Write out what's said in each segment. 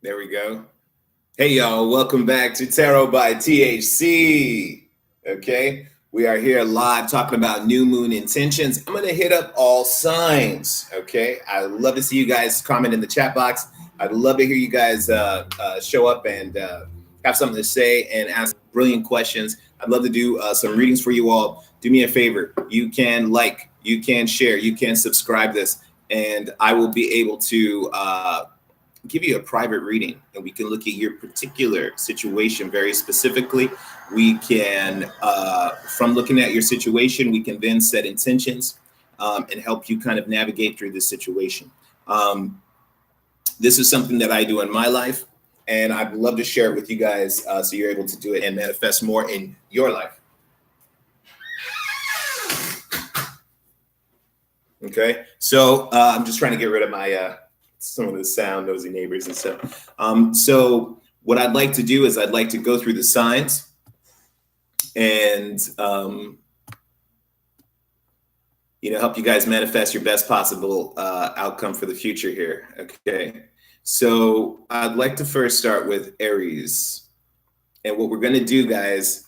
There we go. Hey, y'all. Welcome back to Tarot by THC. Okay. We are here live talking about new moon intentions. I'm going to hit up all signs. Okay. I'd love to see you guys comment in the chat box. I'd love to hear you guys show up and have something to say and ask brilliant questions. I'd love to do some readings for you all. Do me a favor. You can you can share, you can subscribe this, and I will be able to give you a private reading, and we can look at your particular situation very specifically. We can, from looking at your situation, we can then set intentions and help you kind of navigate through this situation. This is something that I do in my life, and I'd love to share it with you guys so you're able to do it and manifest more in your life. Okay, so I'm just trying to get rid of my some of the sound, nosy neighbors and stuff. So what I'd like to do is I'd like to go through the signs and help you guys manifest your best possible outcome for the future here. Okay, so I'd like to first start with Aries, and what we're going to do, guys,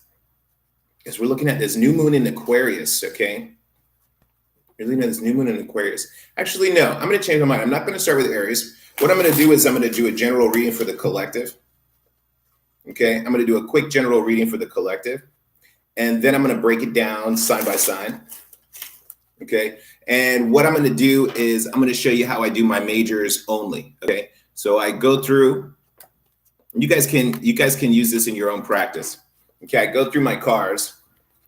is we're looking at this new moon in Aquarius. Okay. You're looking at this new moon in Aquarius. Actually, no, I'm going to change my mind. I'm not going to start with Aries. What I'm going to do is I'm going to do a general reading for the collective. Okay, I'm going to do a quick general reading for the collective. And then I'm going to break it down sign by sign. Okay, and what I'm going to do is I'm going to show you how I do my majors only. Okay, so I go through. You guys can use this in your own practice. Okay, I go through my cards.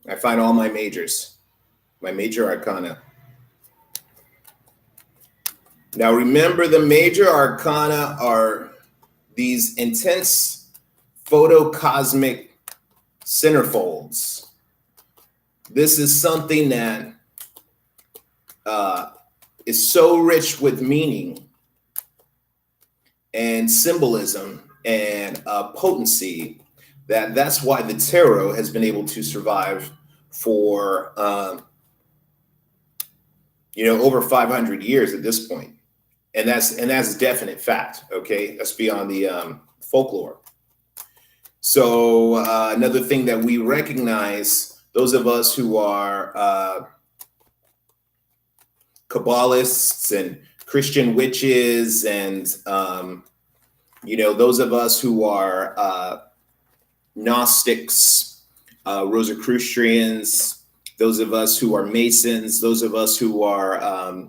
I find all my majors, my major arcana. Now, remember, the major arcana are these intense photocosmic centerfolds. This is something that is so rich with meaning and symbolism and potency that's why the tarot has been able to survive for over 500 years at this point. And that's definite fact. Okay, that's beyond the folklore. So another thing that we recognize, those of us who are Kabbalists and Christian witches, and those of us who are Gnostics, Rosicrucians, those of us who are Masons, those of us who are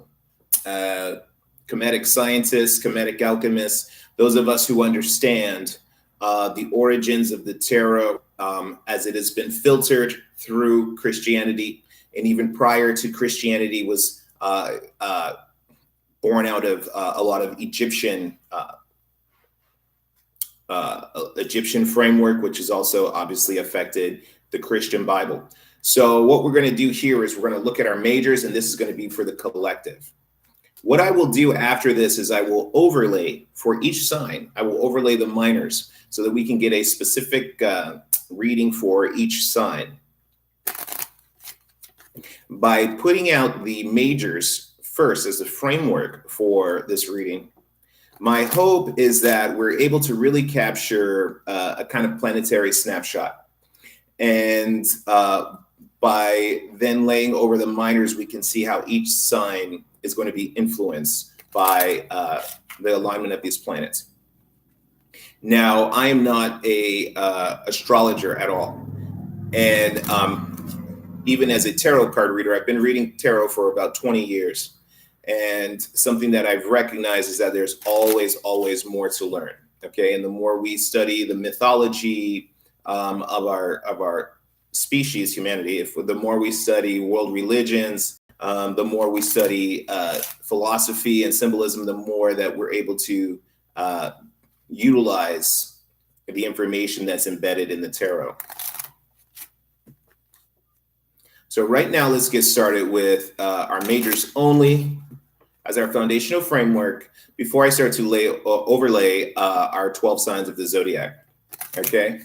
Kemetic scientists, Kemetic alchemists, those of us who understand the origins of the tarot as it has been filtered through Christianity, and even prior to Christianity was born out of a lot of Egyptian framework, which has also obviously affected the Christian Bible. So what we're going to do here is we're going to look at our majors, and this is going to be for the collective. What I will do after this is I will overlay for each sign. I will overlay the minors so that we can get a specific reading for each sign. By putting out the majors first as a framework for this reading, my hope is that we're able to really capture a kind of planetary snapshot. And by then laying over the minors, we can see how each sign is going to be influenced by the alignment of these planets. Now, I am not a astrologer at all. And even as a tarot card reader, I've been reading tarot for about 20 years. And something that I've recognized is that there's always more to learn. Okay, and the more we study the mythology of our species, humanity, the more we study world religions, the more we study philosophy and symbolism, the more that we're able to utilize the information that's embedded in the tarot. So right now, let's get started with our majors only as our foundational framework before I start to overlay our 12 signs of the zodiac. Okay.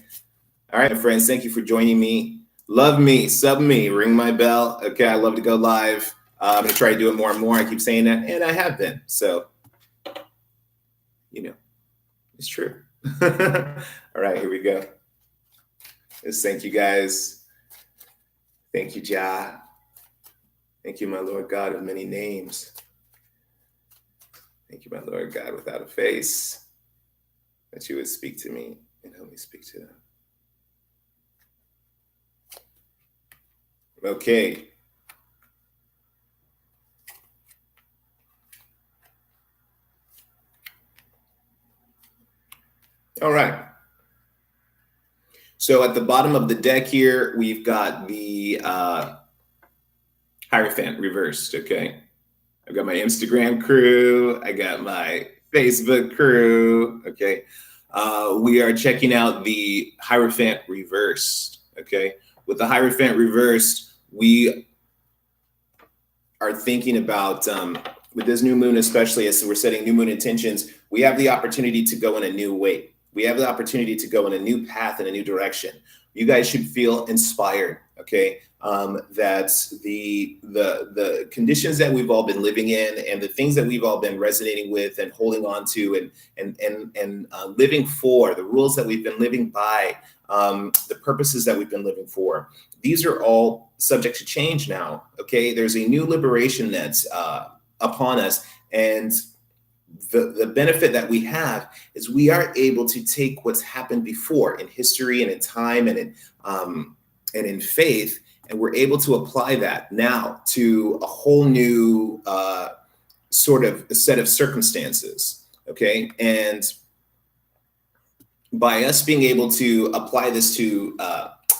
All right, my friends, thank you for joining me. Love me, sub me, ring my bell. Okay, I love to go live. I'm going to try to do it more and more. I keep saying that, and I have been. So, it's It's true. All right, here we go. Let's thank you guys. Thank you, Jah. Thank you, my Lord God of many names. Thank you, my Lord God without a face, that you would speak to me and help me speak to them. Okay. All right. So at the bottom of the deck here, we've got the Hierophant reversed, okay? I've got my Instagram crew. I got my Facebook crew, okay? We are checking out the Hierophant reversed, okay? With the Hierophant reversed, we are thinking about, with this new moon, especially as we're setting new moon intentions, we have the opportunity to go in a new way. We have the opportunity to go in a new path, in a new direction. You guys should feel inspired, okay? That the conditions that we've all been living in and the things that we've all been resonating with and holding on to and living for, the rules that we've been living by, the purposes that we've been living for, these are all subject to change now, okay? There's a new liberation that's upon us, and the benefit that we have is we are able to take what's happened before in history and in time and in faith, and we're able to apply that now to a whole new sort of a set of circumstances, okay? And by us being able to apply this to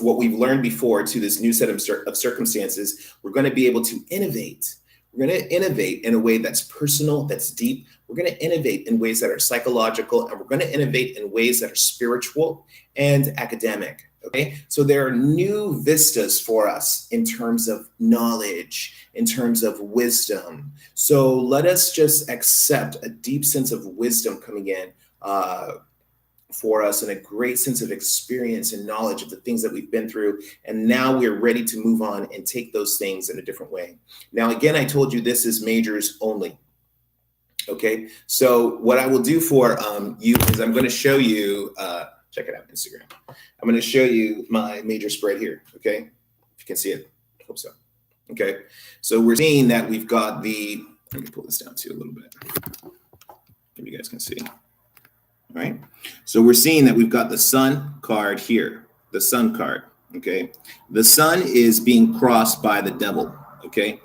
what we've learned before to this new set of circumstances, we're going to be able to innovate. We're going to innovate in a way that's personal, that's deep. We're going to innovate in ways that are psychological, and we're going to innovate in ways that are spiritual and academic. Okay, so there are new vistas for us in terms of knowledge, in terms of wisdom. So let us just accept a deep sense of wisdom coming in for us, and a great sense of experience and knowledge of the things that we've been through. And now we're ready to move on and take those things in a different way. Now, again, I told you this is majors only. Okay, so what I will do for you is I'm going to show you, check it out, Instagram. I'm going to show you my major spread here. Okay, if you can see it, I hope so. Okay, so we're seeing that we've got the, let me pull this down too a little bit. Maybe you guys can see. All right, so we're seeing that we've got the sun card here, the sun card, okay? The sun is being crossed by the devil, okay?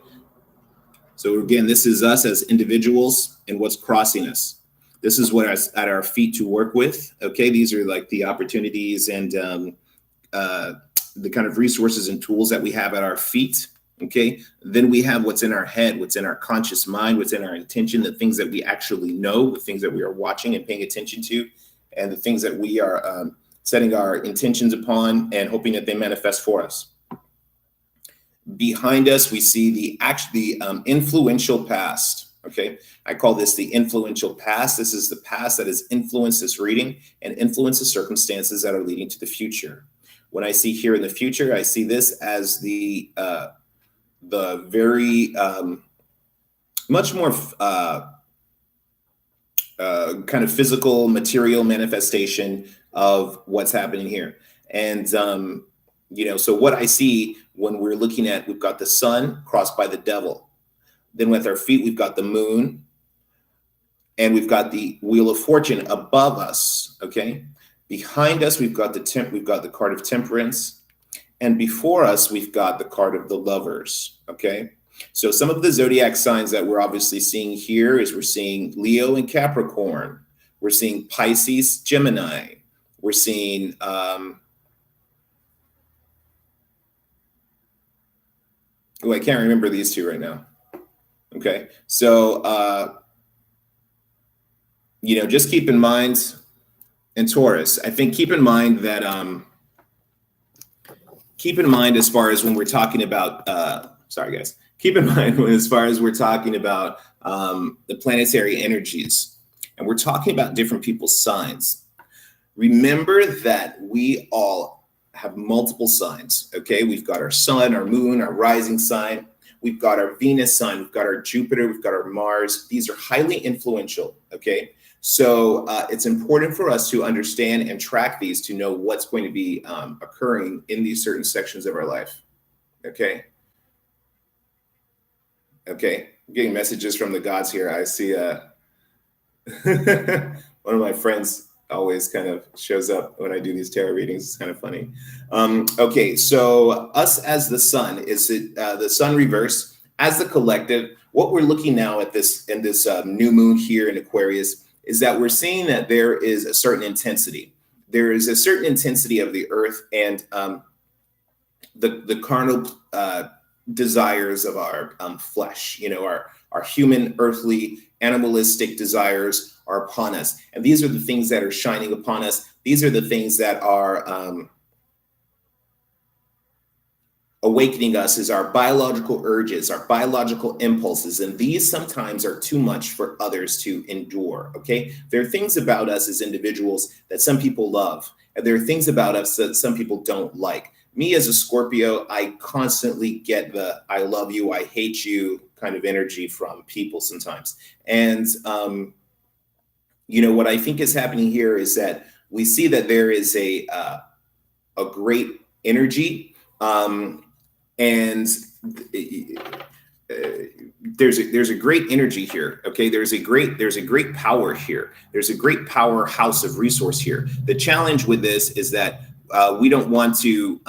So again, this is us as individuals and what's crossing us. This is what is at our feet to work with, okay? These are like the opportunities and the kind of resources and tools that we have at our feet, okay? Then we have what's in our head, what's in our conscious mind, what's in our intention, the things that we actually know, the things that we are watching and paying attention to, and the things that we are setting our intentions upon and hoping that they manifest for us. Behind us, we see the influential past, okay? I call this the influential past. This is the past that has influenced this reading and influenced the circumstances that are leading to the future. When I see here in the future, I see this as the very much more kind of physical material manifestation of what's happening here. And you know, so what I see when we're looking at, we've got the sun crossed by the devil. Then with our feet, we've got the moon, and we've got the wheel of fortune above us, okay? Behind us, we've got the card of temperance. And before us, we've got the card of the lovers, okay? So some of the zodiac signs that we're obviously seeing here is we're seeing Leo and Capricorn. We're seeing Pisces, Gemini. We're seeing, I can't remember these two right now. Okay, so, you know, just keep in mind, and Taurus, I think keep in mind that, keep in mind as far as when we're talking about, sorry guys, keep in mind as far as we're talking about the planetary energies, and we're talking about different people's signs. Remember that we all have multiple signs, okay? We've got our sun, our moon, our rising sign. We've got our Venus sign, we've got our Jupiter, we've got our Mars. These are highly influential, okay? So it's important for us to understand and track these to know what's going to be occurring in these certain sections of our life. Okay. Okay. I'm getting messages from the gods here. I see one of my friends always kind of shows up when I do these tarot readings. It's kind of funny. Okay, so us as the sun, is it the sun reverse as the collective? What we're looking now at this in this new moon here in Aquarius is that we're seeing that there is a certain intensity. There is a certain intensity of the earth and the carnal desires of our flesh, our human, earthly, animalistic desires are upon us. And these are the things that are shining upon us. These are the things that are awakening us, is our biological urges, our biological impulses. And these sometimes are too much for others to endure, okay? There are things about us as individuals that some people love, and there are things about us that some people don't like. Me as a Scorpio, I constantly get the I love you, I hate you kind of energy from people sometimes. And, what I think is happening here is that we see that there is a great energy, and there's a great energy here. Okay, there's a great power here. There's a great powerhouse of resource here. The challenge with this is that we don't want to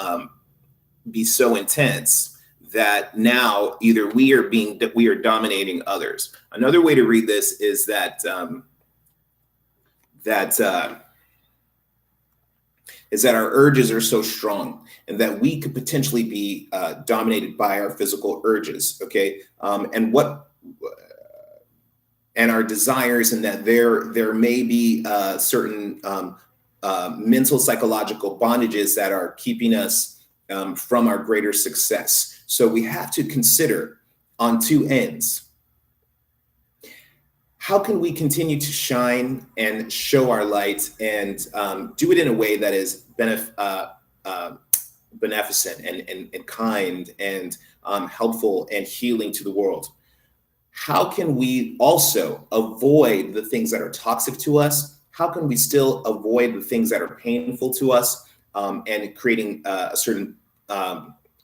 be so intense that now either we are dominating others. Another way to read this is that our urges are so strong and that we could potentially be dominated by our physical urges, okay? And our desires, and that there may be certain mental psychological bondages that are keeping us from our greater success. So we have to consider on two ends. How can we continue to shine and show our light and do it in a way that is beneficent and kind and helpful and healing to the world? How can we also avoid the things that are toxic to us? How can we still avoid the things that are painful to us and creating a certain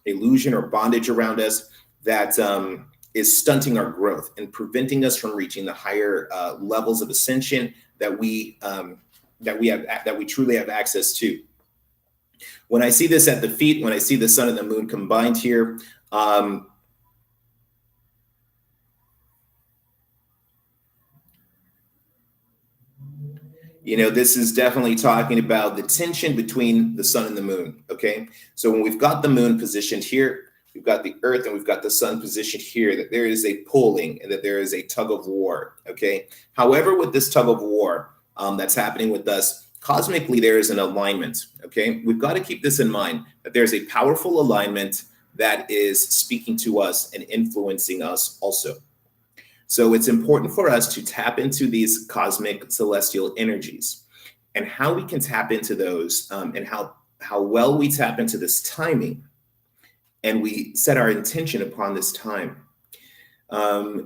illusion or bondage around us that is stunting our growth and preventing us from reaching the higher levels of ascension that we truly have access to? When I see this at the feet, when I see the sun and the moon combined here, this is definitely talking about the tension between the sun and the moon, okay? So when we've got the moon positioned here, we've got the earth and we've got the sun positioned here, that there is a pulling and that there is a tug of war, okay? However, with this tug of war that's happening with us, cosmically, there is an alignment, okay? We've got to keep this in mind, that there's a powerful alignment that is speaking to us and influencing us also. So it's important for us to tap into these cosmic celestial energies, and how we can tap into those and how well we tap into this timing and we set our intention upon this time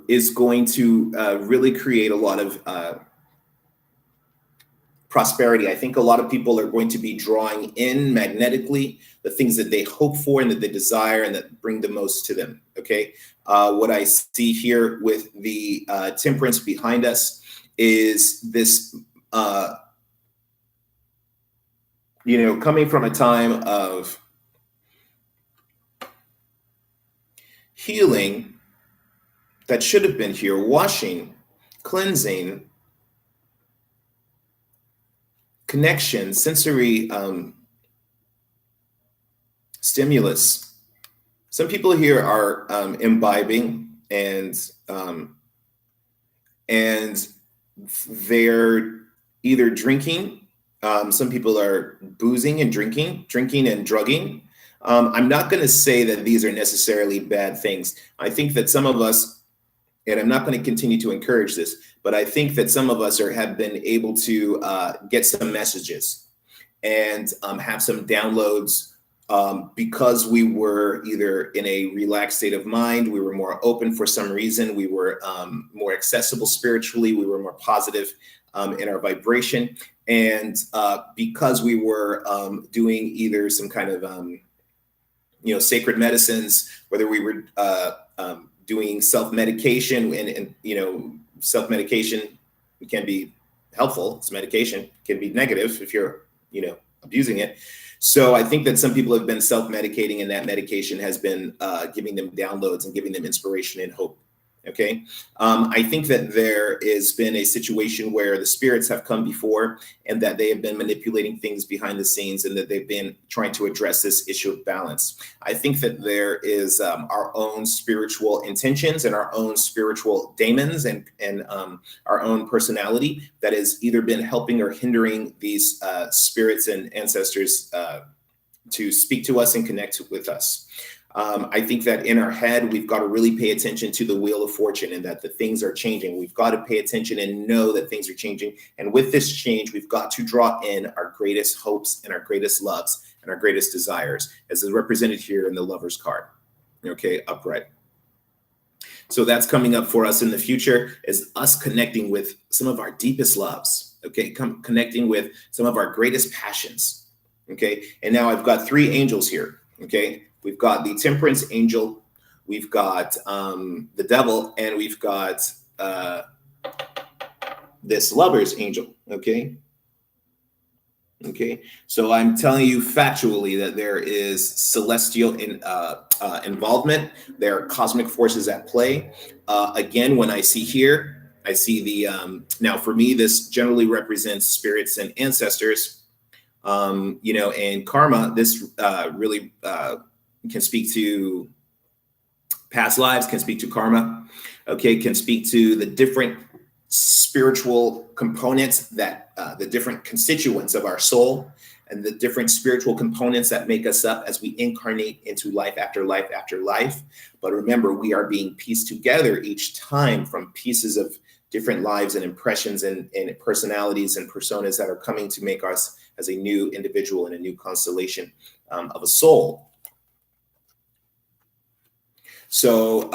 is going to really create a lot of prosperity. I think a lot of people are going to be drawing in magnetically the things that they hope for and that they desire and that bring the most to them, okay? What I see here with the temperance behind us is this, coming from a time of healing that should have been here, washing, cleansing, connection, sensory stimulus. Some people here are imbibing and they're either drinking. Some people are boozing and drinking and drugging. I'm not going to say that these are necessarily bad things. I think that some of us, and I'm not going to continue to encourage this, but I think that some of us have been able to get some messages and have some downloads because we were either in a relaxed state of mind, we were more open for some reason, we were more accessible spiritually, we were more positive. in our vibration. And because we were doing either some kind of sacred medicines, whether we were doing self-medication, and self-medication can be helpful. It's medication, can be negative if you're abusing it. So I think that some people have been self-medicating, and that medication has been giving them downloads and giving them inspiration and hope. Okay. I think that there has been a situation where the spirits have come before, and that they have been manipulating things behind the scenes, and that they've been trying to address this issue of balance. I think that there is our own spiritual intentions and our own spiritual daemons and our own personality that has either been helping or hindering these spirits and ancestors to speak to us and connect with us. I think that in our head, we've got to really pay attention to the wheel of fortune, and that the things are changing. We've got to pay attention and know that things are changing. And with this change, we've got to draw in our greatest hopes and our greatest loves and our greatest desires, as is represented here in the Lover's card. Okay, upright. So that's coming up for us in the future, is us connecting with some of our deepest loves. Okay, connecting with some of our greatest passions. Okay, and now I've got 3 angels here. Okay. We've got the Temperance angel, we've got the Devil, and we've got this Lover's angel. Okay. Okay. So I'm telling you factually that there is celestial involvement. There are cosmic forces at play. Again, when I see here, I see the now for me, this generally represents spirits and ancestors. And karma. This really can speak to past lives, can speak to karma, okay, can speak to the different spiritual components that the different constituents of our soul, and the different spiritual components that make us up as we incarnate into life after life after life. But remember, we are being pieced together each time from pieces of different lives and impressions and personalities and personas that are coming to make us as a new individual and a new constellation of a soul. So,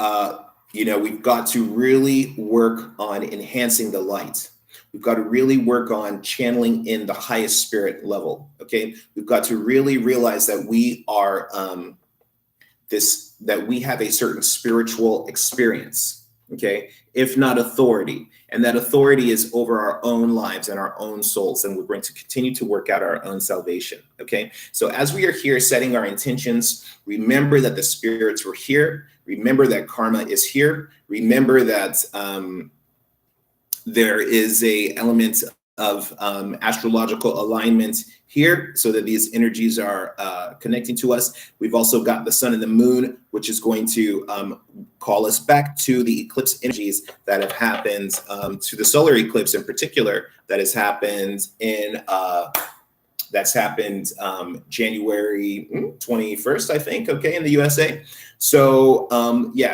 we've got to really work on enhancing the light. We've got to really work on channeling in the highest spirit level. Okay. We've got to really realize that we are that we have a certain spiritual experience. Okay. If not authority. And that authority is over our own lives and our own souls. And we're going to continue to work out our own salvation. Okay. So as we are here setting our intentions, remember that the spirits were here. Remember that karma is here. Remember that there is a element of astrological alignment here, so that these energies are connecting to us. We've also got the sun and the moon, which is going to call us back to the eclipse energies that have happened, to the solar eclipse in particular, that has happened in January 21st, I think, okay, in the USA. So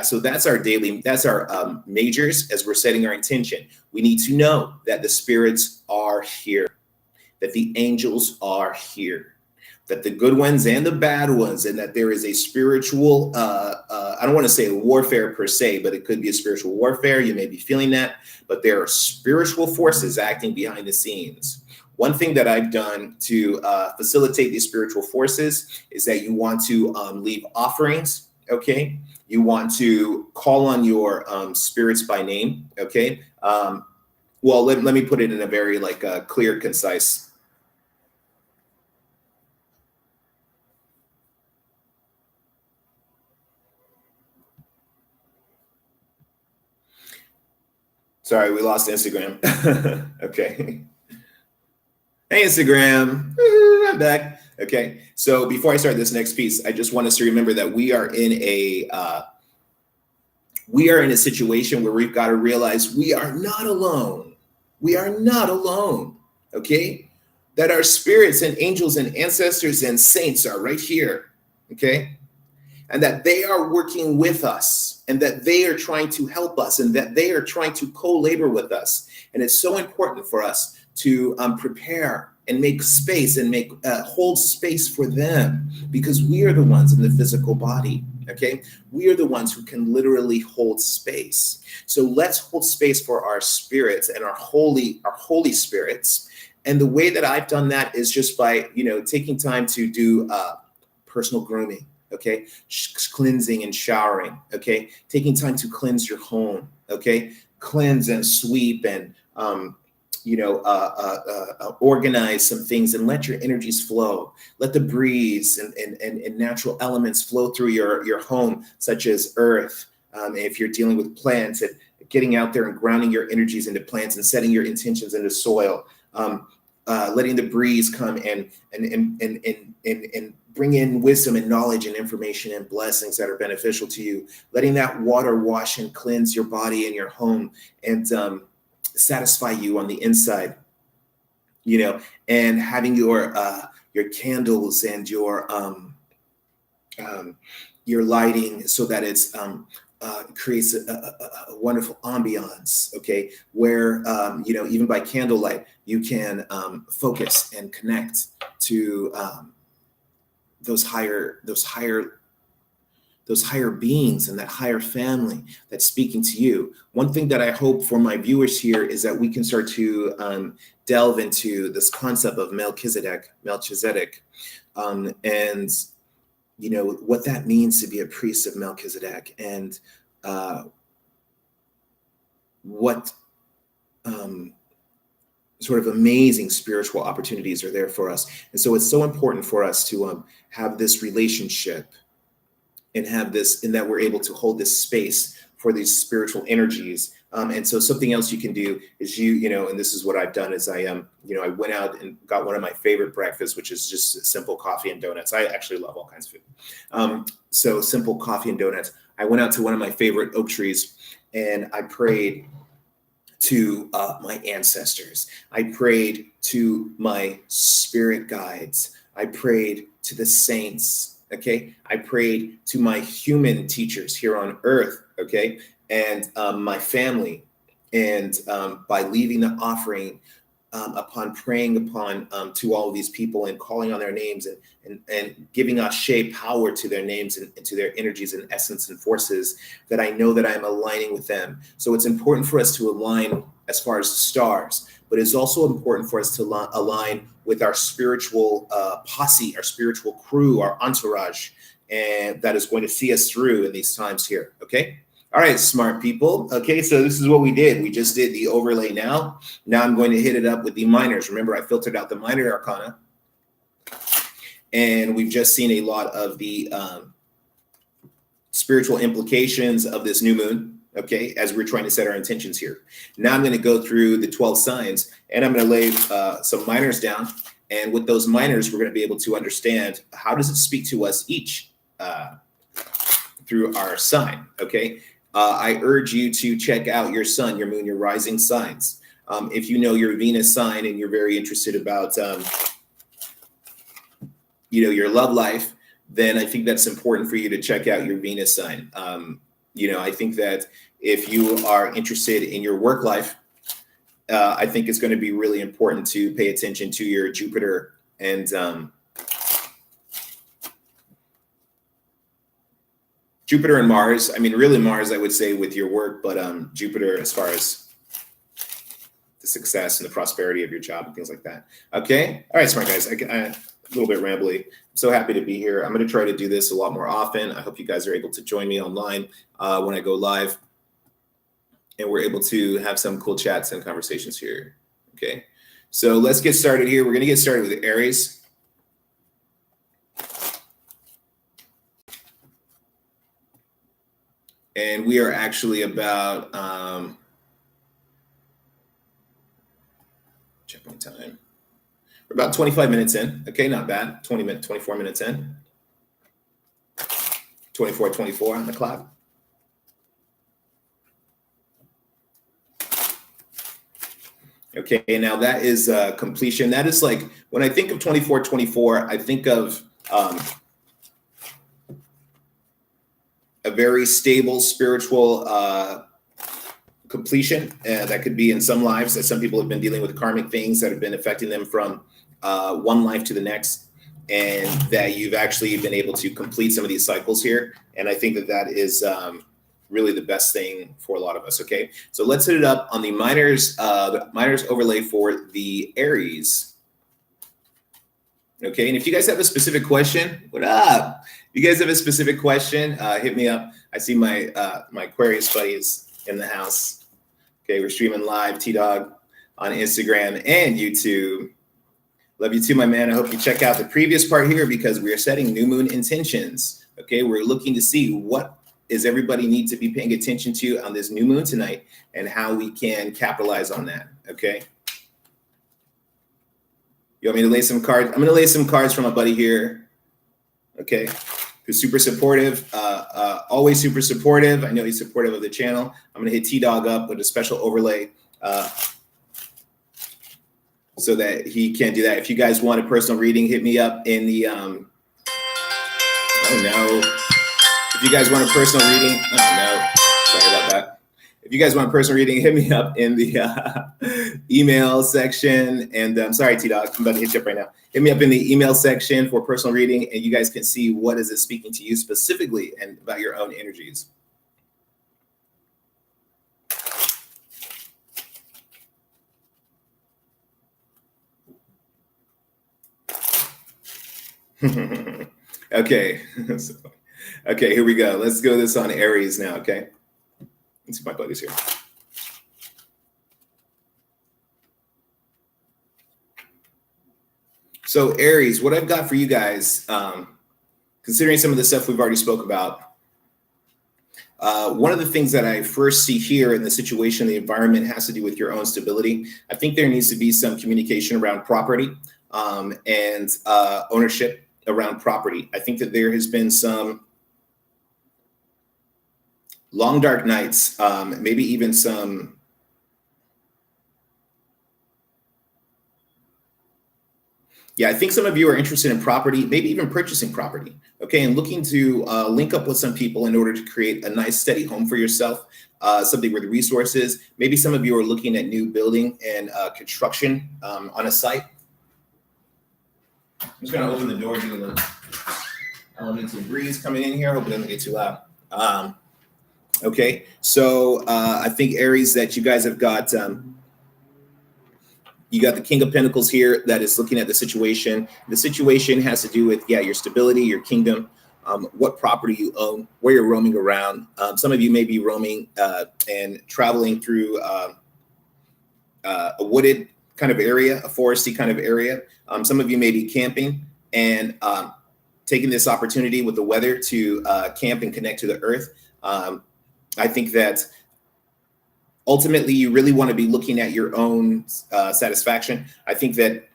so that's our majors as we're setting our intention. We need to know that the spirits are here, that the angels are here, that the good ones and the bad ones, and that there is a spiritual, I don't want to say warfare per se, but it could be a spiritual warfare. You may be feeling that, but there are spiritual forces acting behind the scenes. One thing that I've done to facilitate these spiritual forces is that you want to leave offerings, okay? You want to call on your spirits by name, okay? Well, let me put it in a very clear, concise. Sorry, we lost Instagram. Okay. Hey, Instagram, I'm back. Okay, so before I start this next piece, I just want us to remember that we are in a situation where we've got to realize we are not alone. We are not alone, okay? That our spirits and angels and ancestors and saints are right here, okay? And that they are working with us, and that they are trying to help us, and that they are trying to co-labor with us. And it's so important for us to prepare and make space and hold space for them, because we are the ones in the physical body, Okay, we are the ones who can literally hold space. So let's hold space for our spirits and our holy spirits. And the way that I've done that is just by, taking time to do personal grooming. Okay, cleansing and showering. Okay, taking time to cleanse your home. Okay, cleanse and sweep and organize some things and let your energies flow. Let the breeze and natural elements flow through your home, such as earth. If you're dealing with plants, and getting out there and grounding your energies into plants and setting your intentions into soil. Letting the breeze come and bring in wisdom and knowledge and information and blessings that are beneficial to you. Letting that water wash and cleanse your body and your home and satisfy you on the inside. And having your candles and your lighting so that it's creates a wonderful ambiance, okay, where even by candlelight you can focus and connect to those higher beings and that higher family that's speaking to you. One thing that I hope for my viewers here is that we can start to delve into this concept of Melchizedek, and what that means to be a priest of Melchizedek, and what sort of amazing spiritual opportunities are there for us. And so it's so important for us to have this relationship and have this, and that we're able to hold this space for these spiritual energies. And so something else you can do is and this is what I've done is I went out and got one of my favorite breakfasts, which is just simple coffee and donuts. I actually love all kinds of food. So simple coffee and donuts. I went out to one of my favorite oak trees and I prayed to my ancestors. I prayed to my spirit guides. I prayed to the saints. Okay, I prayed to my human teachers here on earth. Okay, and my family, and by leaving the offering, upon praying upon to all of these people and calling on their names and giving Ashe power to their names and to their energies and essence and forces, that I know that I'm aligning with them. So it's important for us to align as far as the stars, but it's also important for us to align with our spiritual posse, our spiritual crew, our entourage, and that is going to see us through in these times here. Okay. All right, smart people. Okay, so this is what we did. We just did the overlay now. Now I'm going to hit it up with the minors. Remember, I filtered out the minor arcana. And we've just seen a lot of the spiritual implications of this new moon, okay, as we're trying to set our intentions here. Now I'm going to go through the 12 signs, and I'm going to lay some minors down. And with those minors, we're going to be able to understand how does it speak to us each through our sign, okay? I urge you to check out your sun, your moon, your rising signs. If you know your Venus sign and you're very interested about, your love life, then I think that's important for you to check out your Venus sign. I think that if you are interested in your work life, I think it's going to be really important to pay attention to your Jupiter and Jupiter and Mars. I mean, really Mars, I would say, with your work, but Jupiter as far as the success and the prosperity of your job and things like that. Okay. All right, smart guys. I a little bit rambly. I'm so happy to be here. I'm going to try to do this a lot more often. I hope you guys are able to join me online when I go live, and we're able to have some cool chats and conversations here. Okay. So let's get started here. We're going to get started with Aries. And we are actually about, check my time. We're about 25 minutes in. Okay, not bad. 24 minutes in. 24 on the clock. Okay, now that is completion. That is like, when I think of 24, I think of a very stable spiritual completion that could be in some lives, that some people have been dealing with karmic things that have been affecting them from one life to the next. and that you've actually been able to complete some of these cycles here. And I think that that is really the best thing for a lot of us. Okay, so let's hit it up on the minors overlay for the Aries. Okay, and if you guys have a specific question, what up? If you guys have a specific question, hit me up. I see my my Aquarius buddies in the house. Okay, we're streaming live, T-Dog, on Instagram and YouTube. Love you too, my man. I hope you check out the previous part here because we are setting new moon intentions. Okay, we're looking to see what is everybody need to be paying attention to on this new moon tonight and how we can capitalize on that. Okay. You want me to lay some cards? I'm going to lay some cards from a buddy here. Okay. Who's super supportive, always super supportive. I know he's supportive of the channel. I'm going to hit T-Dog up with a special overlay so that he can do that. If you guys want a personal reading, hit me up in the, oh no. If you guys want a personal reading, oh no, sorry about that. If you guys want a personal reading, hit me up in the email section. And I'm sorry, T-Dog, I'm about to hit you up right now. Hit me up in the email section for personal reading, and you guys can see what is it speaking to you specifically and about your own energies. Okay. Okay, here we go. Let's go this on Aries now, okay? Let's see my buddies here. So Aries, what I've got for you guys, considering some of the stuff we've already spoke about, one of the things that I first see here in the situation, the environment, has to do with your own stability. I think there needs to be some communication around property and ownership around property. I think that there has been some long dark nights, maybe even some I think some of you are interested in property, maybe even purchasing property, okay, and looking to link up with some people in order to create a nice steady home for yourself, something with resources. Maybe some of you are looking at new building and construction on a site. I'm just gonna open the door, do a little element of breeze coming in here. Hope it doesn't get too loud. Okay, so I think Aries, that you guys have got, you got the King of Pentacles here that is looking at the situation. The situation has to do with, your stability, your kingdom, what property you own, where you're roaming around. Some of you may be roaming and traveling through a wooded kind of area, a foresty kind of area. Some of you may be camping and taking this opportunity with the weather to camp and connect to the earth. I think that ultimately you really want to be looking at your own satisfaction. I think that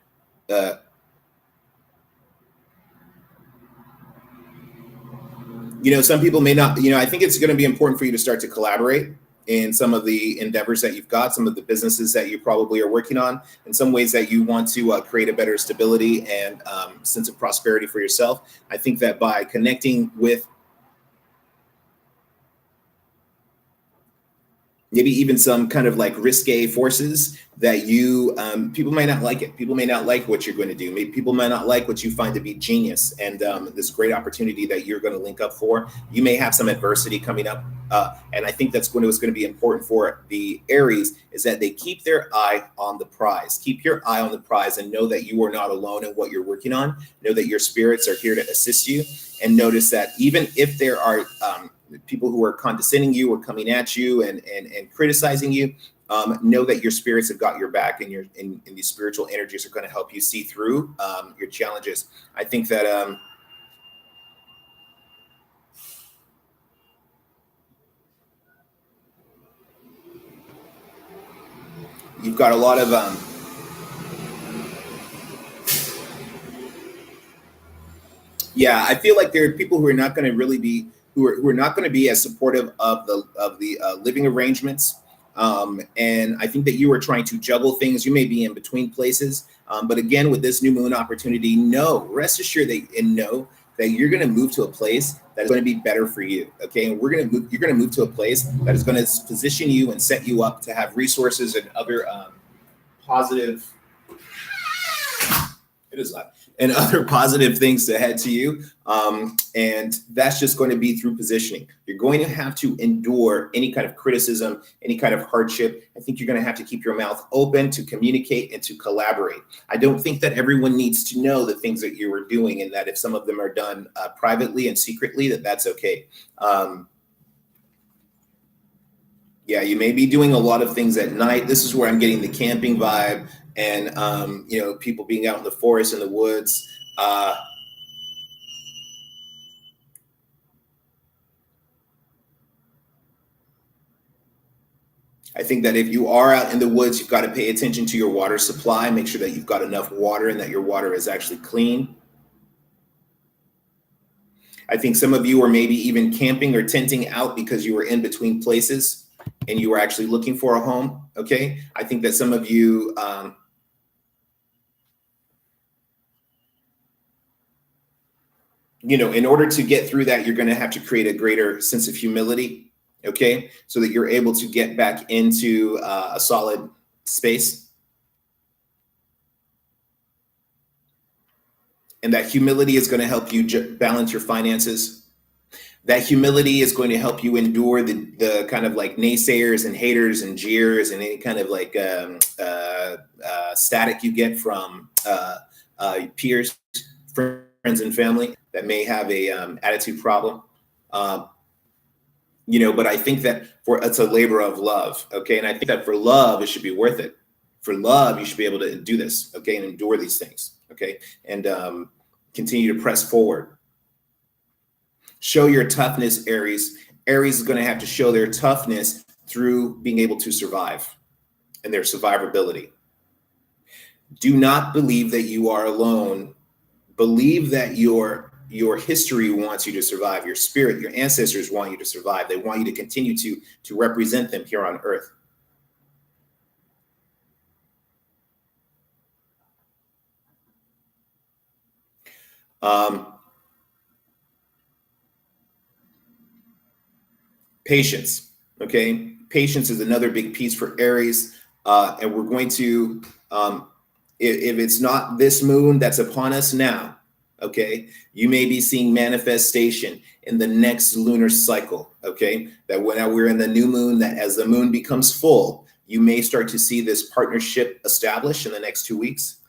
some people may not, I think it's going to be important for you to start to collaborate in some of the endeavors that you've got, some of the businesses that you probably are working on, in some ways that you want to create a better stability and sense of prosperity for yourself. I think that by connecting with maybe even some kind of like risque forces that you, people may not like it. People may not like what you're going to do. Maybe people might not like what you find to be genius and this great opportunity that you're going to link up for. You may have some adversity coming up. And I think that's what's going to be important for the Aries, is that they keep their eye on the prize. Keep your eye on the prize and know that you are not alone in what you're working on. Know that your spirits are here to assist you. And notice that even if there are people who are condescending you or coming at you and criticizing you, know that your spirits have got your back, and and these spiritual energies are going to help you see through your challenges. I think that you've got a lot of I feel like there are people who are not going to really be who are not going to be as supportive of the living arrangements. And I think that you are trying to juggle things. You may be in between places. But again, with this new moon opportunity, rest assured know that you're going to move to a place that is going to be better for you. Okay. And you're going to move to a place that is going to position you and set you up to have resources and other positive, it is loud, and other positive things to head to you. And that's just going to be through positioning. You're going to have to endure any kind of criticism, any kind of hardship. I think you're going to have to keep your mouth open to communicate and to collaborate. I don't think that everyone needs to know the things that you are doing, and that if some of them are done privately and secretly, that's okay. Yeah, you may be doing a lot of things at night. This is where I'm getting the camping vibe, and people being out in the forest and the woods. I think that if you are out in the woods, you've got to pay attention to your water supply. Make sure that you've got enough water and that your water is actually clean. I think some of you are maybe even camping or tenting out because you were in between places and you were actually looking for a home. Okay. I think that some of you, in order to get through that, you're going to have to create a greater sense of humility. Okay, so that you're able to get back into a solid space. And that humility is going to help you balance your finances. That humility is going to help you endure the kind of like naysayers and haters and jeers and any kind of like static you get from peers, friends, and family that may have a attitude problem. But I think that it's a labor of love, okay? And I think that for love, it should be worth it. For love, you should be able to do this, okay, and endure these things, okay? And continue to press forward. Show your toughness, Aries. Aries is going to have to show their toughness through being able to survive and their survivability. Do not believe that you are alone. Believe that your history wants you to survive. Your spirit, your ancestors want you to survive. They want you to continue to represent them here on Earth. Patience, okay? Patience is another big piece for Aries. And we're going to, if it's not this moon that's upon us now, okay, you may be seeing manifestation in the next lunar cycle, okay? That when we're in the new moon, that as the moon becomes full, you may start to see this partnership established in the next 2 weeks.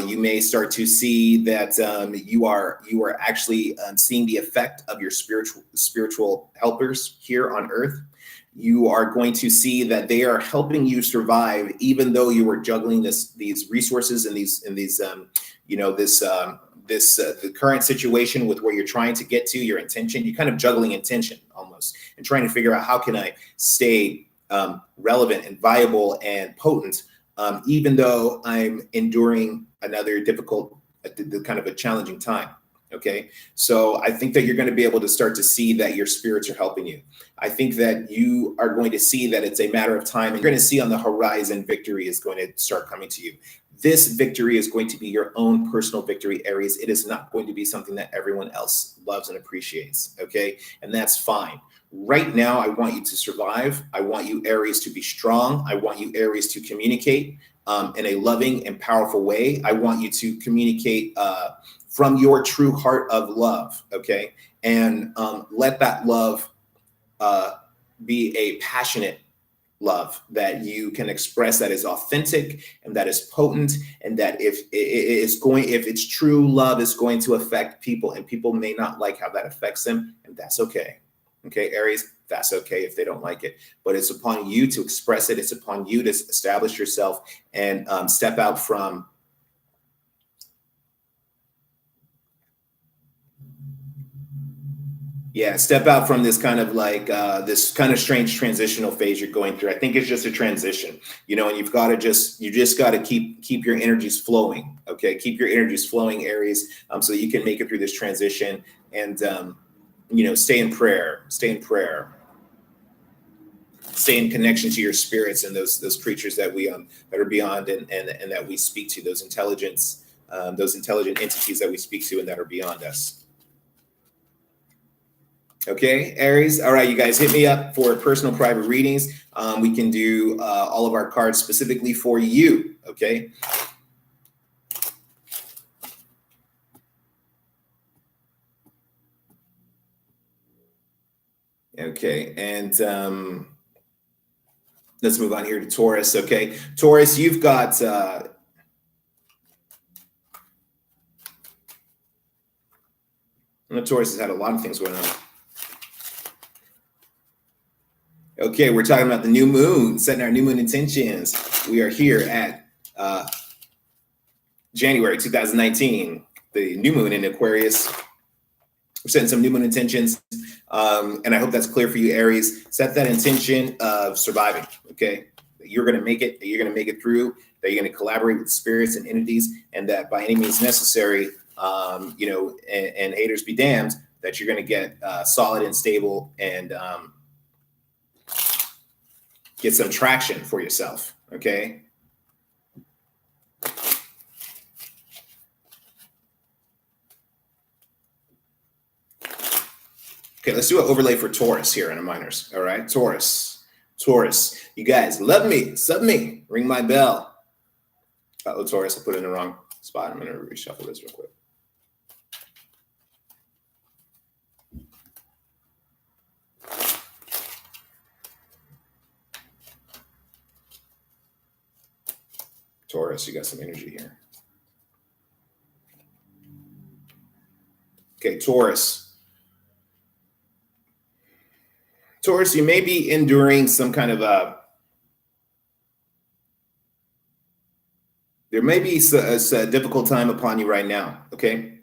You may start to see that you are actually seeing the effect of your spiritual helpers here on Earth. You are going to see that they are helping you survive, even though you were juggling these resources and the current situation with where you're trying to get to, your intention. You're kind of juggling intention almost and trying to figure out how can I stay relevant and viable and potent, even though I'm enduring another difficult, kind of a challenging time. Okay, so I think that you're going to be able to start to see that your spirits are helping you. I think that you are going to see that it's a matter of time, and you're going to see on the horizon victory is going to start coming to you. This victory is going to be your own personal victory, Aries. It is not going to be something that everyone else loves and appreciates. Okay, and that's fine. Right now, I want you to survive. I want you, Aries, to be strong. I want you, Aries, to communicate in a loving and powerful way. I want you to communicate from your true heart of love, okay? And let that love be a passionate love that you can express, that is authentic and that is potent, and that if it's true love, is going to affect people, and people may not like how that affects them, and that's okay. Okay, Aries, that's okay if they don't like it, but it's upon you to express it. It's upon you to establish yourself and step out from step out from this kind of like this kind of strange transitional phase you're going through. I think it's just a transition, and you just got to keep your energies flowing. Okay, keep your energies flowing, Aries, so that you can make it through this transition, and stay in prayer, stay in connection to your spirits and those creatures that are beyond and that we speak to, those intelligent entities that we speak to and that are beyond us. Okay, Aries. All right, you guys, hit me up for personal private readings. We can do all of our cards specifically for you. Okay. Okay, and let's move on here to Taurus. Okay, Taurus, you've got Taurus has had a lot of things going on. Okay, we're talking about the new moon, setting our new moon intentions. We are here at January 2019, the new moon in Aquarius. We're setting some new moon intentions, and I hope that's clear for you, Aries. Set that intention of surviving, okay? That you're going to make it, that you're going to make it through, that you're going to collaborate with spirits and entities, and that by any means necessary, and haters be damned, that you're going to get solid and stable and get some traction for yourself, okay? Okay, let's do an overlay for Taurus here in the minors. All right, Taurus, you guys love me, sub me, ring my bell. Oh, Taurus, I put it in the wrong spot. I'm gonna reshuffle this real quick. Taurus, you got some energy here. Okay, Taurus, you may be enduring some kind of there may be a difficult time upon you right now, okay?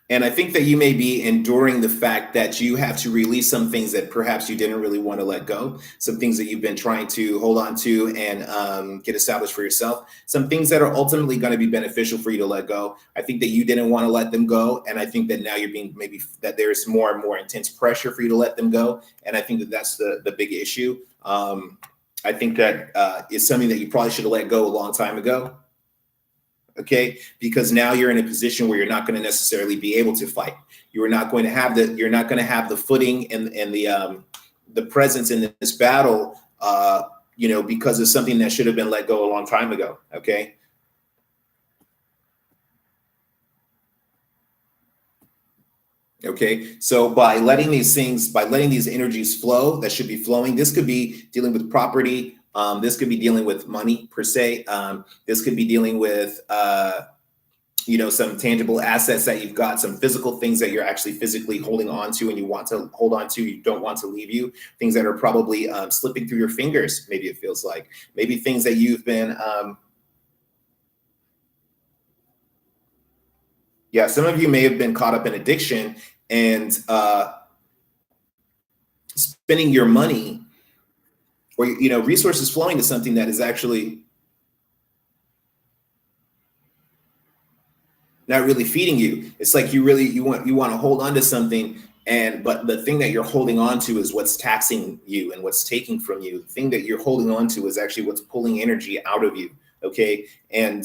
And I think that you may be enduring the fact that you have to release some things that perhaps you didn't really want to let go, some things that you've been trying to hold on to and get established for yourself, some things that are ultimately going to be beneficial for you to let go. I think that you didn't want to let them go. And I think that now you're being that there's more and more intense pressure for you to let them go. And I think that that's the big issue. I think that is something that you probably should have let go a long time ago. Okay, because now you're in a position where you're not going to necessarily be able to fight. You're not going to have the footing and the presence in this battle, because of something that should have been let go a long time ago. Okay. Okay, so by letting these energies flow, that should be flowing. This could be dealing with property. This could be dealing with money per se. This could be dealing with, some tangible assets that you've got, some physical things that you're actually physically holding on to and you want to hold on to, you don't want to leave you, things that are probably slipping through your fingers, maybe it feels like. Maybe things that you've been, some of you may have been caught up in addiction and spending your money or resources flowing to something that is actually not really feeding you. It's like you want to hold on to something, but the thing that you're holding on to is what's taxing you and what's taking from you. The thing that you're holding on to is actually what's pulling energy out of you. Okay, and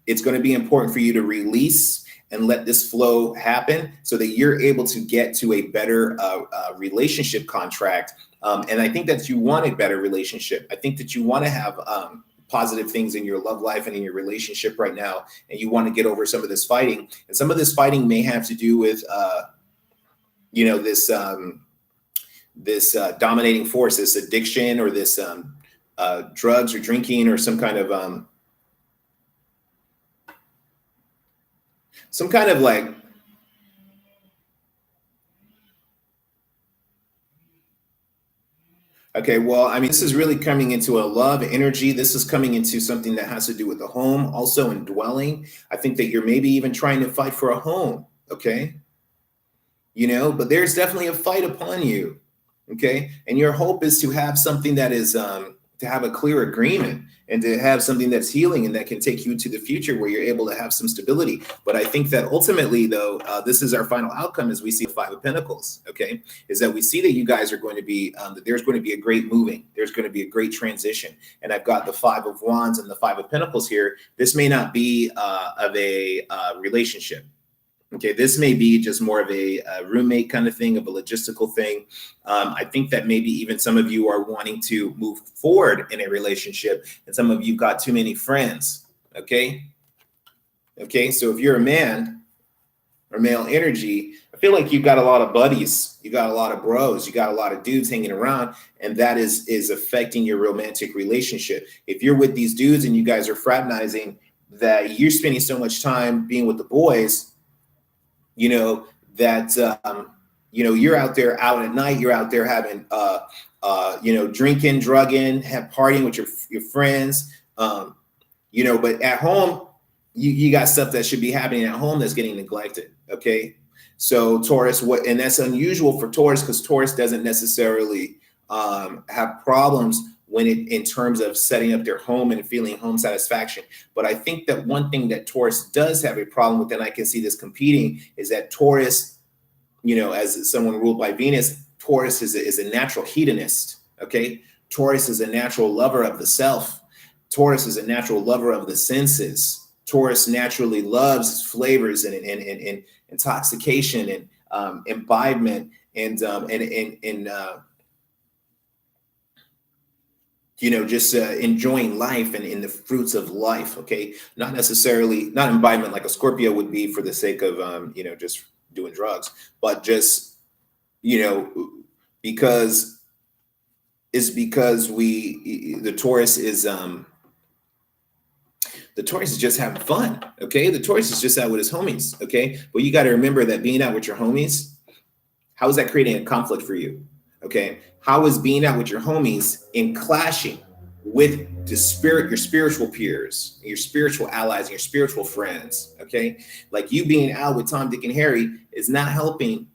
it's going to be important for you to release and let this flow happen so that you're able to get to a better relationship contract. And I think that you want a better relationship. I think that you want to have positive things in your love life and in your relationship right now. And you want to get over some of this fighting. And some of this fighting may have to do with, this dominating force, this addiction or this drugs or drinking or some kind of like okay, well, I mean, this is really coming into a love energy. This is coming into something that has to do with the home, also in dwelling. I think that you're maybe even trying to fight for a home, okay? But there's definitely a fight upon you, okay? And your hope is to have something that is, to have a clear agreement and to have something that's healing and that can take you to the future where you're able to have some stability. But I think that ultimately, though, this is our final outcome as we see the Five of Pentacles, okay, is that we see that you guys are going to be, that there's going to be a great moving. There's going to be a great transition. And I've got the Five of Wands and the Five of Pentacles here. This may not be of a relationship. Okay, this may be just more of a roommate kind of thing, of a logistical thing. I think that maybe even some of you are wanting to move forward in a relationship, and some of you got too many friends. Okay, so if you're a man, or male energy, I feel like you've got a lot of buddies, you got a lot of bros, you got a lot of dudes hanging around, and that is affecting your romantic relationship. If you're with these dudes and you guys are fraternizing, that you're spending so much time being with the boys, you know, that you know, you're out there out at night, you're out there having you know, drinking, drugging, partying with your friends, you know, but at home, you got stuff that should be happening at home that's getting neglected. Okay. So Taurus, and that's unusual for Taurus, because Taurus doesn't necessarily have problems when in terms of setting up their home and feeling home satisfaction. But I think that one thing that Taurus does have a problem with, and I can see this competing, is that Taurus, you know, as someone ruled by Venus, Taurus is a natural hedonist. Okay. Taurus is a natural lover of the self. Taurus is a natural lover of the senses. Taurus naturally loves flavors and intoxication and imbibement and you know, just enjoying life and in the fruits of life. Okay, not necessarily not imbibement like a Scorpio would be for the sake of you know, just doing drugs, but just, you know, because the Taurus is just having fun. Okay, the Taurus is just out with his homies. Okay, but you got to remember that being out with your homies, how is that creating a conflict for you? Okay, how is being out with your homies in clashing with your spiritual peers, your spiritual allies, and your spiritual friends? Okay, like you being out with Tom, Dick, and Harry is not helping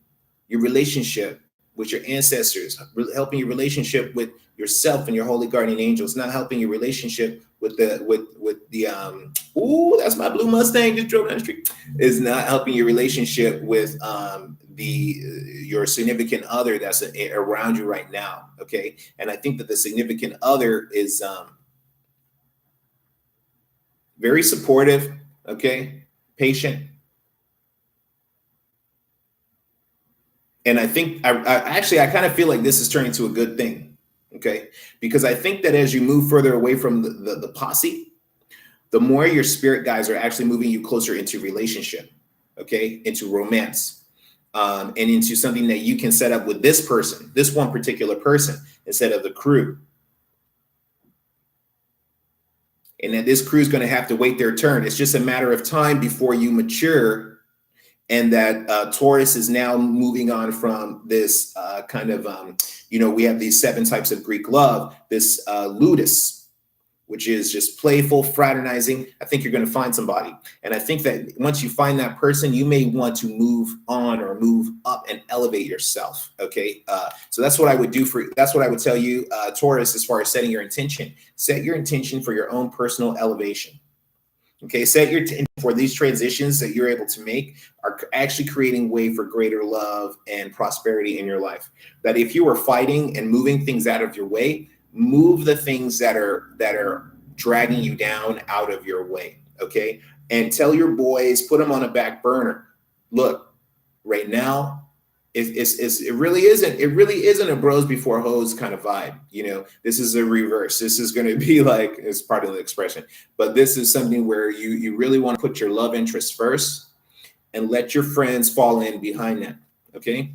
your relationship with your ancestors, helping your relationship with yourself and your holy guardian angels, not helping your relationship with the ooh, that's my blue Mustang just drove down the street, is not helping your relationship with your significant other that's around you right now. Okay, and I think that the significant other is very supportive. Okay, patient. And I think I kind of feel like this is turning to a good thing. Okay, because I think that as you move further away from the posse, the more your spirit guides are actually moving you closer into relationship. Okay, into romance, and into something that you can set up with this person, this one particular person, instead of the crew. And that this crew is going to have to wait their turn. It's just a matter of time before you mature. And that Taurus is now moving on from this kind of, you know, we have these 7 types of Greek love, this ludus, which is just playful, fraternizing. I think you're going to find somebody. And I think that once you find that person, you may want to move on or move up and elevate yourself. Okay. So that's what I would do that's what I would tell you, Taurus, as far as setting your intention. Set your intention for your own personal elevation. Okay, set your intention for these transitions that you're able to make are actually creating way for greater love and prosperity in your life. That if you are fighting and moving things out of your way, move the things that are dragging you down out of your way. Okay, and tell your boys, put them on a back burner. Look, right now, it really isn't a bros before hoes kind of vibe. You know, this is a reverse. This is going to be like, it's part of the expression, but this is something where you really want to put your love interests first and let your friends fall in behind that. Okay.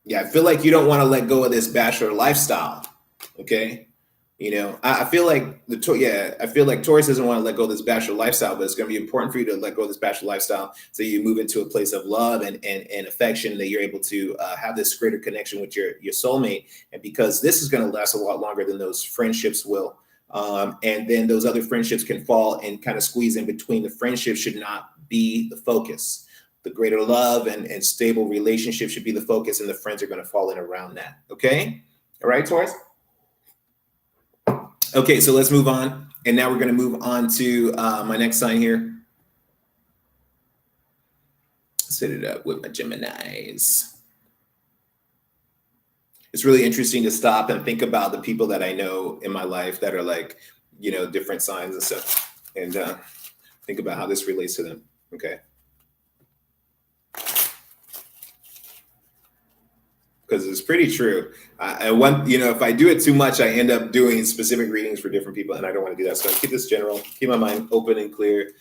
Yeah, I feel like you don't want to let go of this bachelor lifestyle. Okay. You know, I feel like I feel like Taurus doesn't want to let go of this bachelor lifestyle, but it's going to be important for you to let go of this bachelor lifestyle so you move into a place of love and affection, that you're able to have this greater connection with your soulmate. And because this is going to last a lot longer than those friendships will. And then those other friendships can fall and kind of squeeze in between. The friendship should not be the focus. The greater love and stable relationship should be the focus, and the friends are going to fall in around that. Okay. All right, Taurus. Okay, so let's move on. And now we're going to move on to my next sign here. Set it up with my Geminis. It's really interesting to stop and think about the people that I know in my life that are like, you know, different signs and stuff, and think about how this relates to them. Okay. Because it's pretty true. You know, if I do it too much, I end up doing specific readings for different people, and I don't want to do that. So I keep this general, keep my mind open and clear.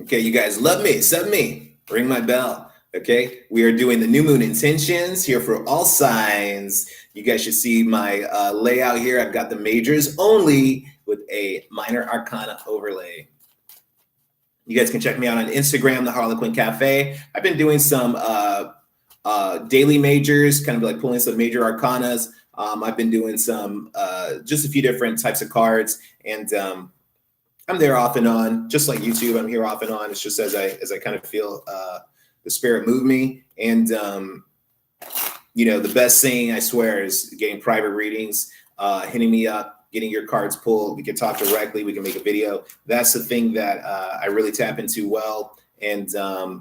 Okay, you guys love me, sub me, ring my bell. Okay, we are doing the new moon intentions here for all signs. You guys should see my layout here. I've got the majors only with a minor arcana overlay. You guys can check me out on Instagram, the Harlequin Cafe. I've been doing some daily majors, kind of like pulling some major arcanas. I've been doing some, just a few different types of cards, and I'm there off and on, just like YouTube. I'm here off and on. It's just as I kind of feel the spirit move me. And you know, the best thing I swear is getting private readings, hitting me up, getting your cards pulled. We can talk directly. We can make a video. That's the thing that I really tap into well. And I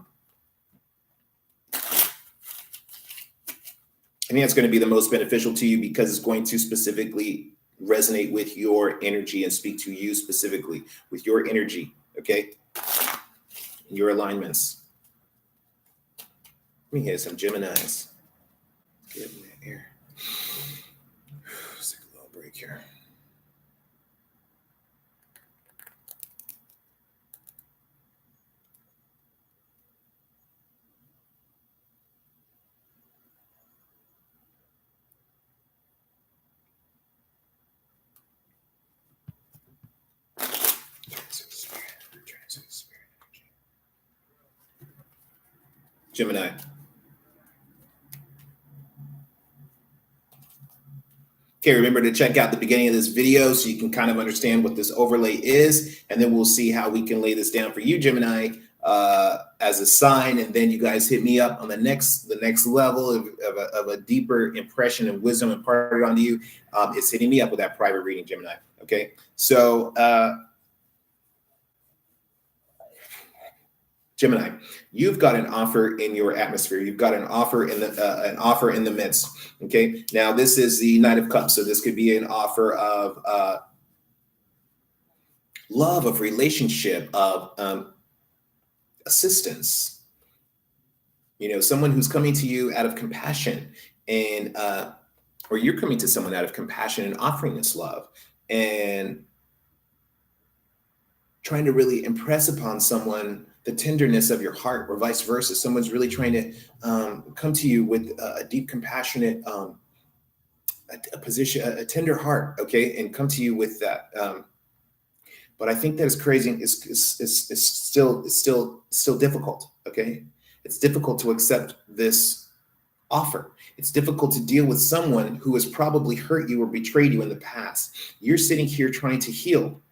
think that's going to be the most beneficial to you because it's going to specifically resonate with your energy and speak to you specifically with your energy, okay? Your alignments. Let me hit some Geminis. Get in the air. Let's take a little break here. Gemini. Okay, remember to check out the beginning of this video so you can kind of understand what this overlay is, and then we'll see how we can lay this down for you, Gemini, as a sign, and then you guys hit me up on the next level of a deeper impression and wisdom imparted onto you. It's hitting me up with that private reading, Gemini. Okay, so Gemini, you've got an offer in your atmosphere. You've got an offer in the midst. Okay. Now this is the Knight of Cups, so this could be an offer of love, of relationship, of assistance. You know, someone who's coming to you out of compassion, and or you're coming to someone out of compassion and offering this love and trying to really impress upon someone the tenderness of your heart, or vice versa. Someone's really trying to come to you with a deep, compassionate, a tender heart, okay, and come to you with that. But I think that is crazy. It's still difficult, okay? It's difficult to accept this offer. It's difficult to deal with someone who has probably hurt you or betrayed you in the past. You're sitting here trying to heal.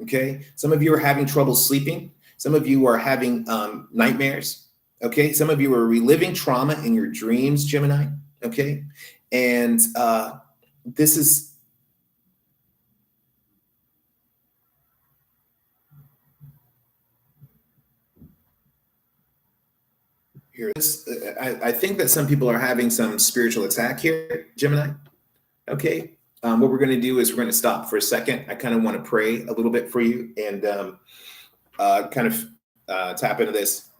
Okay, some of you are having trouble sleeping. Some of you are having nightmares. Okay, some of you are reliving trauma in your dreams, Gemini. Okay, and this is here. I think that some people are having some spiritual attack here, Gemini. Okay. What we're going to do is we're going to stop for a second. I kind of want to pray a little bit for you and kind of tap into this.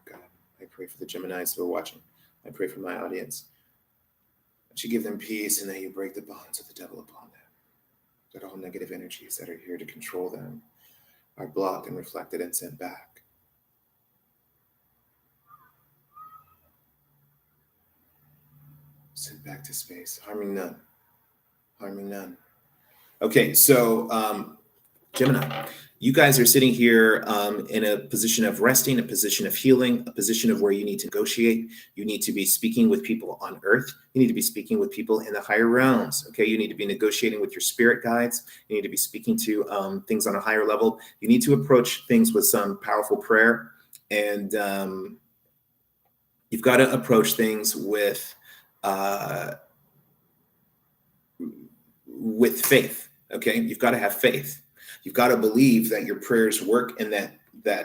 God, I pray for the Geminis who are watching. I pray for my audience. That you give them peace and that you break the bonds of the devil upon them. That all negative energies that are here to control them are blocked and reflected and sent back. Sent back to space, harming none. Harming none. Okay, so Gemini, you guys are sitting here in a position of resting, a position of healing, a position of where you need to negotiate. You need to be speaking with people on Earth. You need to be speaking with people in the higher realms. Okay, you need to be negotiating with your spirit guides. You need to be speaking to things on a higher level. You need to approach things with some powerful prayer, and you've got to approach things with faith. Okay, you've got to have faith. You've got to believe that your prayers work, and that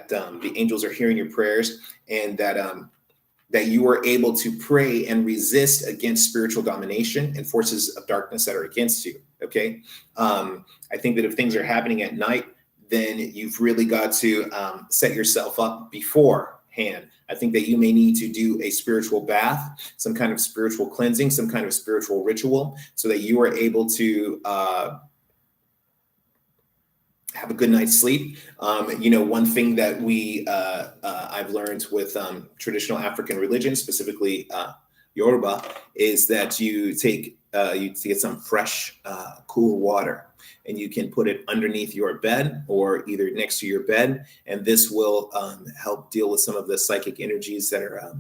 the angels are hearing your prayers, and that you are able to pray and resist against spiritual domination and forces of darkness that are against you. Okay, I think that if things are happening at night, then you've really got to set yourself up beforehand. I think that you may need to do a spiritual bath, some kind of spiritual cleansing, some kind of spiritual ritual, so that you are able to have have a good night's sleep. You know, one thing that I've learned with traditional African religion, specifically Yoruba, is that you get some fresh, cool water, and you can put it underneath your bed or either next to your bed, and this will help deal with some of the psychic energies that are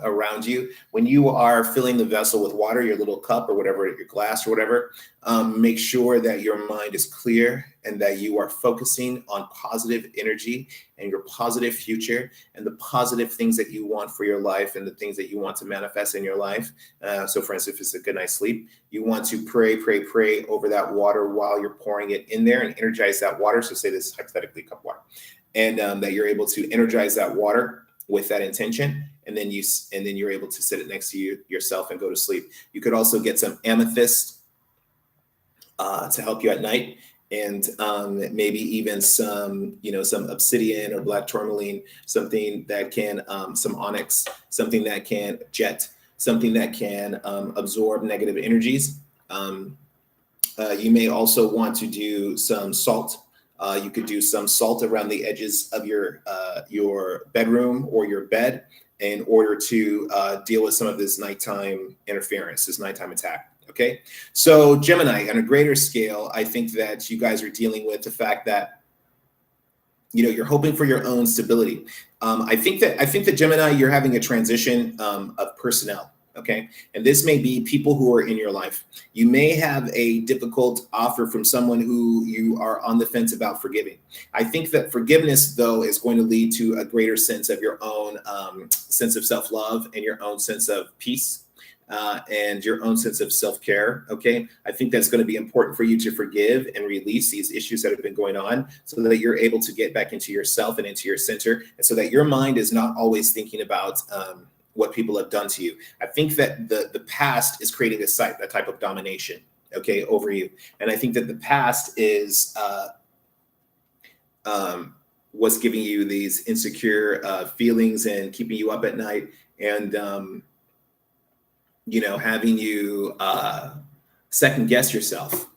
around you. When you are filling the vessel with water, your little cup or whatever, your glass or whatever, make sure that your mind is clear and that you are focusing on positive energy and your positive future and the positive things that you want for your life and the things that you want to manifest in your life. So for instance, if it's a good night's sleep, you want to pray over that water while you're pouring it in there and energize that water. So say this is hypothetically cup water, and that you're able to energize that water with that intention, and then you're able to sit it next to yourself and go to sleep. You could also get some amethyst to help you at night, and maybe even some obsidian or black tourmaline, something that can some onyx, something that can jet, something that can absorb negative energies. You may also want to do some salt. You could do some salt around the edges of your bedroom or your bed in order to deal with some of this nighttime interference, this nighttime attack. Okay, so Gemini, on a greater scale, I think that you guys are dealing with the fact that you're hoping for your own stability. I think that Gemini, you're having a transition of personnel. Okay, and this may be people who are in your life. You may have a difficult offer from someone who you are on the fence about forgiving. I think that forgiveness, though, is going to lead to a greater sense of your own sense of self-love and your own sense of peace and your own sense of self-care. Okay, I think that's going to be important for you to forgive and release these issues that have been going on, so that you're able to get back into yourself and into your center, and so that your mind is not always thinking about what people have done to you. I think that the past is creating that type of domination, okay, over you. And I think that the past is what's giving you these insecure feelings and keeping you up at night, and having you second guess yourself,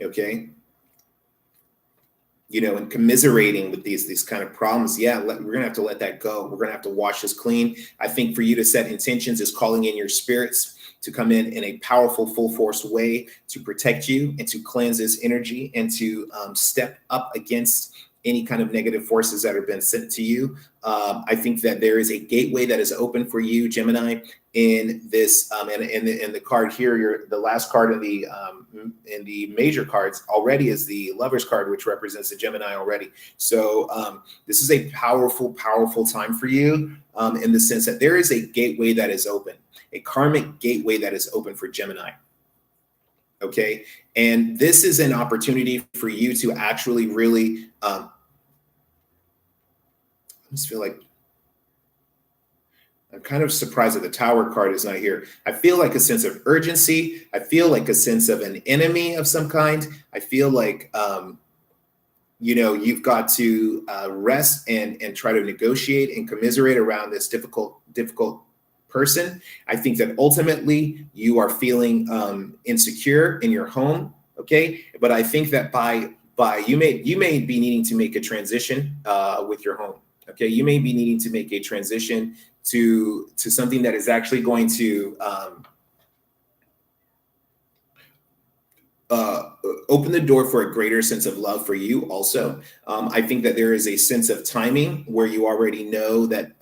okay? And commiserating with these kind of problems. Yeah, we're going to have to let that go. We're going to have to wash this clean. I think for you to set intentions is calling in your spirits to come in a powerful, full force way to protect you and to cleanse this energy and to step up against any kind of negative forces that have been sent to you. I think that there is a gateway that is open for you, Gemini, in this, and the card here, the last card in the major cards already is the Lover's card, which represents the Gemini already. So this is a powerful, powerful time for you in the sense that there is a gateway that is open, a karmic gateway that is open for Gemini. Okay, and this is an opportunity for you to actually really, I just feel like I'm kind of surprised that the Tower card is not here. I feel like a sense of urgency. I feel like a sense of an enemy of some kind. I feel like, you've got to rest and try to negotiate and commiserate around this difficult person. I think that ultimately you are feeling insecure in your home. Okay, but I think that by you may be needing to make a transition with your home. Okay, you may be needing to make a transition to something that is actually going to open the door for a greater sense of love for you also. I think that there is a sense of timing where you already know that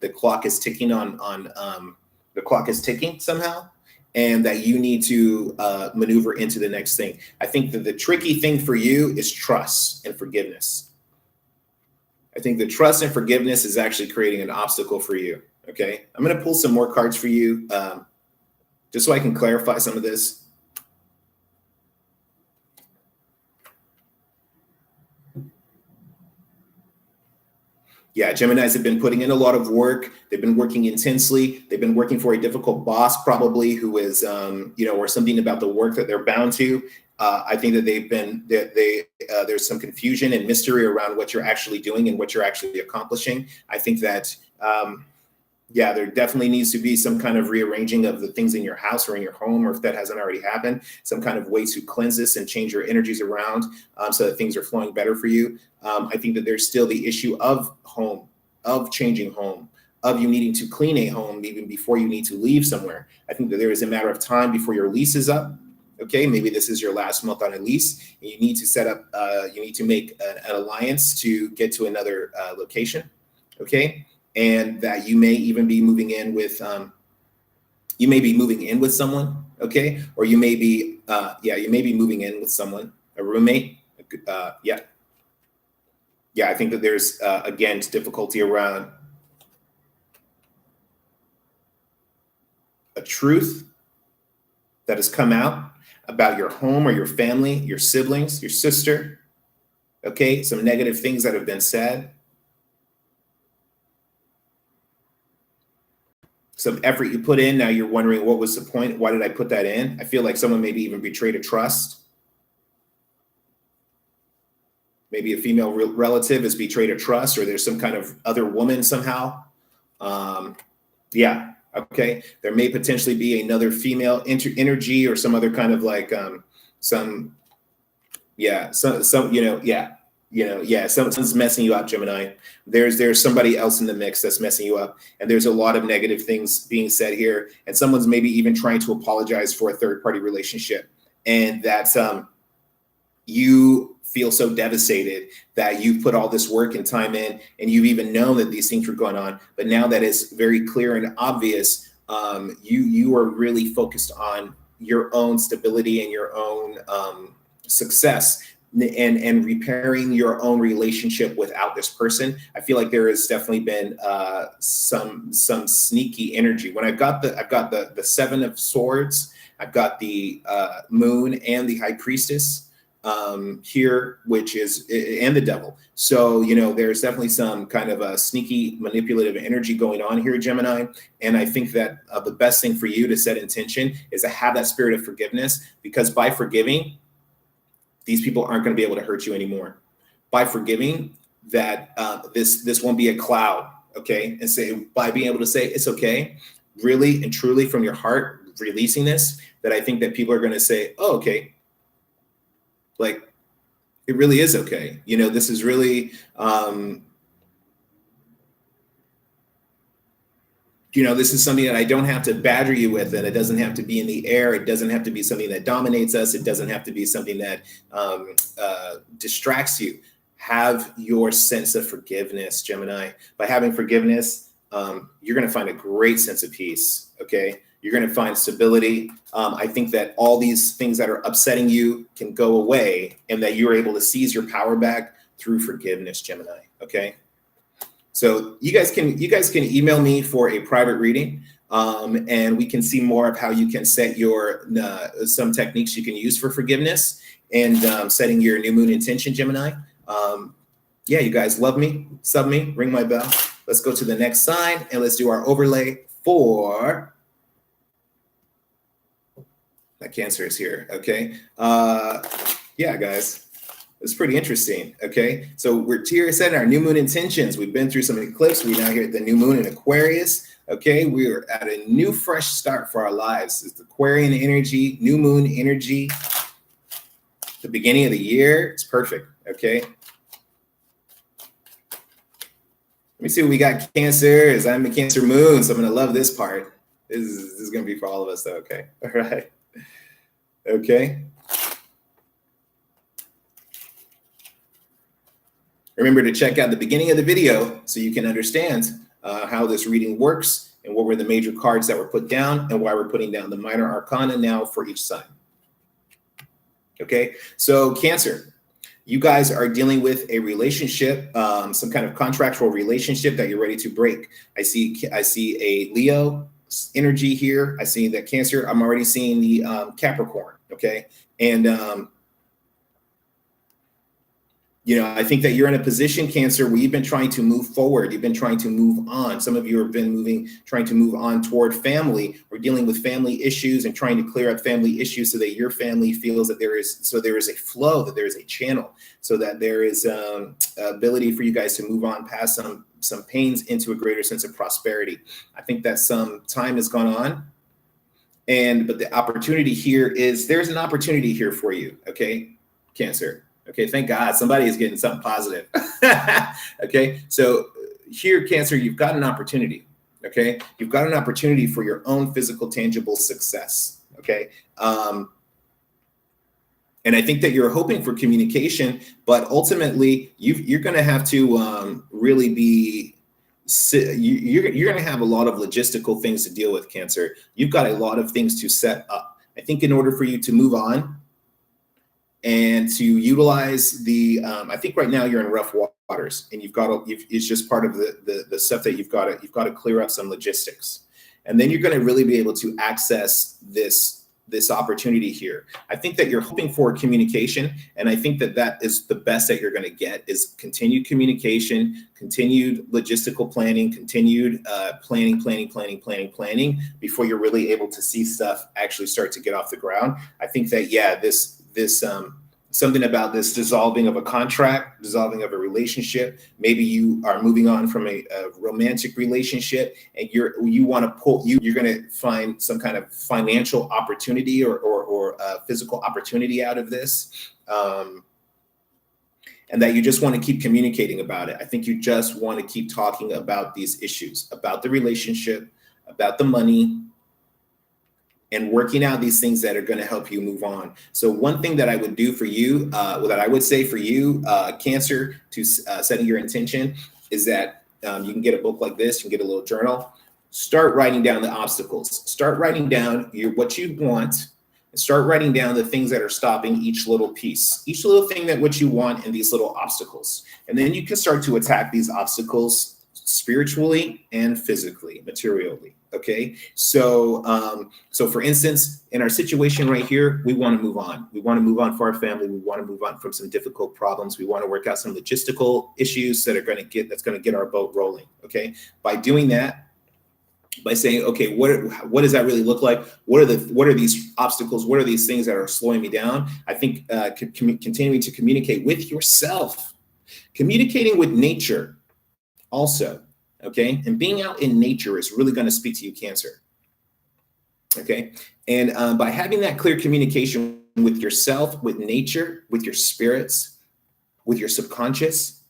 the clock is ticking the clock is ticking somehow, and that you need to maneuver into the next thing. I think that the tricky thing for you is trust and forgiveness. I think the trust and forgiveness is actually creating an obstacle for you. Okay, I'm going to pull some more cards for you just so I can clarify some of this. Yeah, Geminis have been putting in a lot of work. They've been working intensely. They've been working for a difficult boss, probably, who is, or something about the work that they're bound to. I think that there's some confusion and mystery around what you're actually doing and what you're actually accomplishing. I think that Yeah, there definitely needs to be some kind of rearranging of the things in your house or in your home, or if that hasn't already happened, some kind of way to cleanse this and change your energies around, so that things are flowing better for you. I think that there's still the issue of home, of changing home, of you needing to clean a home even before you need to leave somewhere. I think that there is a matter of time before your lease is up. Okay, maybe this is your last month on a lease, and you need to set up, you need to make an alliance to get to another location. Okay, and that you may even be moving in with, you may be moving in with someone. Okay, or you may be, you may be moving in with someone, a roommate. Yeah, I think that there's again difficulty around a truth that has come out about your home or your family, your siblings, your sister. Okay, some negative things that have been said, some effort you put in. Now you're wondering, what was the point? Why did I put that in? I feel like someone maybe even betrayed a trust. Maybe a female relative has betrayed a trust, or there's some kind of other woman somehow. Yeah. Okay. There may potentially be another female energy or some other kind of like someone's messing you up, Gemini. There's somebody else in the mix that's messing you up, and there's a lot of negative things being said here, and someone's maybe even trying to apologize for a third party relationship, and that's you feel so devastated that you've put all this work and time in, and you've even known that these things were going on, but now that it's very clear and obvious, you are really focused on your own stability and your own success, and repairing your own relationship without this person. I feel like there has definitely been some sneaky energy. When I've got the Seven of Swords, I've got the Moon and the High Priestess here, which is, and the Devil. So, there's definitely some kind of a sneaky manipulative energy going on here, Gemini. And I think that the best thing for you to set intention is to have that spirit of forgiveness, because by forgiving, these people aren't going to be able to hurt you anymore. By forgiving, that this won't be a cloud, okay? And say, by being able to say it's okay, really and truly from your heart, releasing this, that I think that people are going to say, oh, okay, like it really is okay. This is really, this is something that I don't have to badger you with, and it doesn't have to be in the air. It doesn't have to be something that dominates us. It doesn't have to be something that distracts you. Have your sense of forgiveness, Gemini. By having forgiveness, you're going to find a great sense of peace. Okay. You're going to find stability. I think that all these things that are upsetting you can go away, and that you're able to seize your power back through forgiveness, Gemini. Okay. So you guys can email me for a private reading, and we can see more of how you can set your some techniques you can use for forgiveness and setting your new moon intention, Gemini. Yeah, you guys love me, sub me, ring my bell. Let's go to the next sign, and let's do our overlay for that Cancer is here. Okay. Yeah, guys, it's pretty interesting. Okay. So we're here setting our new moon intentions. We've been through some eclipse. We're now here at the new moon in Aquarius. Okay. We are at a new fresh start for our lives. It's the Aquarian energy, new moon energy, the beginning of the year. It's perfect. Okay. Let me see what we got. Cancer, as I'm a Cancer moon, so I'm going to love this part. This is going to be for all of us, though. Okay. All right. Okay. Remember to check out the beginning of the video so you can understand how this reading works and what were the major cards that were put down and why we're putting down the minor arcana now for each sign. Okay. So Cancer, you guys are dealing with a relationship, some kind of contractual relationship that you're ready to break. I see a Leo energy here. I see that Cancer. I'm already seeing the Capricorn. Okay. And I think that you're in a position, Cancer, where you've been trying to move forward. You've been trying to move on. Some of you have been trying to move on toward family, or dealing with family issues and trying to clear up family issues so that your family feels that there is a flow, that there is a channel, so that there is ability for you guys to move on past some pains into a greater sense of prosperity. I think that some time has gone on, but the opportunity here is, there's an opportunity here for you, okay, Cancer. Okay, thank God somebody is getting something positive. Okay, so here, Cancer, you've got an opportunity. Okay, you've got an opportunity for your own physical, tangible success. Okay, and I think that you're hoping for communication, but ultimately you're going to have to really be. You're going to have a lot of logistical things to deal with, Cancer. You've got a lot of things to set up. I think in order for you to move on and to utilize I think right now you're in rough waters, and it's just part of the stuff that you've got to clear up some logistics, and then you're going to really be able to access this opportunity here. I think that you're hoping for communication, and I think that is the best that you're going to get, is continued communication, continued logistical planning, continued planning before you're really able to see stuff actually start to get off the ground. I think that, yeah, this something about this dissolving of a contract, dissolving of a relationship. Maybe you are moving on from a romantic relationship, and you're going to find some kind of financial opportunity or physical opportunity out of this, and that you just want to keep communicating about it. I think you just want to keep talking about these issues, about the relationship, about the money, and working out these things that are going to help you move on. So one thing that I would do for you, that I would say for you, Cancer, to setting your intention, is that you can get a book like this, you can get a little journal, start writing down the obstacles, start writing down what you want, and start writing down the things that are stopping each little piece, each little thing that what you want in these little obstacles. And then you can start to attack these obstacles spiritually and physically, materially. Okay, so for instance, in our situation right here, we want to move on. We want to move on for our family. We want to move on from some difficult problems. We want to work out some logistical issues that's going to get our boat rolling. Okay, by doing that, by saying, okay, what does that really look like? What are these obstacles? What are these things that are slowing me down? I think continuing to communicate with yourself, communicating with nature also. Okay, and being out in nature is really going to speak to you, Cancer. Okay, and by having that clear communication with yourself, with nature, with your spirits, with your subconscious,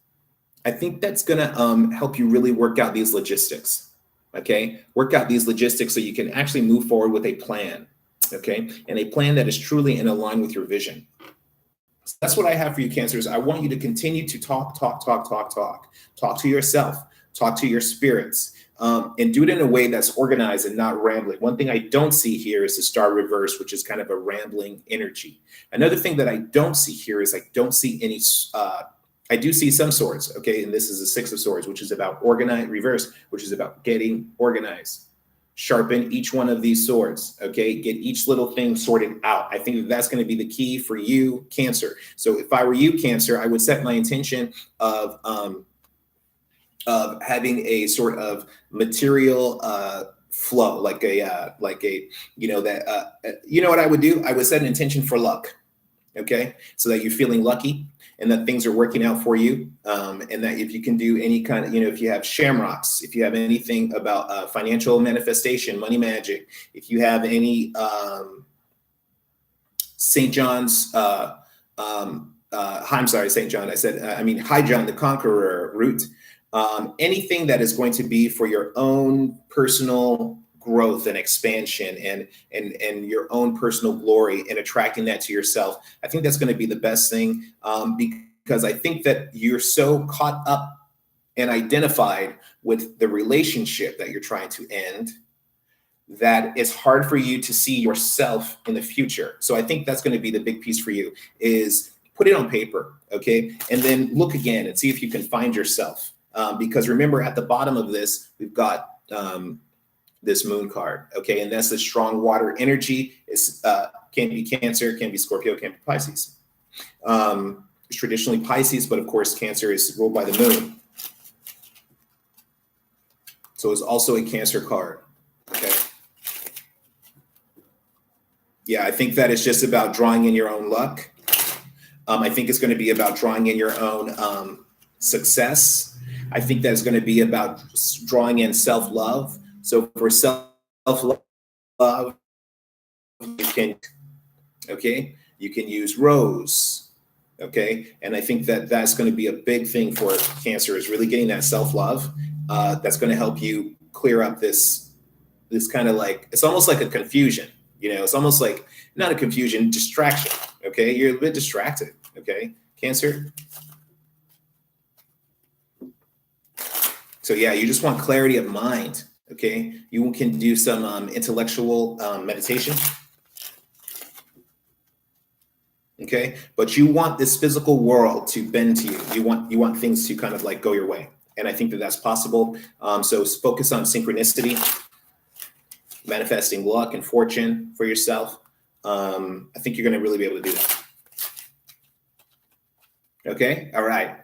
I think that's going to help you really work out these logistics. Okay, work out these logistics so you can actually move forward with a plan. Okay, and a plan that is truly in line with your vision. So that's what I have for you, Cancers. I want you to continue to talk to yourself. Talk to your spirits, and do it in a way that's organized and not rambling. One thing I don't see here is the star reverse, which is kind of a rambling energy. Another thing that I don't see here is I don't see any, I do see some swords, okay? And this is the Six of Swords, which is about organize, reverse, which is about getting organized. Sharpen each one of these swords, okay? Get each little thing sorted out. I think that's going to be the key for you, Cancer. So if I were you, Cancer, I would set my intention of having a sort of material flow, like you know what I would do? I would set an intention for luck, okay? So that you're feeling lucky and that things are working out for you, and that if you can do any kind of, if you have shamrocks, if you have anything about financial manifestation, money magic, if you have any St. John's, I'm sorry, St. John, High John the Conqueror root, anything that is going to be for your own personal growth and expansion and your own personal glory and attracting that to yourself. I think that's going to be the best thing, because I think that you're so caught up and identified with the relationship that you're trying to end that it's hard for you to see yourself in the future. So I think that's going to be the big piece for you, is put it on paper, okay? And then look again and see if you can find yourself. Because remember, at the bottom of this, we've got this moon card, okay? And that's the strong water energy. It's can be Cancer, can be Scorpio, can be Pisces. is traditionally Pisces, but of course, Cancer is ruled by the moon. So it's also a Cancer card, okay? Yeah, I think that it's just about drawing in your own luck. I think it's going to be about drawing in your own success. I think that it's going to be about drawing in self-love. So for self-love, you can, okay, you can use rose, okay? And I think that that's going to be a big thing for Cancer, is really getting that self-love. That's going to help you clear up this kind of like, it's almost like a confusion. You know, it's almost like, not a confusion, distraction, okay? You're a bit distracted, okay, Cancer? So yeah, you just want clarity of mind, okay? You can do some intellectual meditation, okay? But you want this physical world to bend to you. You want things to kind of like go your way. And I think that that's possible. So focus on synchronicity, manifesting luck and fortune for yourself. I think you're going to really be able to do that. Okay. All right.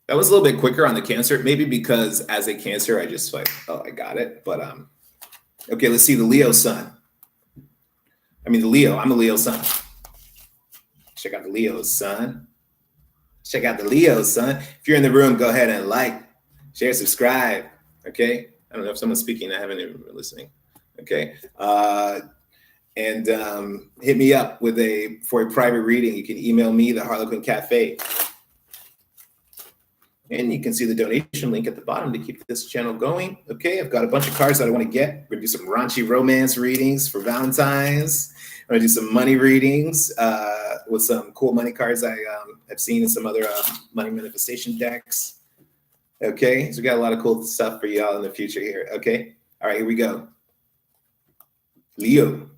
That was a little bit quicker on the Cancer, maybe because as a Cancer, I just like, oh, I got it. But okay, let's see the Leo sun. I'm a Leo sun. Check out the Leo sun. Check out the Leo sun. If you're in the room, go ahead and like, share, subscribe. Okay. I don't know if someone's speaking. I haven't even been listening. Okay. And hit me up for a private reading. You can email me, theharlequincafe. And you can see the donation link at the bottom to keep this channel going. Okay, I've got a bunch of cards that I want to get. We're going to do some raunchy romance readings for Valentine's. I'm going to do some money readings with some cool money cards I have seen in some other money manifestation decks. Okay, so we got a lot of cool stuff for y'all in the future here. Okay, all right, here we go. Leo.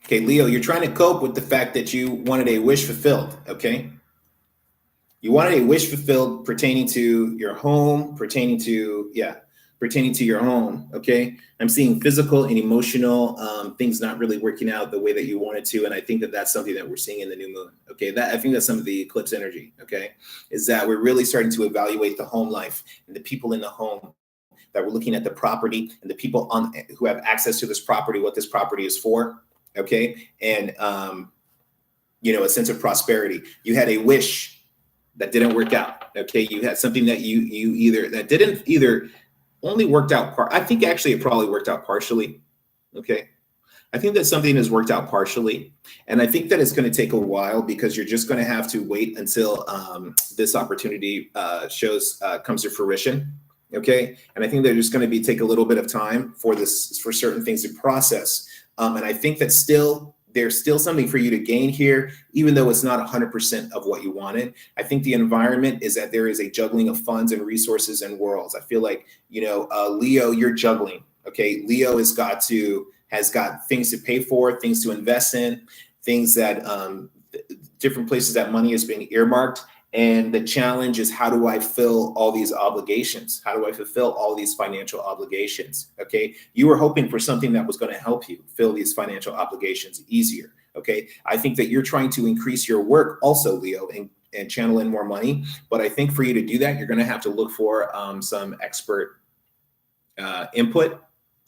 Okay, Leo, you're trying to cope with the fact that you wanted a wish fulfilled, okay? You wanted a wish fulfilled pertaining to your home, pertaining to your home, okay? I'm seeing physical and emotional things not really working out the way that you wanted to, and I think that that's something that we're seeing in the new moon, okay? I think that's some of the eclipse energy, okay? Is that we're really starting to evaluate the home life and the people in the home, that we're looking at the property and the people who have access to this property, what this property is for, okay? And, a sense of prosperity. You had a wish that didn't work out, okay? You had something that didn't either only worked out I think actually it probably worked out partially, okay? I think that something has worked out partially, and I think that it's going to take a while because you're just going to have to wait until this opportunity comes to fruition, okay? And I think they're just going to take a little bit of time for certain things to process. And I think that there's still something for you to gain here, even though it's not 100% of what you wanted. I think the environment is that there is a juggling of funds and resources and worlds. I feel like, Leo, you're juggling, okay? Leo has got things to pay for, things to invest in, things that, different places that money is being earmarked. And the challenge is, how do I fill all these obligations? How do I fulfill all these financial obligations? Okay. You were hoping for something that was going to help you fill these financial obligations easier. Okay. I think that you're trying to increase your work also, Leo, and channel in more money. But I think for you to do that, you're going to have to look for some expert input.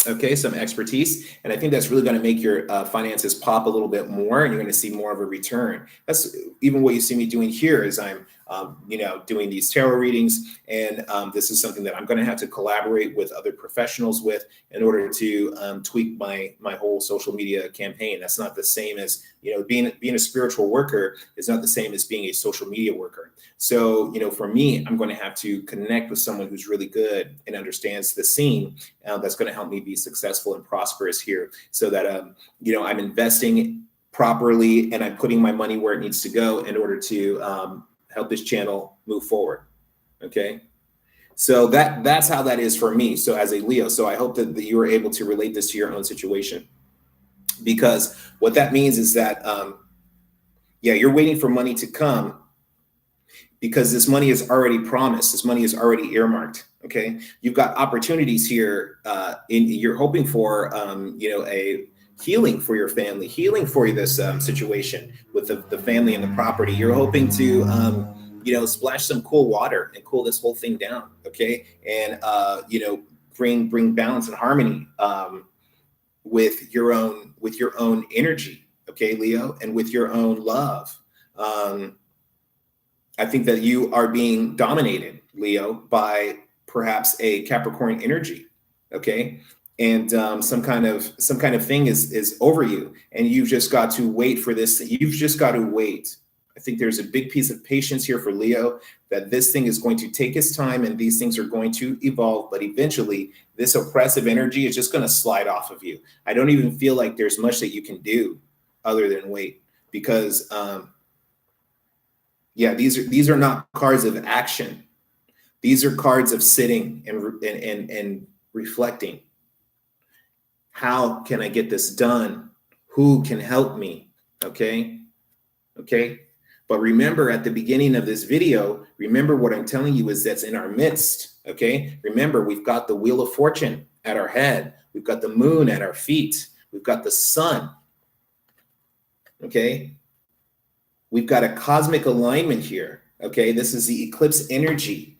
Okay, some expertise. And I think that's really going to make your finances pop a little bit more, and you're going to see more of a return. That's even what you see me doing here is I'm, doing these tarot readings. And this is something that I'm going to have to collaborate with other professionals with in order to tweak my whole social media campaign. That's not the same as, being a spiritual worker is not the same as being a social media worker. So, for me, I'm going to have to connect with someone who's really good and understands the scene. That's going to help me be successful and prosperous here, so that I'm investing properly and I'm putting my money where it needs to go in order to help this channel move forward. Okay, so that's how that is for me. So as a Leo, so I hope that you are able to relate this to your own situation, because what that means is that you're waiting for money to come because this money is already promised. This money is already earmarked. Okay, you've got opportunities here. You're hoping for, a healing for your family, healing for this situation with the family and the property. You're hoping to, splash some cool water and cool this whole thing down. Okay, and bring balance and harmony with your own energy. Okay, Leo, and with your own love. I think that you are being dominated, Leo, by perhaps a Capricorn energy, okay? And some kind of thing is over you, and you've just got to wait for this. You've just got to wait. I think there's a big piece of patience here for Leo, that this thing is going to take its time, and these things are going to evolve, but eventually this oppressive energy is just going to slide off of you. I don't even feel like there's much that you can do other than wait, because these are not cards of action. These are cards of sitting and reflecting. How can I get this done? Who can help me? Okay. But remember, at the beginning of this video, remember what I'm telling you is that's in our midst. Okay. Remember, we've got the Wheel of Fortune at our head. We've got the moon at our feet. We've got the sun. Okay. We've got a cosmic alignment here. Okay. This is the eclipse energy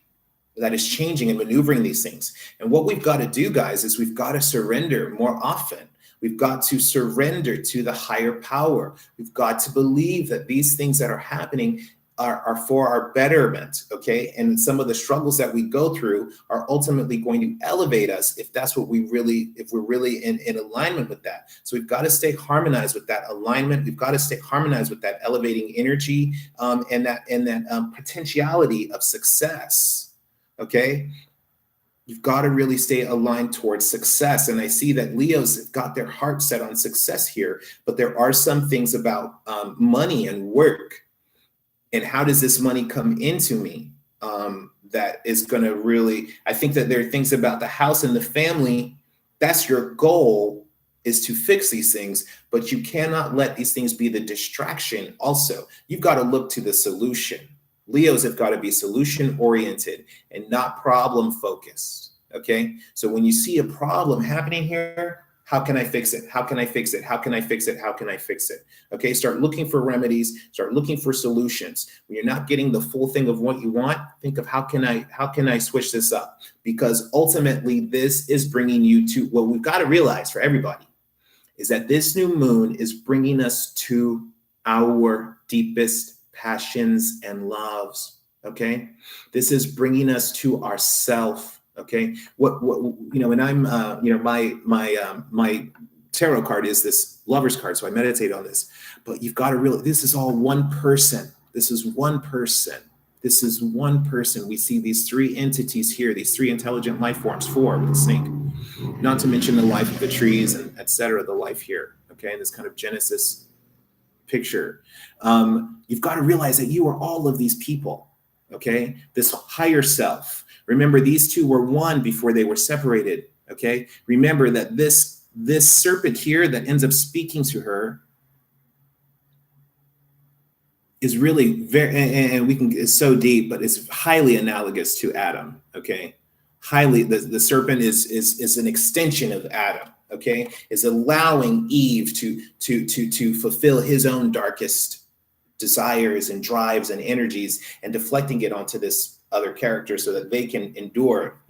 that is changing and maneuvering these things. And what we've got to do, guys, is we've got to surrender more often. We've got to surrender to the higher power. We've got to believe that these things that are happening are for our betterment, okay? And some of the struggles that we go through are ultimately going to elevate us if we're really in alignment with that. So we've got to stay harmonized with that alignment. We've got to stay harmonized with that elevating energy and that potentiality of success, okay? You've got to really stay aligned towards success. And I see that Leos have got their heart set on success here, but there are some things about money and work. And how does this money come into me? That is going to really, I think that there are things about the house and the family. That's your goal, is to fix these things, but you cannot let these things be the distraction. Also, you've got to look to the solution. Leos have got to be solution oriented and not problem focused. Okay. So when you see a problem happening here, how can I fix it? How can I fix it? How can I fix it? How can I fix it? Okay. Start looking for remedies, start looking for solutions. When you're not getting the full thing of what you want, think of how can I switch this up? Because ultimately this is bringing you to what we've got to realize for everybody is that this new moon is bringing us to our deepest passions and loves. Okay. This is bringing us to ourself. Okay. And I'm, my tarot card is this Lover's card. So I meditate on this, but you've got to realize this is all one person. This is one person. This is one person. We see these three entities here, these three intelligent life forms, four with the snake, not to mention the life of the trees and etc. The life here. Okay. This kind of Genesis picture. You've got to realize that you are all of these people. Okay. This higher self. Remember, these two were one before they were separated. Okay. Remember that this serpent here that ends up speaking to her is really very, and it's so deep, but it's highly analogous to Adam. Okay. Highly, the serpent is an extension of Adam. Okay. Is allowing Eve to fulfill his own darkest desires and drives and energies and deflecting it onto this other character so that they can endure,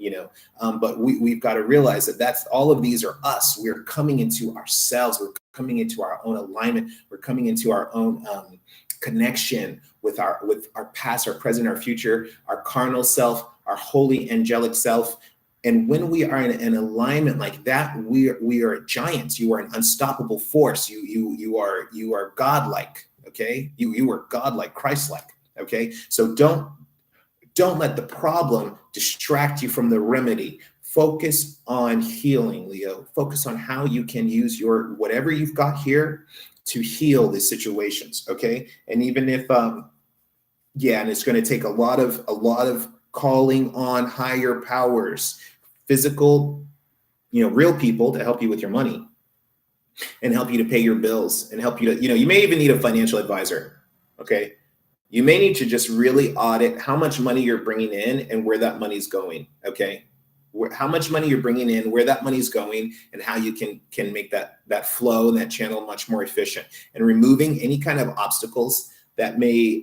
but we've got to realize that that's all of these are us. We're coming into ourselves. We're coming into our own alignment. We're coming into our own connection with our past, our present, our future, our carnal self, our holy angelic self. And when we are in an alignment like that, we are giants. You are an unstoppable force. You are godlike. Okay, you are godlike, Christ-like. Okay, so don't let the problem distract you from the remedy. Focus on healing, Leo. Focus on how you can use your whatever you've got here to heal these situations. Okay, and even if and it's going to take a lot of calling on higher powers, physical, real people to help you with your money and help you to pay your bills and help you to, you may even need a financial advisor. Okay. you may need to just really audit how much money you're bringing in and where that money's going. Okay. How much money you're bringing in, where that money's going, and how you can make that flow and that channel much more efficient, and removing any kind of obstacles that may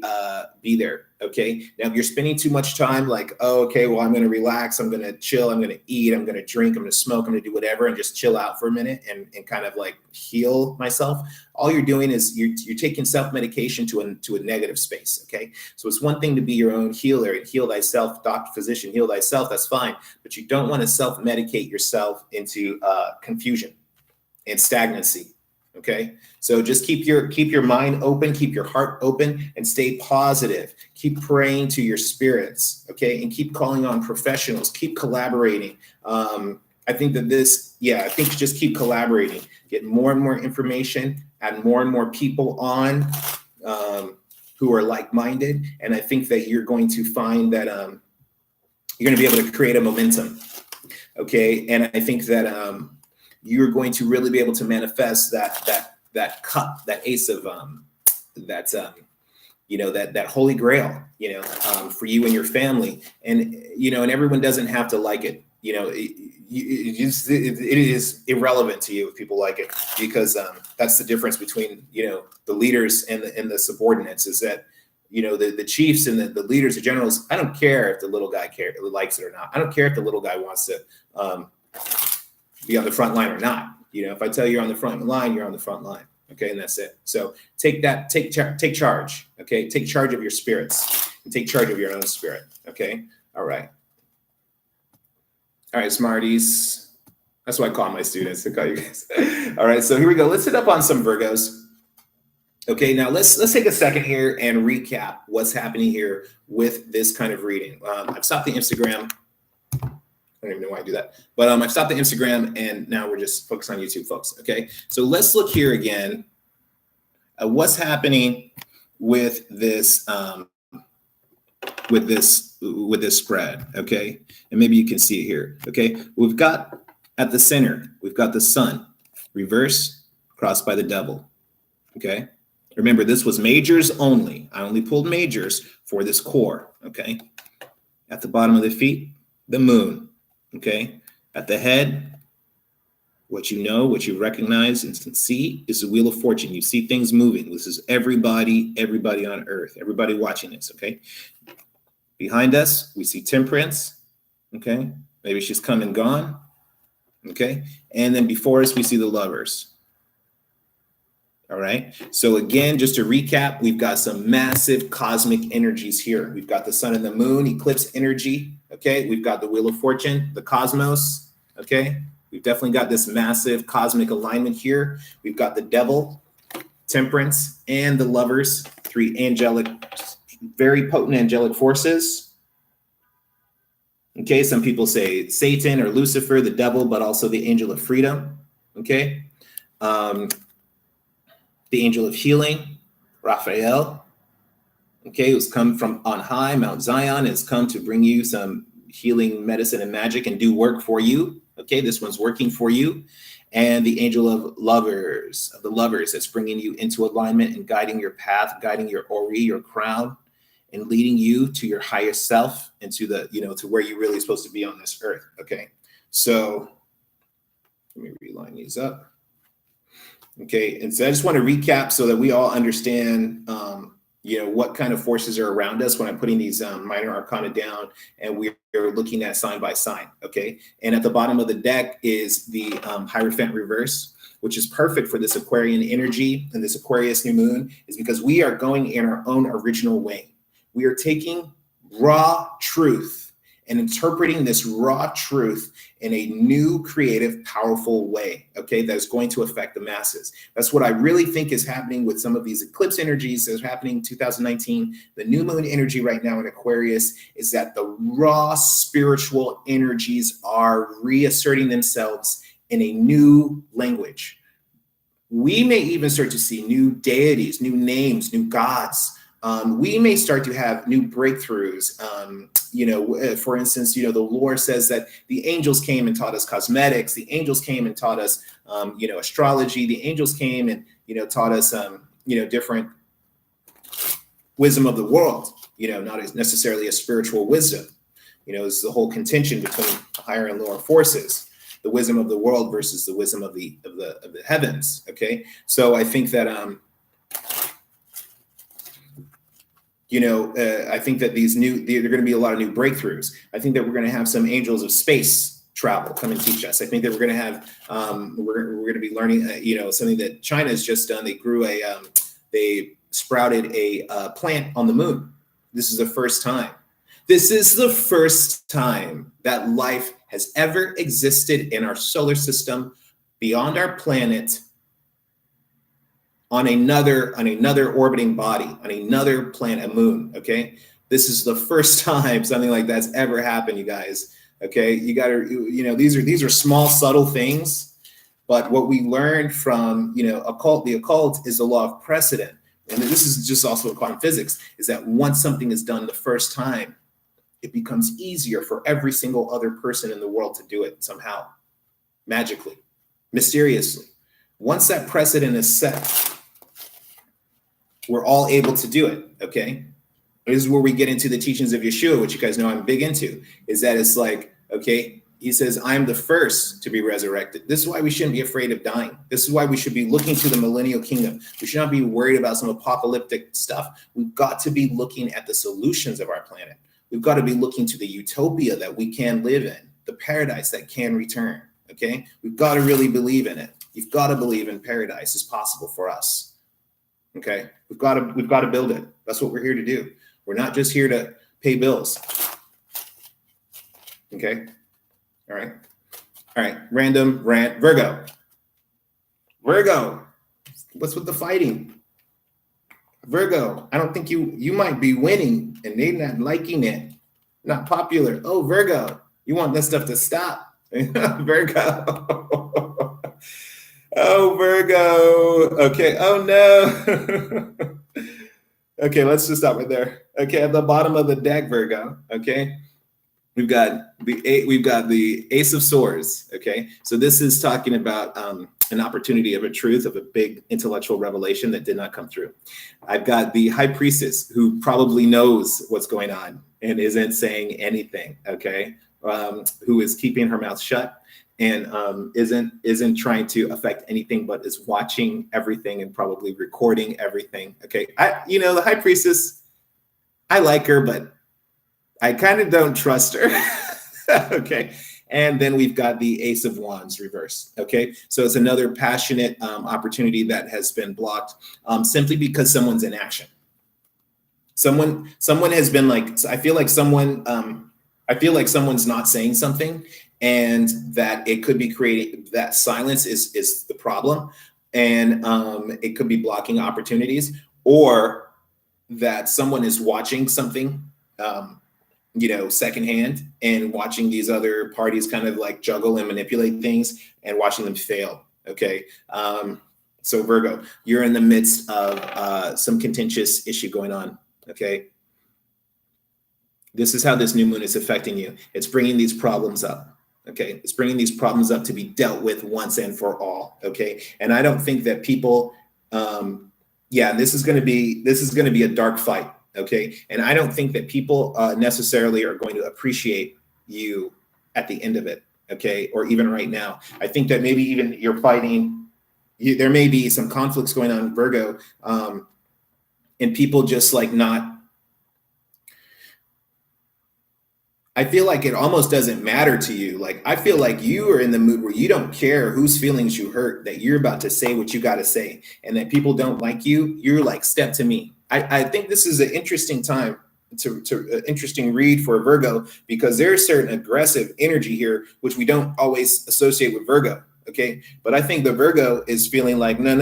be there. Okay. Now, if you're spending too much time like, oh, okay, well, I'm going to relax, I'm going to chill, I'm going to eat, I'm going to drink, I'm going to smoke, I'm going to do whatever, and just chill out for a minute and kind of like heal myself. All you're doing is you're taking self-medication to a negative space. Okay. So it's one thing to be your own healer and heal thyself, doctor, physician, heal thyself. That's fine. But you don't want to self-medicate yourself into confusion and stagnancy. Okay. So just keep your mind open, keep your heart open, and stay positive. Keep praying to your spirits. Okay. And keep calling on professionals, keep collaborating. I think just keep collaborating, get more and more information, add more and more people on who are like-minded. And I think that you're going to find that you're going to be able to create a momentum. Okay. And I think that you're going to really be able to manifest that cup, that ace of that holy grail, for you and your family. And and everyone doesn't have to like it. It is irrelevant to you if people like it, because that's the difference between the leaders and the subordinates, is that the chiefs and the leaders, the generals. I don't care if the little guy likes it or not. I don't care if the little guy wants to be on the front line or not. If I tell you you're on the front line, you're on the front line. Okay. And that's it. So take charge. Okay. Take charge of your spirits and take charge of your own spirit. Okay. All right. All right, Smarties. That's what I call my students. I call you guys. All right. So here we go. Let's hit up on some Virgos. Okay. Now let's take a second here and recap what's happening here with this kind of reading. I've stopped the Instagram. I don't even know why I do that, but I've stopped the Instagram and now we're just focused on YouTube, folks. Okay, so let's look here again at what's happening with this spread. Okay, and maybe you can see it here. Okay, we've got at the center, we've got the sun, reverse, crossed by the devil. Okay, remember this was majors only. I only pulled majors for this core. Okay, at the bottom of the feet, the moon. Okay, at the head, what you recognize and see is the wheel of fortune. You see things moving. This is everybody on earth, everybody watching this. Okay, behind us, we see temperance. Okay, maybe she's come and gone. Okay, and then before us, we see the lovers. All right, so again, just to recap, we've got some massive cosmic energies here. We've got the sun and the moon, eclipse energy. Okay, we've got the wheel of fortune, the cosmos. Okay, we've definitely got this massive cosmic alignment here. We've got the devil, temperance, and the lovers, three angelic, very potent angelic forces. Okay, some people say Satan or Lucifer, the devil, but also the angel of freedom. Okay, the angel of healing, Raphael. Okay, who's come from on high, Mount Zion, has come to bring you some healing medicine and magic and do work for you. Okay, this one's working for you. And the angel of the lovers, that's bringing you into alignment and guiding your path, guiding your ori, your crown, and leading you to your highest self and to to where you're really supposed to be on this earth. Okay, so let me reline these up. Okay, and so I just want to recap so that we all understand what kind of forces are around us when I'm putting these minor arcana down and we're looking at sign by sign. Okay, and at the bottom of the deck is the Hierophant reverse, which is perfect for this Aquarian energy and this Aquarius new moon, is because we are going in our own original way. We are taking raw truth and interpreting this raw truth in a new, creative, powerful way, okay, that is going to affect the masses. That's what I really think is happening with some of these eclipse energies that's happening in 2019. The new moon energy right now in Aquarius is that the raw spiritual energies are reasserting themselves in a new language. We may even start to see new deities, new names, new gods. We may start to have new breakthroughs. For instance, the Lord says that the angels came and taught us cosmetics. The angels came and taught us, astrology. The angels came and, taught us, different wisdom of the world, not as necessarily a spiritual wisdom. This is the whole contention between higher and lower forces, the wisdom of the world versus the wisdom of the heavens. Okay, so I think that I think that there are going to be a lot of new breakthroughs. I think that we're going to have some angels of space travel come and teach us. I think that we're going to have we're going to be learning something that China has just done. They sprouted a plant on the moon. This is the first time. This is the first time that life has ever existed in our solar system beyond our planet on another orbiting body, on another planet, a moon. Okay, this is the first time something like that's ever happened, you guys. Okay, you got to, these are small, subtle things, but what we learned from the occult is the law of precedent, and this is just also in quantum physics, is that once something is done the first time, it becomes easier for every single other person in the world to do it somehow, magically, mysteriously. Once that precedent is set, we're all able to do it, okay? This is where we get into the teachings of Yeshua, which you guys know I'm big into, is that it's like, okay, he says, I'm the first to be resurrected. This is why we shouldn't be afraid of dying. This is why we should be looking to the millennial kingdom. We should not be worried about some apocalyptic stuff. We've got to be looking at the solutions of our planet. We've got to be looking to the utopia that we can live in, the paradise that can return, okay? We've got to really believe in it. You've got to believe in paradise is possible for us, okay? We've got to build it. That's what we're here to do. We're not just here to pay bills, okay? All right, random rant, Virgo, what's with the fighting? Virgo, I don't think you might be winning and they not liking it. Not popular. Oh, Virgo, you want that stuff to stop. Virgo. Oh, Virgo. Okay. Oh, no. Okay, let's just stop right there. Okay, at the bottom of the deck, Virgo. Okay. We've got the Ace of Swords. Okay, so this is talking about an opportunity of a truth, of a big intellectual revelation that did not come through. I've got the High Priestess, who probably knows what's going on and isn't saying anything. Okay, who is keeping her mouth shut and isn't trying to affect anything, but is watching everything and probably recording everything. Okay, the High Priestess, I like her, but I kind of don't trust her. Okay. And then we've got the Ace of Wands reversed. Okay. So it's another passionate opportunity that has been blocked simply because someone's in action. Someone has been like, I feel like someone's not saying something, and that it could be creating, that silence is the problem. And it could be blocking opportunities, or that someone is watching something, secondhand, and watching these other parties kind of like juggle and manipulate things and watching them fail. Okay. So Virgo, you're in the midst of some contentious issue going on. Okay. This is how this new moon is affecting you. It's bringing these problems up. Okay. It's bringing these problems up to be dealt with once and for all. Okay. And I don't think that people, this is going to be a dark fight. Okay. And I don't think that people necessarily are going to appreciate you at the end of it. Okay. Or even right now. I think that maybe even you're fighting, there may be some conflicts going on, Virgo, and people just like not. I feel like it almost doesn't matter to you. Like, I feel like you are in the mood where you don't care whose feelings you hurt, that you're about to say what you got to say, and that people don't like you. You're like, step to me. I think this is an interesting time to interesting read for Virgo, because there's certain aggressive energy here, which we don't always associate with Virgo. Okay. But I think the Virgo is feeling like, no.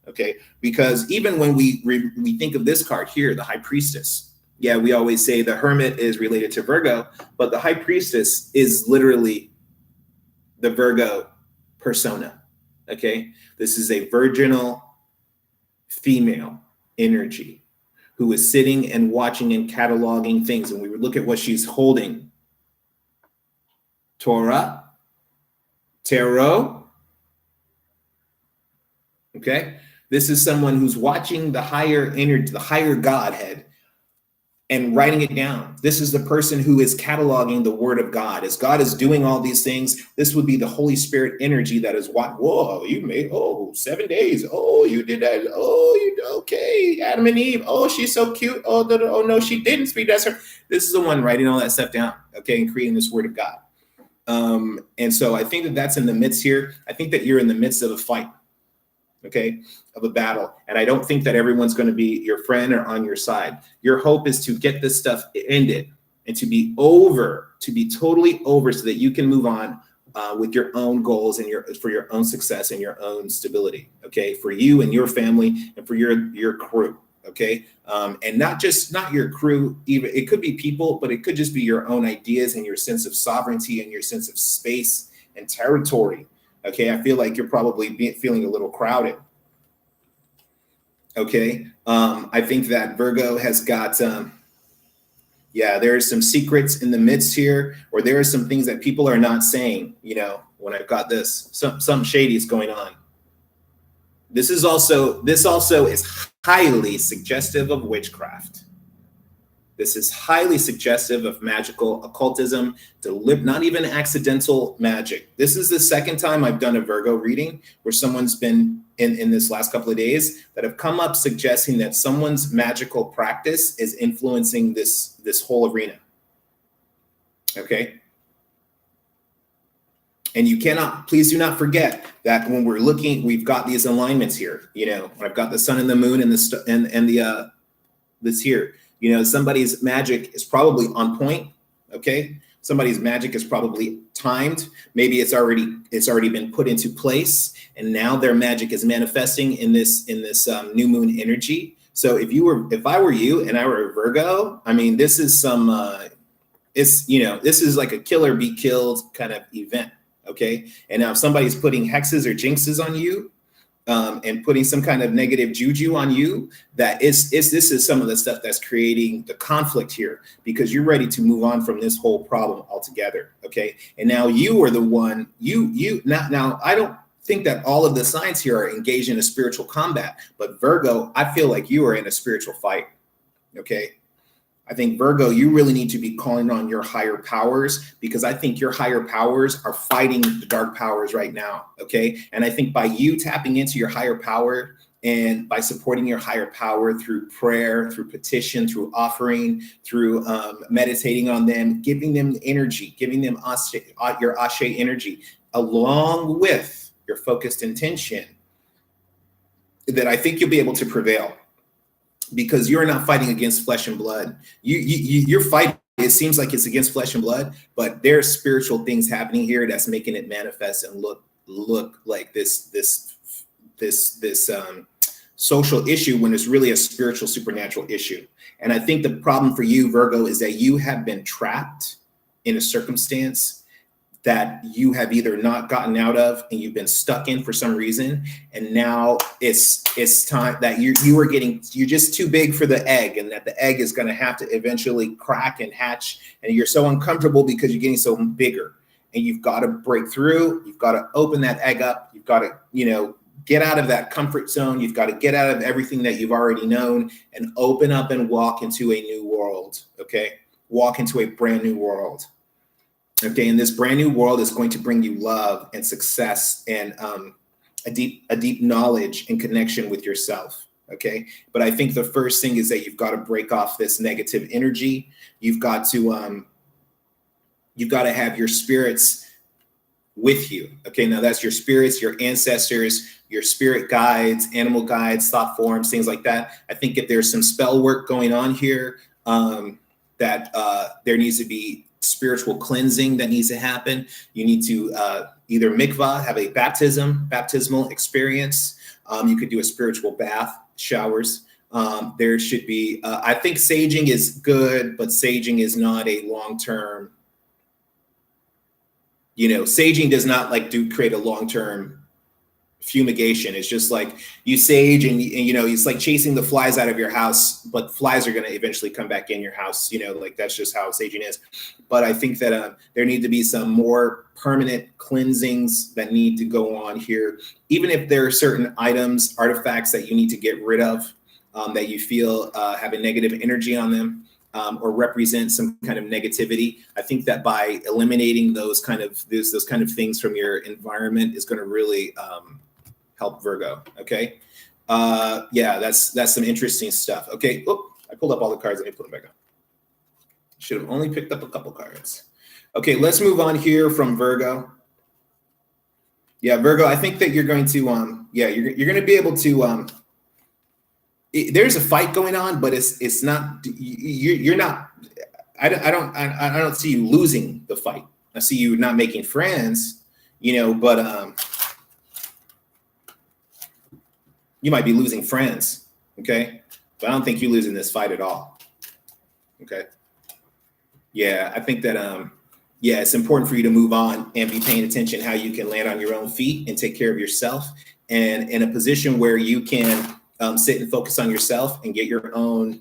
Okay. Because even when we think of this card here, the High Priestess, yeah, we always say the Hermit is related to Virgo, but the High Priestess is literally the Virgo persona. Okay. This is a virginal female energy who is sitting and watching and cataloging things. And we would look at what she's holding. Torah, tarot. Okay. This is someone who's watching the higher energy, the higher Godhead, and writing it down. This is the person who is cataloging the word of God. As God is doing all these things, this would be the Holy Spirit energy that is what, whoa, you made, 7 days. Oh, you did that. Oh, okay. Adam and Eve. Oh, she's so cute. Oh, no, she didn't speak. That's her. This is the one writing all that stuff down, okay, and creating this word of God. And so I think that that's in the midst here. I think that you're in the midst of a fight, okay, of a battle. And I don't think that everyone's going to be your friend or on your side. Your hope is to get this stuff ended and to be over, to be totally over, so that you can move on with your own goals and for your own success and your own stability, okay, for you and your family and for your crew, okay, and not your crew, even it could be people, but it could just be your own ideas and your sense of sovereignty and your sense of space and territory. Okay, I feel like you're probably feeling a little crowded. Okay, I think that Virgo has got, there's some secrets in the midst here, or there are some things that people are not saying, when I've got this, some shady is going on. This also is highly suggestive of witchcraft. This is highly suggestive of magical occultism, not even accidental magic. This is the second time I've done a Virgo reading where someone's been in this last couple of days that have come up suggesting that someone's magical practice is influencing this whole arena. Okay. And please do not forget that when we're looking, we've got these alignments here, when I've got the sun and the moon and this here. Somebody's magic is probably on point, okay? Somebody's magic is probably timed. Maybe it's already been put into place, and now their magic is manifesting in this new moon energy. So if I were you and I were a Virgo, I mean, this is this is like a kill or be killed kind of event, okay? And now if somebody's putting hexes or jinxes on you, and putting some kind of negative juju on you, this is some of the stuff that's creating the conflict here, because you're ready to move on from this whole problem altogether. Okay. And now you are the one, now I don't think that all of the signs here are engaged in a spiritual combat, but Virgo, I feel like you are in a spiritual fight. Okay. I think Virgo, you really need to be calling on your higher powers, because I think your higher powers are fighting the dark powers right now. Okay. And I think by you tapping into your higher power and by supporting your higher power through prayer, through petition, through offering, through meditating on them, giving them energy, giving them your Ashe energy, along with your focused intention, that I think you'll be able to prevail. Because you're not fighting against flesh and blood. You're fighting, it seems like it's against flesh and blood, but there's spiritual things happening here that's making it manifest and look like this social issue, when it's really a spiritual, supernatural issue. And I think the problem for you, Virgo, is that you have been trapped in a circumstance that you have either not gotten out of and you've been stuck in for some reason. And now it's time that you're just too big for the egg, and that the egg is going to have to eventually crack and hatch. And you're so uncomfortable because you're getting so bigger, and you've got to break through. You've got to open that egg up. You've got to, get out of that comfort zone. You've got to get out of everything that you've already known and open up and walk into a new world. Okay. Walk into a brand new world. Okay, and this brand new world is going to bring you love and success and a deep knowledge and connection with yourself. Okay, but I think the first thing is that you've got to break off this negative energy. You've got to have your spirits with you. Okay, now that's your spirits, your ancestors, your spirit guides, animal guides, thought forms, things like that. I think if there's some spell work going on here, that there needs to be spiritual cleansing that needs to happen. You need to either mikvah, have a baptismal experience. You could do a spiritual bath, showers. There should be, I think saging is good, but saging is not a long-term, saging does not create a long-term fumigation. It's just like you sage and you know, it's like chasing the flies out of your house, but flies are going to eventually come back in your house. You know, like that's just how saging is. But I think that there need to be some more permanent cleansings that need to go on here. Even if there are certain items, artifacts that you need to get rid of, that you feel have a negative energy on them, or represent some kind of negativity. I think that by eliminating those kind of things from your environment is going to really help Virgo. Okay. Yeah, that's some interesting stuff. Okay. Oop, I pulled up all the cards. Let me put them back on. Should have only picked up a couple cards. Okay, let's move on here from Virgo. Yeah, Virgo, I think that you're going to you're going to be able to there's a fight going on, but it's not, you're not, I don't see you losing the fight. I see you not making friends, you know, but you might be losing friends, okay? But I don't think you're losing this fight at all, okay? Yeah, I think that, yeah, it's important for you to move on and be paying attention how you can land on your own feet and take care of yourself, and in a position where you can sit and focus on yourself and get your own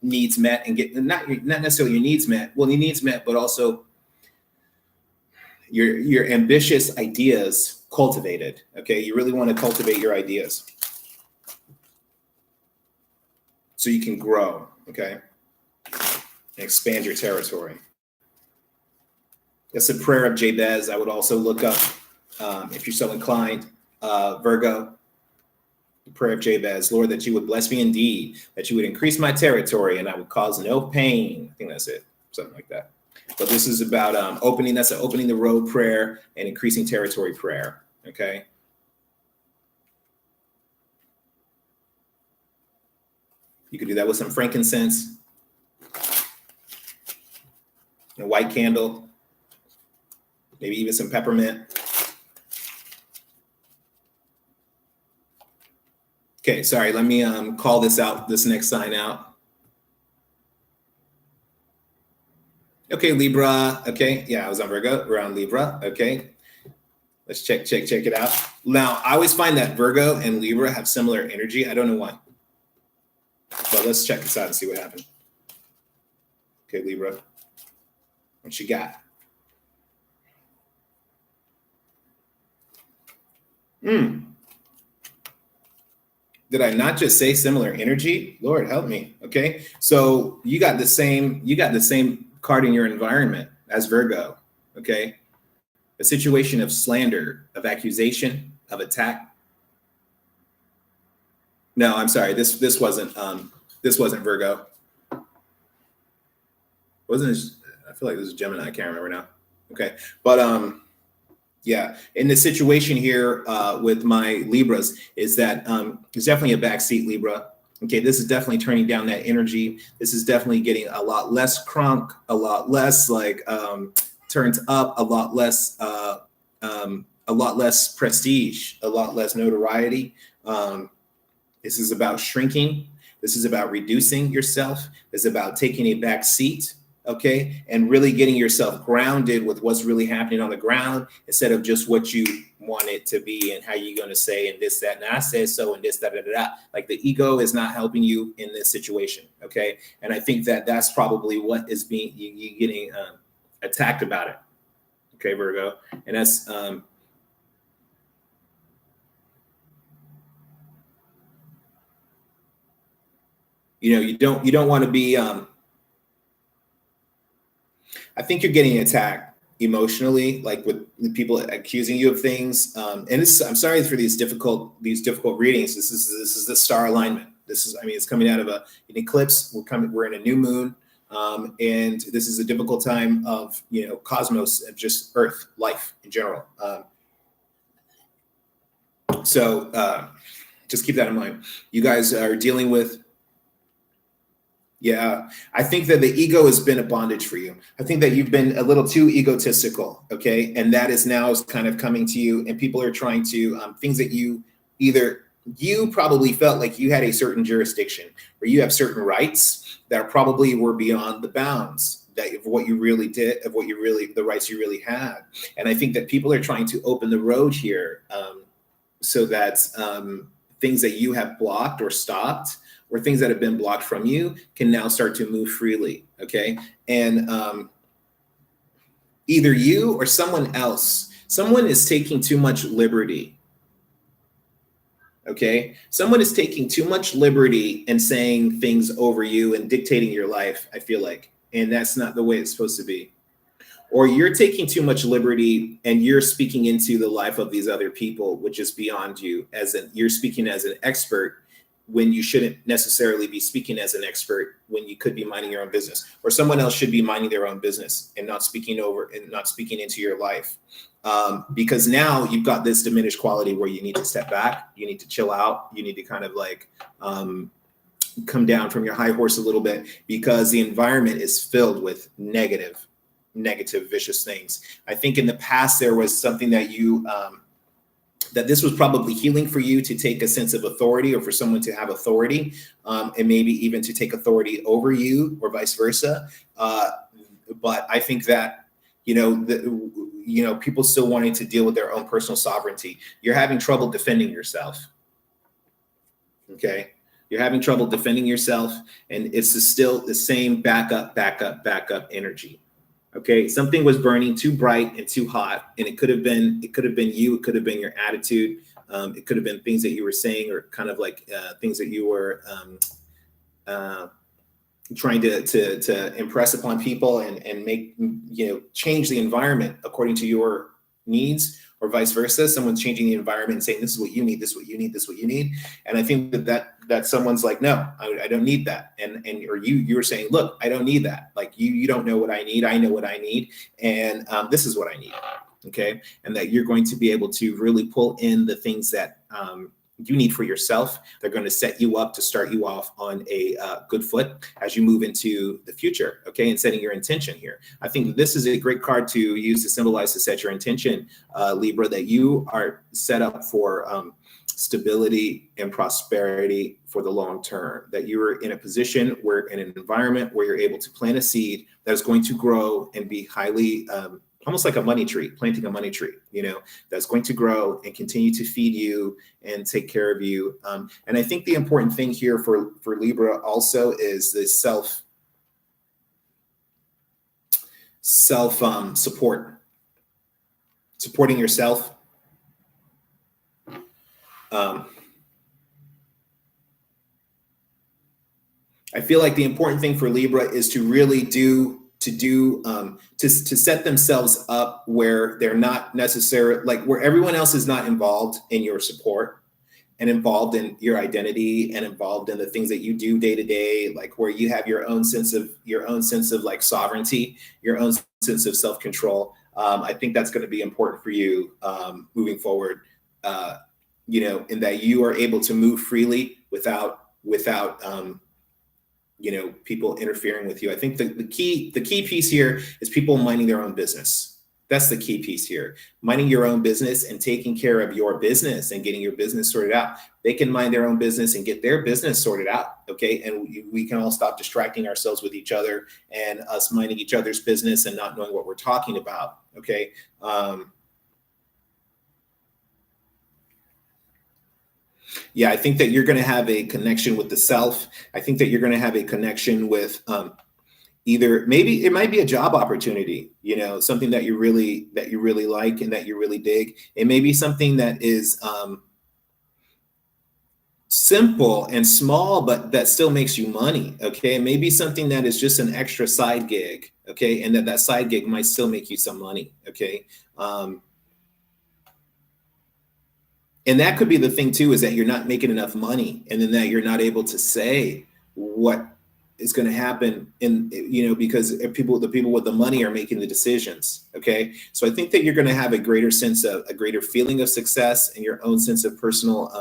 needs met, and get not necessarily your needs met, well, your needs met, but also your ambitious ideas cultivated. Okay, you really want to cultivate your ideas so you can grow. Okay, and expand your territory. That's a prayer of Jabez. I would also look up if you're so inclined, Virgo. The prayer of Jabez, Lord, that you would bless me indeed, that you would increase my territory, and I would cause no pain. I think that's it, something like that. But this is about opening the road prayer and increasing territory prayer. Okay. You could do that with some frankincense, a white candle, maybe even some peppermint. Okay, sorry, let me call this next sign out. Okay, Libra. Okay, yeah, I was on Virgo. We're on Libra. Okay, let's check it out. Now, I always find that Virgo and Libra have similar energy. I don't know why, but let's check this out and see what happened. Okay, Libra, what you got? Did I not just say similar energy? Lord help me. Okay, so you got the same card in your environment as Virgo. Okay, a situation of slander, of accusation, of attack. No, I'm sorry. This wasn't Virgo. Wasn't this, I feel like this is Gemini. I can't remember now. Okay, but yeah, in the situation here with my Libras is that there's definitely a backseat Libra. Okay, this is definitely turning down that energy. This is definitely getting a lot less crunk, a lot less like turned up, a lot less prestige, a lot less notoriety. This is about shrinking. This is about reducing yourself. This is about taking a back seat. Okay, and really getting yourself grounded with what's really happening on the ground instead of just what you want it to be and how you're going to say and this, that, and I said so, and this, that, that. Like the ego is not helping you in this situation. Okay, and I think that that's probably what is being you getting attacked about it. Okay, Virgo, and that's you don't want to be. I think you're getting attacked emotionally, like with people accusing you of things. And I'm sorry for these difficult readings. This is the star alignment. It's coming out of an eclipse. We're in a new moon, and this is a difficult time of cosmos, and just Earth life in general. So just keep that in mind. You guys are dealing with. Yeah, I think that the ego has been a bondage for you. I think that you've been a little too egotistical, okay? And that is now kind of coming to you, and people are trying to, things that you probably felt like you had a certain jurisdiction, or you have certain rights that probably were beyond the bounds of what you really did, the rights you really had. And I think that people are trying to open the road here things that you have blocked or stopped, or things that have been blocked from you, can now start to move freely. Okay. And either you or someone else, someone is taking too much liberty. Okay. Someone is taking too much liberty and saying things over you and dictating your life, I feel like. And that's not the way it's supposed to be. Or you're taking too much liberty and you're speaking into the life of these other people, which is beyond you. You're speaking as an expert when you shouldn't necessarily be speaking as an expert, when you could be minding your own business, or someone else should be minding their own business and not speaking over and not speaking into your life. Because now you've got this diminished quality where you need to step back, you need to chill out, you need to kind of like come down from your high horse a little bit, because the environment is filled with negative, vicious things. I think in the past there was something that that this was probably healing for you to take a sense of authority, or for someone to have authority, and maybe even to take authority over you, or vice versa. But I think that, people still wanting to deal with their own personal sovereignty. You're having trouble defending yourself. Okay. You're having trouble defending yourself, and it's still the same backup energy. Okay, something was burning too bright and too hot, and it could have been you, it could have been your attitude, it could have been things that you were saying, or kind of like things that you were trying to impress upon people and make, change the environment according to your needs, or vice versa. Someone's changing the environment and saying, this is what you need, this is what you need, this is what you need. And I think that someone's like, no, I don't need that. Or you're saying, look, I don't need that. Like you don't know what I need. I know what I need. And this is what I need. Okay. And that you're going to be able to really pull in the things that you need for yourself. They're going to set you up to start you off on a good foot as you move into the future. Okay. And setting your intention here. I think this is a great card to use to symbolize, to set your intention, Libra, that you are set up for stability and prosperity for the long term, that you're in a position where, in an environment where you're able to plant a seed that is going to grow and be highly, almost like a money tree, planting a money tree, that's going to grow and continue to feed you and take care of you. And I think the important thing here for Libra also is this support, supporting yourself. I feel like the important thing for Libra is to really to set themselves up where they're not necessarily, like, where everyone else is not involved in your support and involved in your identity and involved in the things that you do day to day, like where you have your own sense of like sovereignty, your own sense of self-control. I think that's going to be important for you moving forward, in that you are able to move freely without people interfering with you. I think the key piece here is people minding their own business. That's the key piece here. Minding your own business and taking care of your business and getting your business sorted out. They can mind their own business and get their business sorted out. Okay. And we can all stop distracting ourselves with each other and us minding each other's business and not knowing what we're talking about. Okay. Yeah, I think that you're going to have a connection with the self. I think that you're going to have a connection with either, maybe it might be a job opportunity, something that you really like and that you really dig. It may be something that is simple and small, but that still makes you money. Okay. Maybe something that is just an extra side gig. Okay. And that side gig might still make you some money. Okay. And that could be the thing too, is that you're not making enough money, and then that you're not able to say what is going to happen because the people with the money are making the decisions. Okay. So I think that you're going to have a greater feeling of success and your own sense of personal,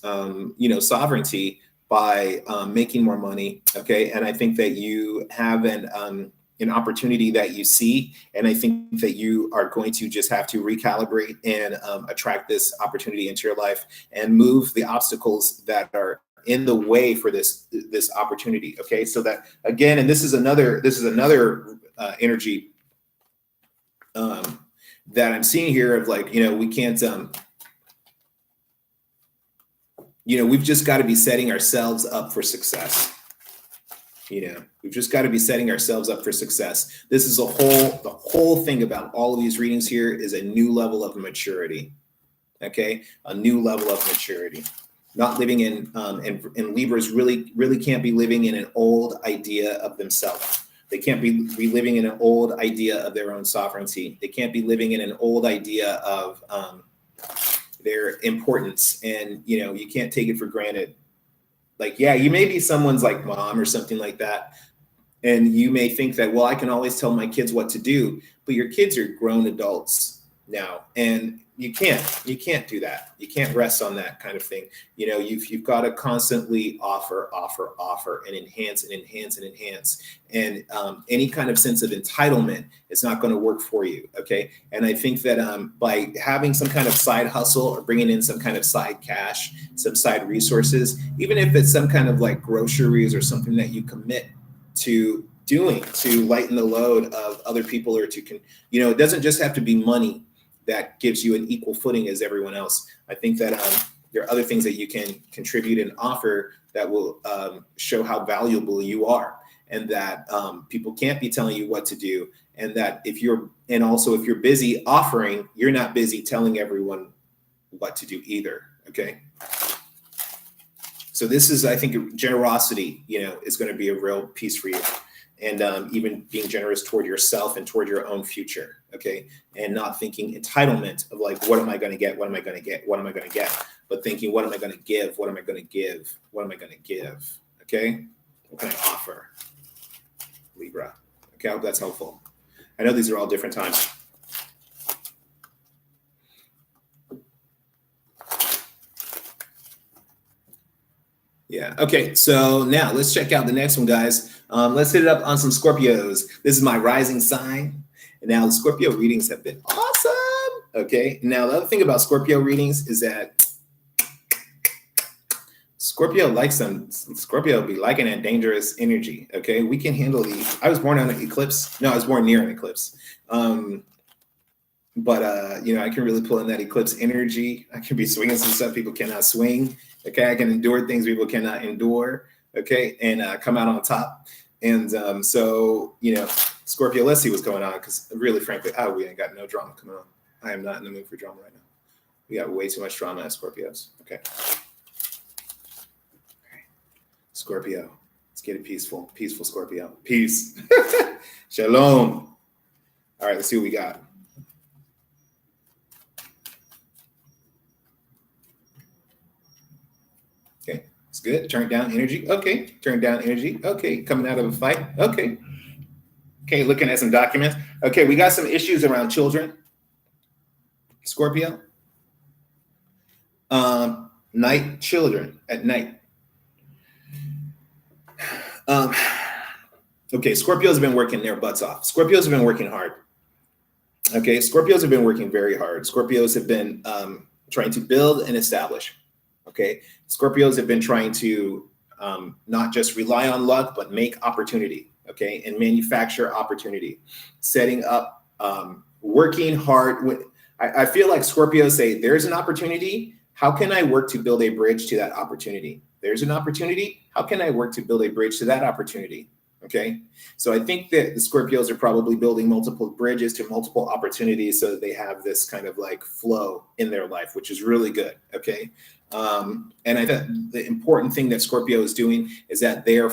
sovereignty by making more money. Okay. And I think that you have an opportunity that you see. And I think that you are going to just have to recalibrate and attract this opportunity into your life and move the obstacles that are in the way for this opportunity. Okay. So that, again, and this is another energy that I'm seeing here of, like, we can't, we've just got to be setting ourselves up for success. We've just got to be setting ourselves up for success. This is the whole thing about all of these readings here is a new level of maturity. Okay, a new level of maturity. Not living in, and Libras really can't be living in an old idea of themselves. They can't be living in an old idea of their own sovereignty. They can't be living in an old idea of their importance. And, you can't take it for granted. Like, yeah, you may be someone's like mom or something like that. And you may think that, well, I can always tell my kids what to do, but your kids are grown adults now. And you can't do that. You can't rest on that kind of thing. You've got to constantly offer and enhance. And any kind of sense of entitlement is not going to work for you. Okay. And I think that by having some kind of side hustle or bringing in some kind of side cash, some side resources, even if it's some kind of like groceries or something that you commit to doing to lighten the load of other people, or it doesn't just have to be money that gives you an equal footing as everyone else. I think that there are other things that you can contribute and offer that will show how valuable you are, and that people can't be telling you what to do. And that if you're busy offering, you're not busy telling everyone what to do either. Okay. So this is, I think, generosity, is going to be a real piece for you. And even being generous toward yourself and toward your own future, okay? And not thinking entitlement of like, what am I going to get? What am I going to get? What am I going to get? But thinking, what am I going to give? What am I going to give? What am I going to give? Okay? What can I offer? Libra. Okay, I hope that's helpful. I know these are all different times. Yeah. Okay. So now let's check out the next one, guys. Let's hit it up on some Scorpios. This is my rising sign. And now the Scorpio readings have been awesome. Okay. Now the other thing about Scorpio readings is that Scorpio likes them. Scorpio be liking that dangerous energy. Okay. We can handle these. I was born on an eclipse. No, I was born near an eclipse. But I can really pull in that eclipse energy. I can be swinging some stuff people cannot swing. Okay, I can endure things people cannot endure. Okay, and come out on top. And so Scorpio, let's see what's going on, because really, frankly, we ain't got no drama coming on. I am not in the mood for drama right now. We got way too much drama as Scorpios. Okay. Scorpio, let's get it peaceful Scorpio. Peace. Shalom. All right, let's see what we got. Okay, it's good. Turn down energy. Okay, turn down energy. Okay, coming out of a fight. Okay. Okay, looking at some documents. Okay, we got some issues around children. Scorpio. Night children at night. Okay, Scorpios have been working their butts off. Scorpios have been working hard. Okay, Scorpios have been working very hard. Scorpios have been trying to build and establish. Okay, Scorpios have been trying to not just rely on luck, but make opportunity. Okay, and manufacture opportunity, setting up, working hard. I feel like Scorpios say, there's an opportunity. How can I work to build a bridge to that opportunity? There's an opportunity. How can I work to build a bridge to that opportunity? Okay, so I think that the Scorpios are probably building multiple bridges to multiple opportunities so that they have this kind of like flow in their life, which is really good. Okay, and I think the important thing that Scorpio is doing is that they are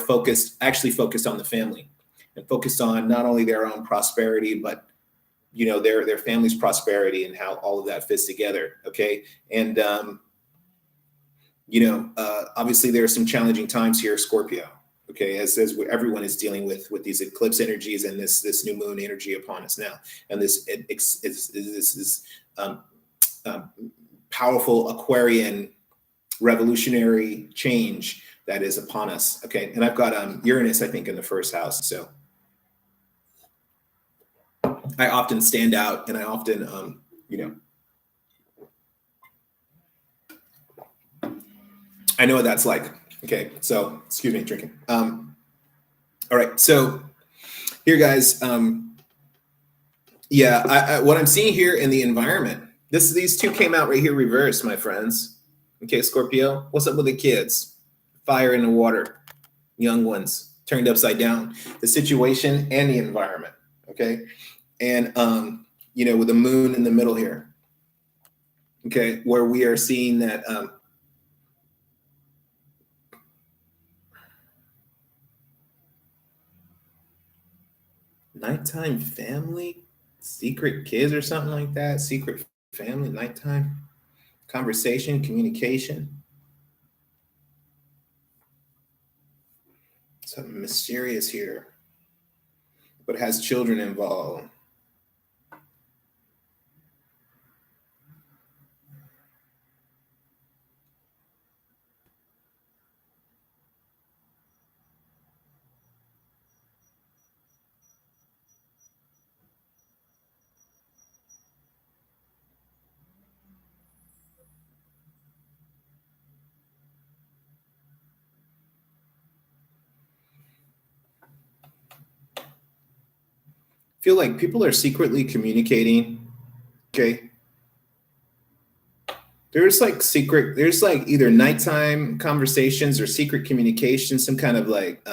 actually focused on the family, and focused on not only their own prosperity, but their family's prosperity and how all of that fits together. Okay, and obviously there are some challenging times here, Scorpio. Okay, as everyone is dealing with these eclipse energies and this new moon energy upon us now, and this powerful Aquarian revolutionary change that is upon us. Okay, and I've got Uranus, I think, in the first house, so I often stand out, and I often I know what that's like. Okay, so excuse me, drinking. All right, so here, guys. What I'm seeing here in the environment, these two came out right here reversed, my friends. Okay, Scorpio, what's up with the kids? Fire in the water, young ones turned upside down, the situation and the environment. Okay. And, with the moon in the middle here, okay, where we are seeing that nighttime family, secret kids or something like that, secret family, nighttime conversation, communication, something mysterious here, but has children involved. Feel like people are secretly communicating. Okay. There's like either nighttime conversations or secret communication, some kind of like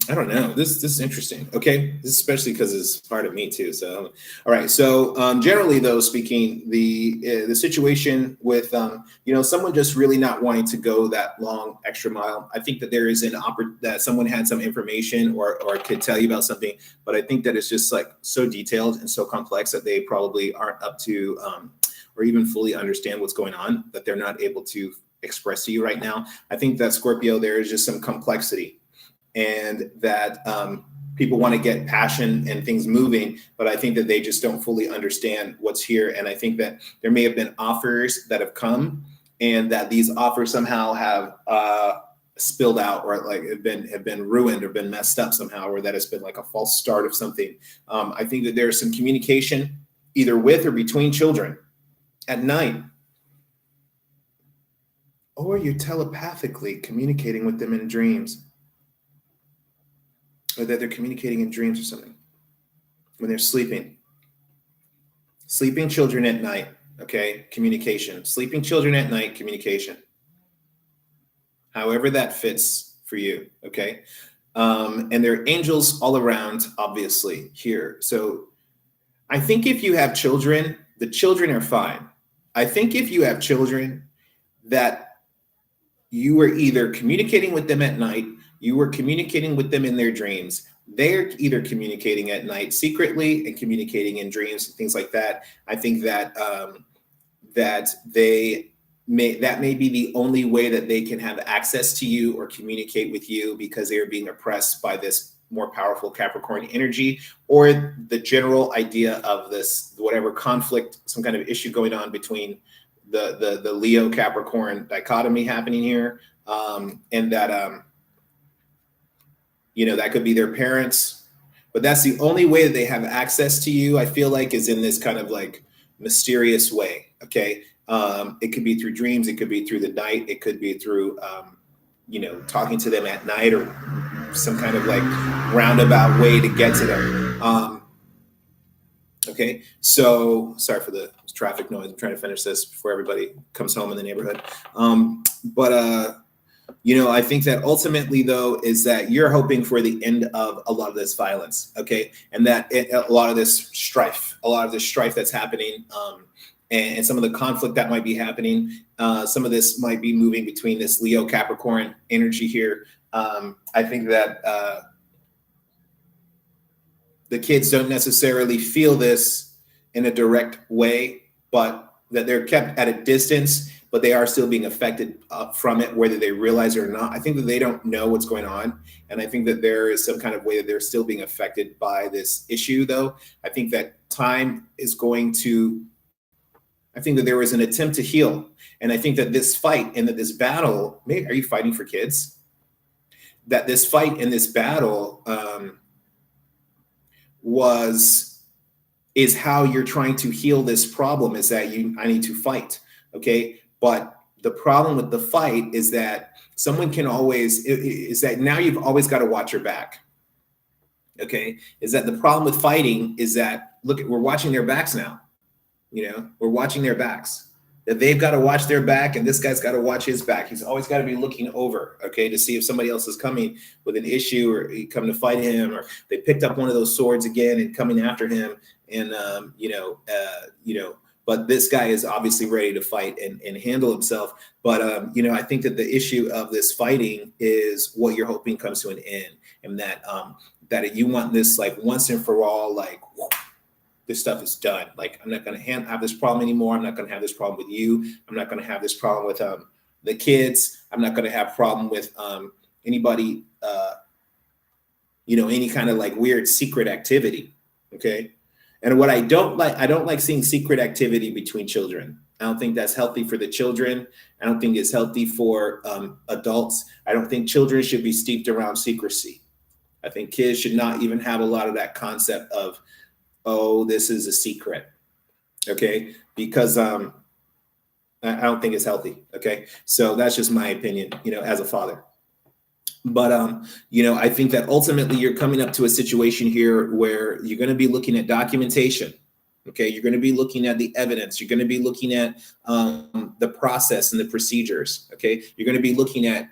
I don't know. This is interesting. Okay, this is especially because it's part of me too. So, all right. So, generally, though, speaking, the situation with someone just really not wanting to go that long extra mile. I think that there is that someone had some information or could tell you about something, but I think that it's just like so detailed and so complex that they probably aren't up to or even fully understand what's going on, that they're not able to express to you right now. I think that Scorpio, there is just some complexity, and that people want to get passion and things moving, but I think that they just don't fully understand what's here. And I think that there may have been offers that have come, and that these offers somehow have spilled out, or like have been ruined or been messed up somehow, or that it's been like a false start of something. I think that there's some communication either with or between children at night, or you're telepathically communicating with them in dreams, or that they're communicating in dreams or something when they're sleeping. Sleeping children at night, okay? Communication. Sleeping children at night, communication. However that fits for you, okay? And there are angels all around, obviously, here. So I think if you have children, the children are fine. I think if you have children that you were either communicating with them at night, you were communicating with them in their dreams, they're either communicating at night secretly and communicating in dreams and things like that. I think that that may be the only way that they can have access to you or communicate with you, because they are being oppressed by this more powerful Capricorn energy, or the general idea of this whatever conflict, some kind of issue going on between the Leo Capricorn dichotomy happening here, and that that could be their parents, but that's the only way that they have access to you, I feel like, is in this kind of like mysterious way. Okay. It could be through dreams, it could be through the night, it could be through talking to them at night, or some kind of like roundabout way to get to them. Okay, so sorry for the traffic noise. I'm trying to finish this before everybody comes home in the neighborhood. I think that ultimately, though, is that you're hoping for the end of a lot of this violence, okay? And that a lot of this strife that's happening, and some of the conflict that might be happening, some of this might be moving between this Leo Capricorn energy here. I think that the kids don't necessarily feel this in a direct way, but that they're kept at a distance, but they are still being affected from it, whether they realize it or not. I think that they don't know what's going on. And I think that there is some kind of way that they're still being affected by this issue, though. I think that time is going to, I think that there was an attempt to heal. And I think that this fight and that this battle, maybe, are you fighting for kids? That this fight and this battle is how you're trying to heal this problem, is that I need to fight. Okay. But the problem with the fight is that someone can always, is that now you've always got to watch your back. Okay, is that the problem with fighting is that, look, we're watching their backs now. We're watching their backs. That they've got to watch their back, and this guy's got to watch his back. He's always got to be looking over, okay, to see if somebody else is coming with an issue or come to fight him, or they picked up one of those swords again and coming after him, and But this guy is obviously ready to fight and handle himself. But I think that the issue of this fighting is what you're hoping comes to an end, and that you want this like once and for all, like, this stuff is done. Like, I'm not going to have this problem anymore. I'm not going to have this problem with you. I'm not going to have this problem with the kids. I'm not going to have problem with anybody, any kind of like weird secret activity. Okay. And what I don't like seeing secret activity between children. I don't think that's healthy for the children. I don't think it's healthy for adults. I don't think children should be steeped around secrecy. I think kids should not even have a lot of that concept of, oh, this is a secret, okay? Because I don't think it's healthy, okay? So that's just my opinion, as a father. But, I think that ultimately you're coming up to a situation here where you're going to be looking at documentation, okay? You're going to be looking at the evidence. You're going to be looking at the process and the procedures, okay? You're going to be looking at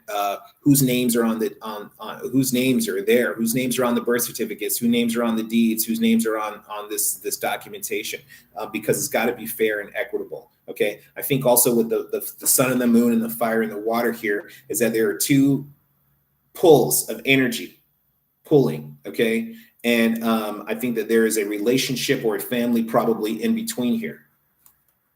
whose names are whose names are there, whose names are on the birth certificates, whose names are on the deeds, whose names are on this documentation, because it's got to be fair and equitable, okay? I think also with the sun and the moon and the fire and the water here is that there are two pulls of energy pulling, okay? And I think that there is a relationship or a family probably in between here,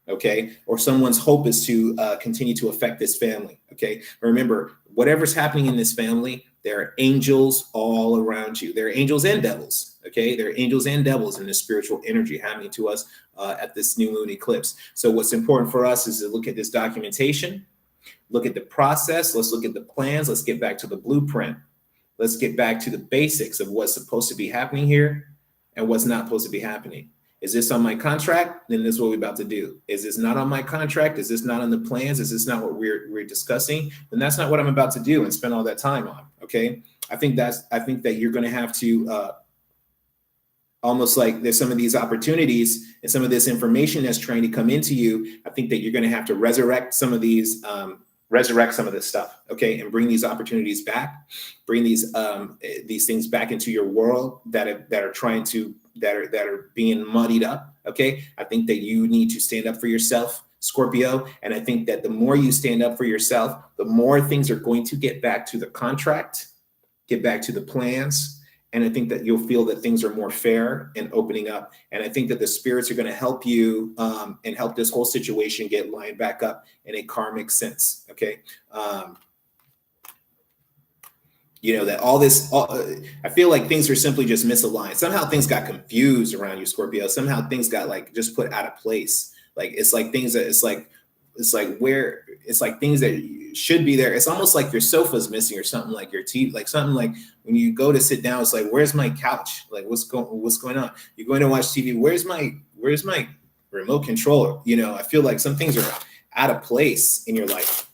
okay? Or someone's hope is to continue to affect this family, okay? Remember, whatever's happening in this family, there are angels all around you. There are angels and devils, okay? There are angels and devils in this spiritual energy happening to us at this new moon eclipse. So what's important for us is to look at this documentation, look at the process, let's look at the plans, let's get back to the blueprint. Let's get back to the basics of what's supposed to be happening here and what's not supposed to be happening. Is this on my contract? Then this is what we're about to do. Is this not on my contract? Is this not on the plans? Is this not what we're discussing? Then that's not what I'm about to do and spend all that time on. Okay. I think that you're going to have to almost like there's some of these opportunities and some of this information that's trying to come into you. I think that you're going to have to resurrect some of these this stuff, okay, and bring these opportunities back, bring these things back into your world that are being muddied up, okay. I think that you need to stand up for yourself, Scorpio, and I think that the more you stand up for yourself, the more things are going to get back to the contract, get back to the plans. And I think that you'll feel that things are more fair and opening up. And I think that the spirits are going to help you and help this whole situation get lined back up in a karmic sense. Okay. I feel like things are simply just misaligned. Somehow things got confused around you, Scorpio. Somehow things got like just put out of place. Like it's like things that it's like things that should be there. It's almost like your sofa's missing or something, like your TV, like something like when you go to sit down, it's like, where's my couch? Like what's going on? You're going to watch TV. Where's my remote controller? I feel like some things are out of place in your life.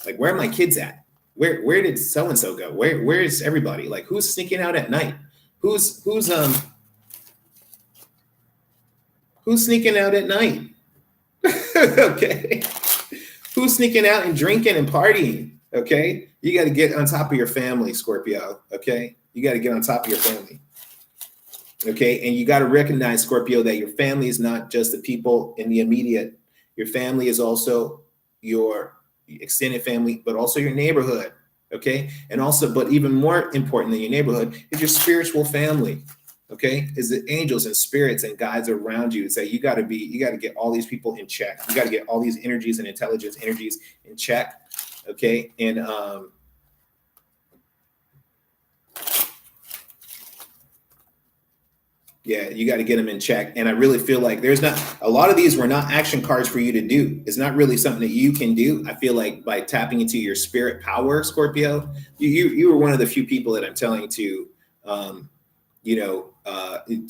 Like, where are my kids at? Where did so-and-so go? Where is everybody? Like, who's sneaking out at night? Who's sneaking out at night? Okay. Who's sneaking out and drinking and partying? Okay. You got to get on top of your family, Scorpio. Okay. You got to get on top of your family. Okay. And you got to recognize, Scorpio, that your family is not just the people in the immediate. Your family is also your extended family, but also your neighborhood. Okay. And also, but even more important than your neighborhood is your spiritual family. Okay, is the angels and spirits and guides around you. Say you got to get all these people in check. You got to get all these energies and intelligence energies in check. Okay, and yeah, you got to get them in check. And I really feel like there's not a lot of these were not action cards for you to do. It's not really something that you can do. I feel like by tapping into your spirit power, Scorpio, you were one of the few people that I'm telling to.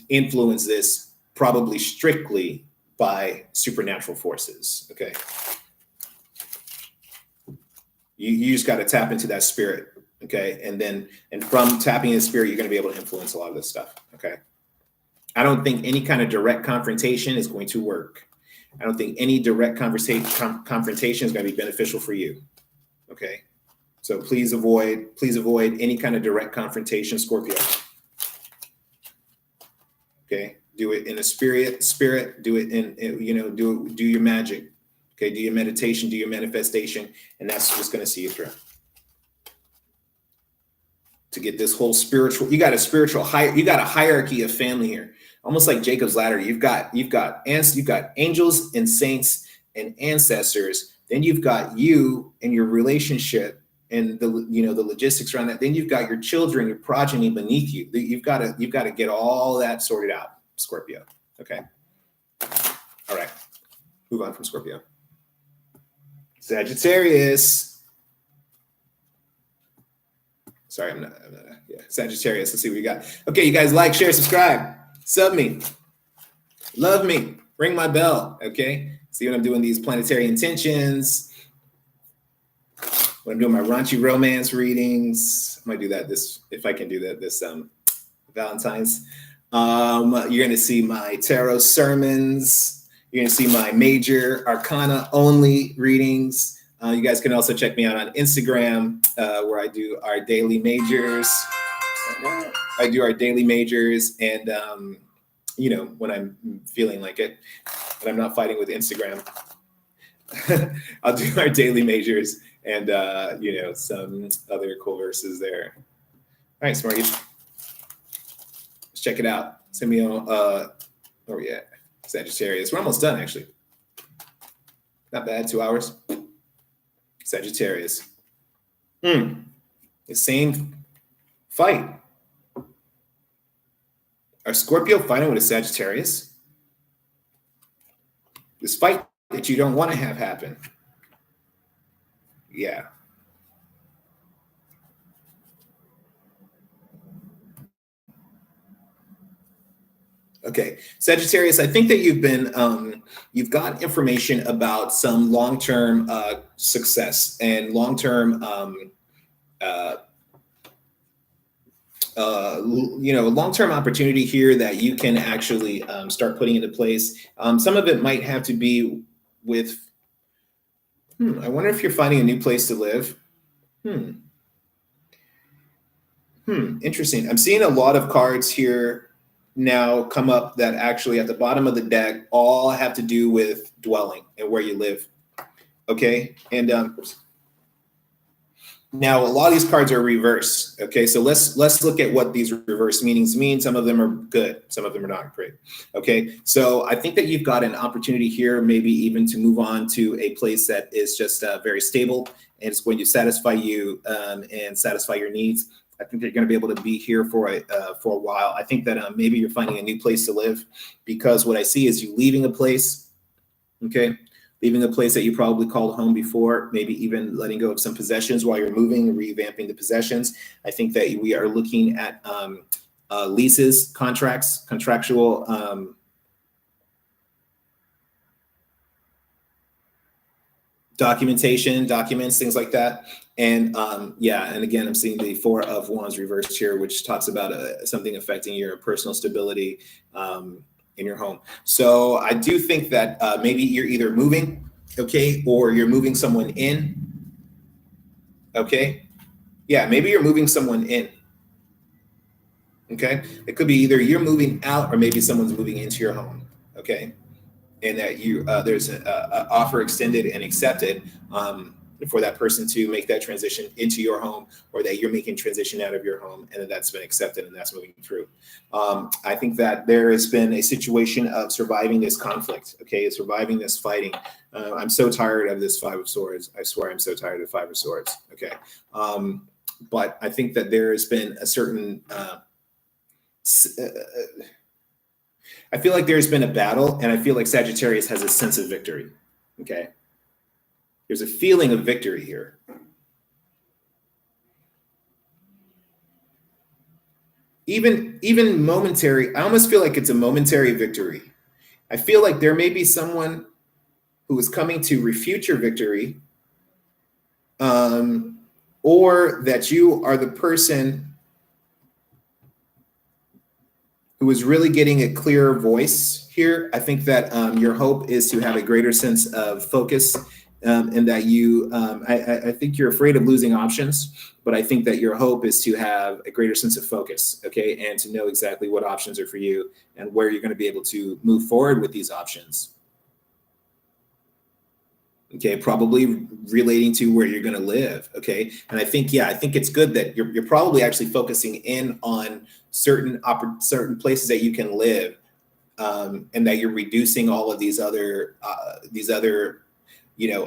Influence this probably strictly by supernatural forces. Okay. You just got to tap into that spirit. Okay. And from tapping into spirit, you're going to be able to influence a lot of this stuff. Okay. I don't think any kind of direct confrontation is going to work. I don't think any direct confrontation is going to be beneficial for you. Okay. So please avoid any kind of direct confrontation, Scorpio. Okay. Do it in a spirit, do it do your magic. Okay. Do your meditation, do your manifestation, and that's just going to see you through. To get this whole spiritual, you got a hierarchy of family here, almost like Jacob's ladder. You've got angels and saints and ancestors. Then you've got you and your relationship and the logistics around that. Then you've got your children, your progeny beneath you. You've got to get all that sorted out, Scorpio. Okay. All right. Move on from Scorpio. Sagittarius. Sorry, I'm not Sagittarius. Let's see what we got. Okay, you guys like, share, subscribe, sub me, love me, ring my bell. Okay, see when I'm doing these planetary intentions, when I'm doing my raunchy romance readings. I might do that if I can do that this Valentine's. You're gonna see my tarot sermons. You're gonna see my major arcana only readings. You guys can also check me out on Instagram, where I do our daily majors. I do our daily majors, and when I'm feeling like it, and I'm not fighting with Instagram, I'll do our daily majors and some other cool verses there. All right, Smarties, let's check it out. Send me on. Sagittarius. We're almost done, actually. Not bad. 2 hours. Sagittarius. The same fight. Are Scorpio fighting with a Sagittarius? This fight that you don't want to have happen. Yeah. Okay, Sagittarius, I think that you've got information about some long-term success and long-term, long-term opportunity here that you can actually start putting into place. Some of it might have to be with, I wonder if you're finding a new place to live. Interesting. I'm seeing a lot of cards here now come up that actually at the bottom of the deck all have to do with dwelling and where you live. Okay. And now a lot of these cards are reversed. Okay. So let's look at what these reverse meanings mean. Some of them are good. Some of them are not great. Okay. So I think that you've got an opportunity here, maybe even to move on to a place that is just very stable and it's going to satisfy you and satisfy your needs. I think they're going to be able to be here for a while. I think that maybe you're finding a new place to live, because what I see is you leaving a place, okay, leaving a place that you probably called home before, maybe even letting go of some possessions while you're moving, revamping the possessions. I think that we are looking at leases, contracts, contractual documentation, documents, things like that. And and again, I'm seeing the 4 of Wands reversed here, which talks about something affecting your personal stability in your home. So I do think that maybe you're either moving, okay, or you're moving someone in, okay? Yeah, maybe you're moving someone in, okay? It could be either you're moving out or maybe someone's moving into your home, okay? And that there's an offer extended and accepted for that person to make that transition into your home, or that you're making transition out of your home, and that's been accepted and that's moving through. I think that there has been a situation of surviving this conflict, okay, surviving this fighting. I'm so tired of this 5 of Swords. I swear I'm so tired of 5 of Swords, okay? But I think that there has been a certain... I feel like there's been a battle, and I feel like Sagittarius has a sense of victory, okay? There's a feeling of victory here. Even momentary, I almost feel like it's a momentary victory. I feel like there may be someone who is coming to refute your victory, or that you are the person who is really getting a clearer voice here. I think that your hope is to have a greater sense of focus, and that you, I think you're afraid of losing options, but I think that your hope is to have a greater sense of focus, okay, and to know exactly what options are for you and where you're going to be able to move forward with these options. Okay, probably relating to where you're going to live. Okay, and I think, yeah, I think it's good that you're probably actually focusing in on certain places that you can live, and that you're reducing all of these other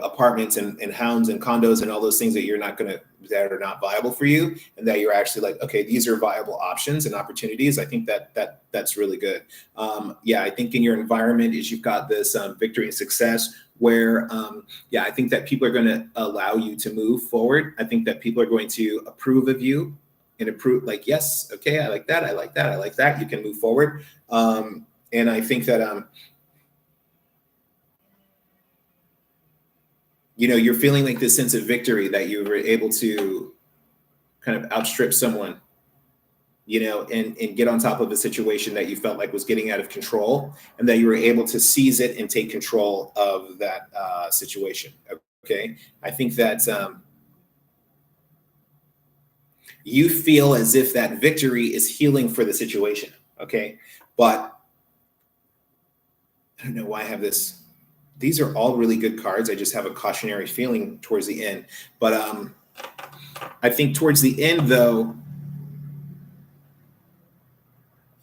apartments and homes and condos and all those things that are not viable for you, and that you're actually like, okay, these are viable options and opportunities. I think that's really good. Yeah, I think in your environment is you've got this victory and success where, yeah, I think that people are going to allow you to move forward. I think that people are going to approve of you and approve, like, yes, okay, I like that, I like that, I like that. You can move forward. And I think that, you're feeling like this sense of victory that you were able to kind of outstrip someone, and get on top of a situation that you felt like was getting out of control, and that you were able to seize it and take control of that situation. Okay. I think that you feel as if that victory is healing for the situation. Okay. But I don't know why I have this. These are all really good cards. I just have a cautionary feeling towards the end. But I think towards the end, though,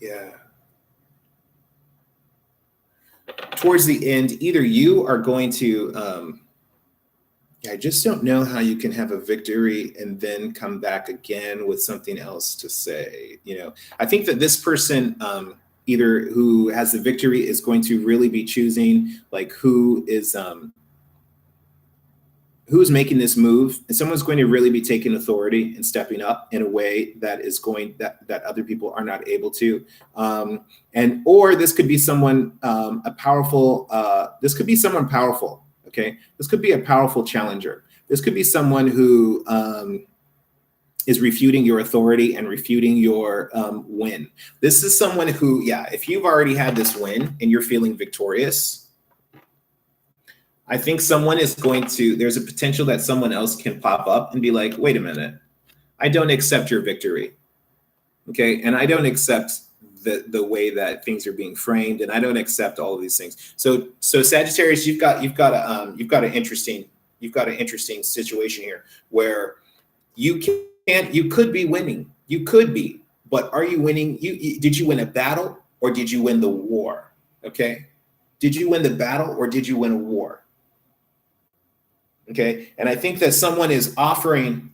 yeah. Towards the end, either you are going to, I just don't know how you can have a victory and then come back again with something else to say. I think that this person, either who has the victory is going to really be choosing like who's making this move, and someone's going to really be taking authority and stepping up in a way that is going that other people are not able to. Or this could be someone this could be someone powerful. Okay, this could be a powerful challenger. This could be someone who is refuting your authority and refuting your win. This is someone who, yeah, if you've already had this win and you're feeling victorious, I think there's a potential that someone else can pop up and be like, wait a minute, I don't accept your victory. Okay. And I don't accept the way that things are being framed. And I don't accept all of these things. So Sagittarius, you've got an interesting situation here where you could be winning. You could be, but are you winning? Did you win a battle or did you win the war? Okay. Did you win the battle or did you win a war? Okay. And I think that someone is offering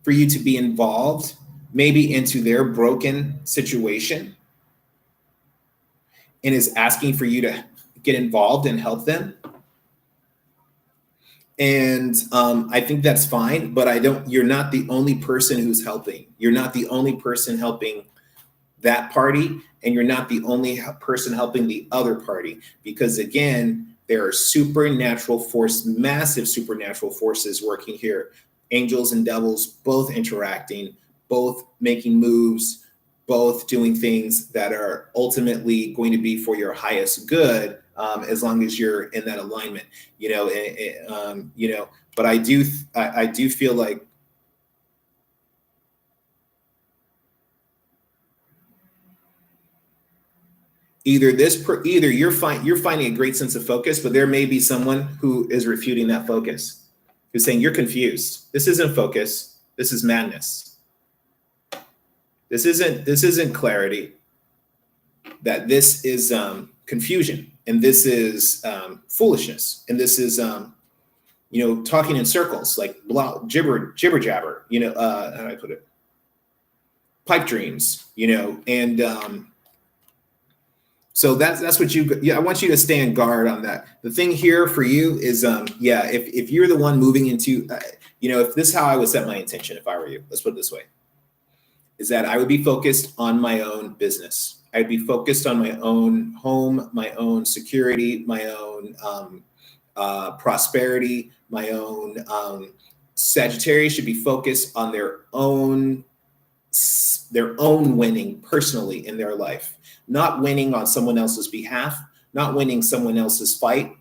for you to be involved, maybe into their broken situation, and is asking for you to get involved and help them. And I think that's fine, but you're not the only person who's helping. You're not the only person helping that party, and you're not the only person helping the other party, because again, there are massive supernatural forces working here. Angels and devils, both interacting, both making moves, both doing things that are ultimately going to be for your highest good, as long as you're in that alignment, but I do feel like either you're finding a great sense of focus, but there may be someone who is refuting that focus, who's saying you're confused. This isn't focus. This is madness. This isn't clarity. That this is confusion, and this is foolishness, and this is talking in circles, like jibber jabber. How do I put it? Pipe dreams. And so that's what I want you to stay on guard on that. The thing here for you is, if you're the one moving into, if this is how I would set my intention if I were you, let's put it this way, is that I would be focused on my own business. I'd be focused on my own home, my own security, my own prosperity, my own Sagittarius should be focused on their own winning personally in their life, not winning on someone else's behalf, not winning someone else's fight,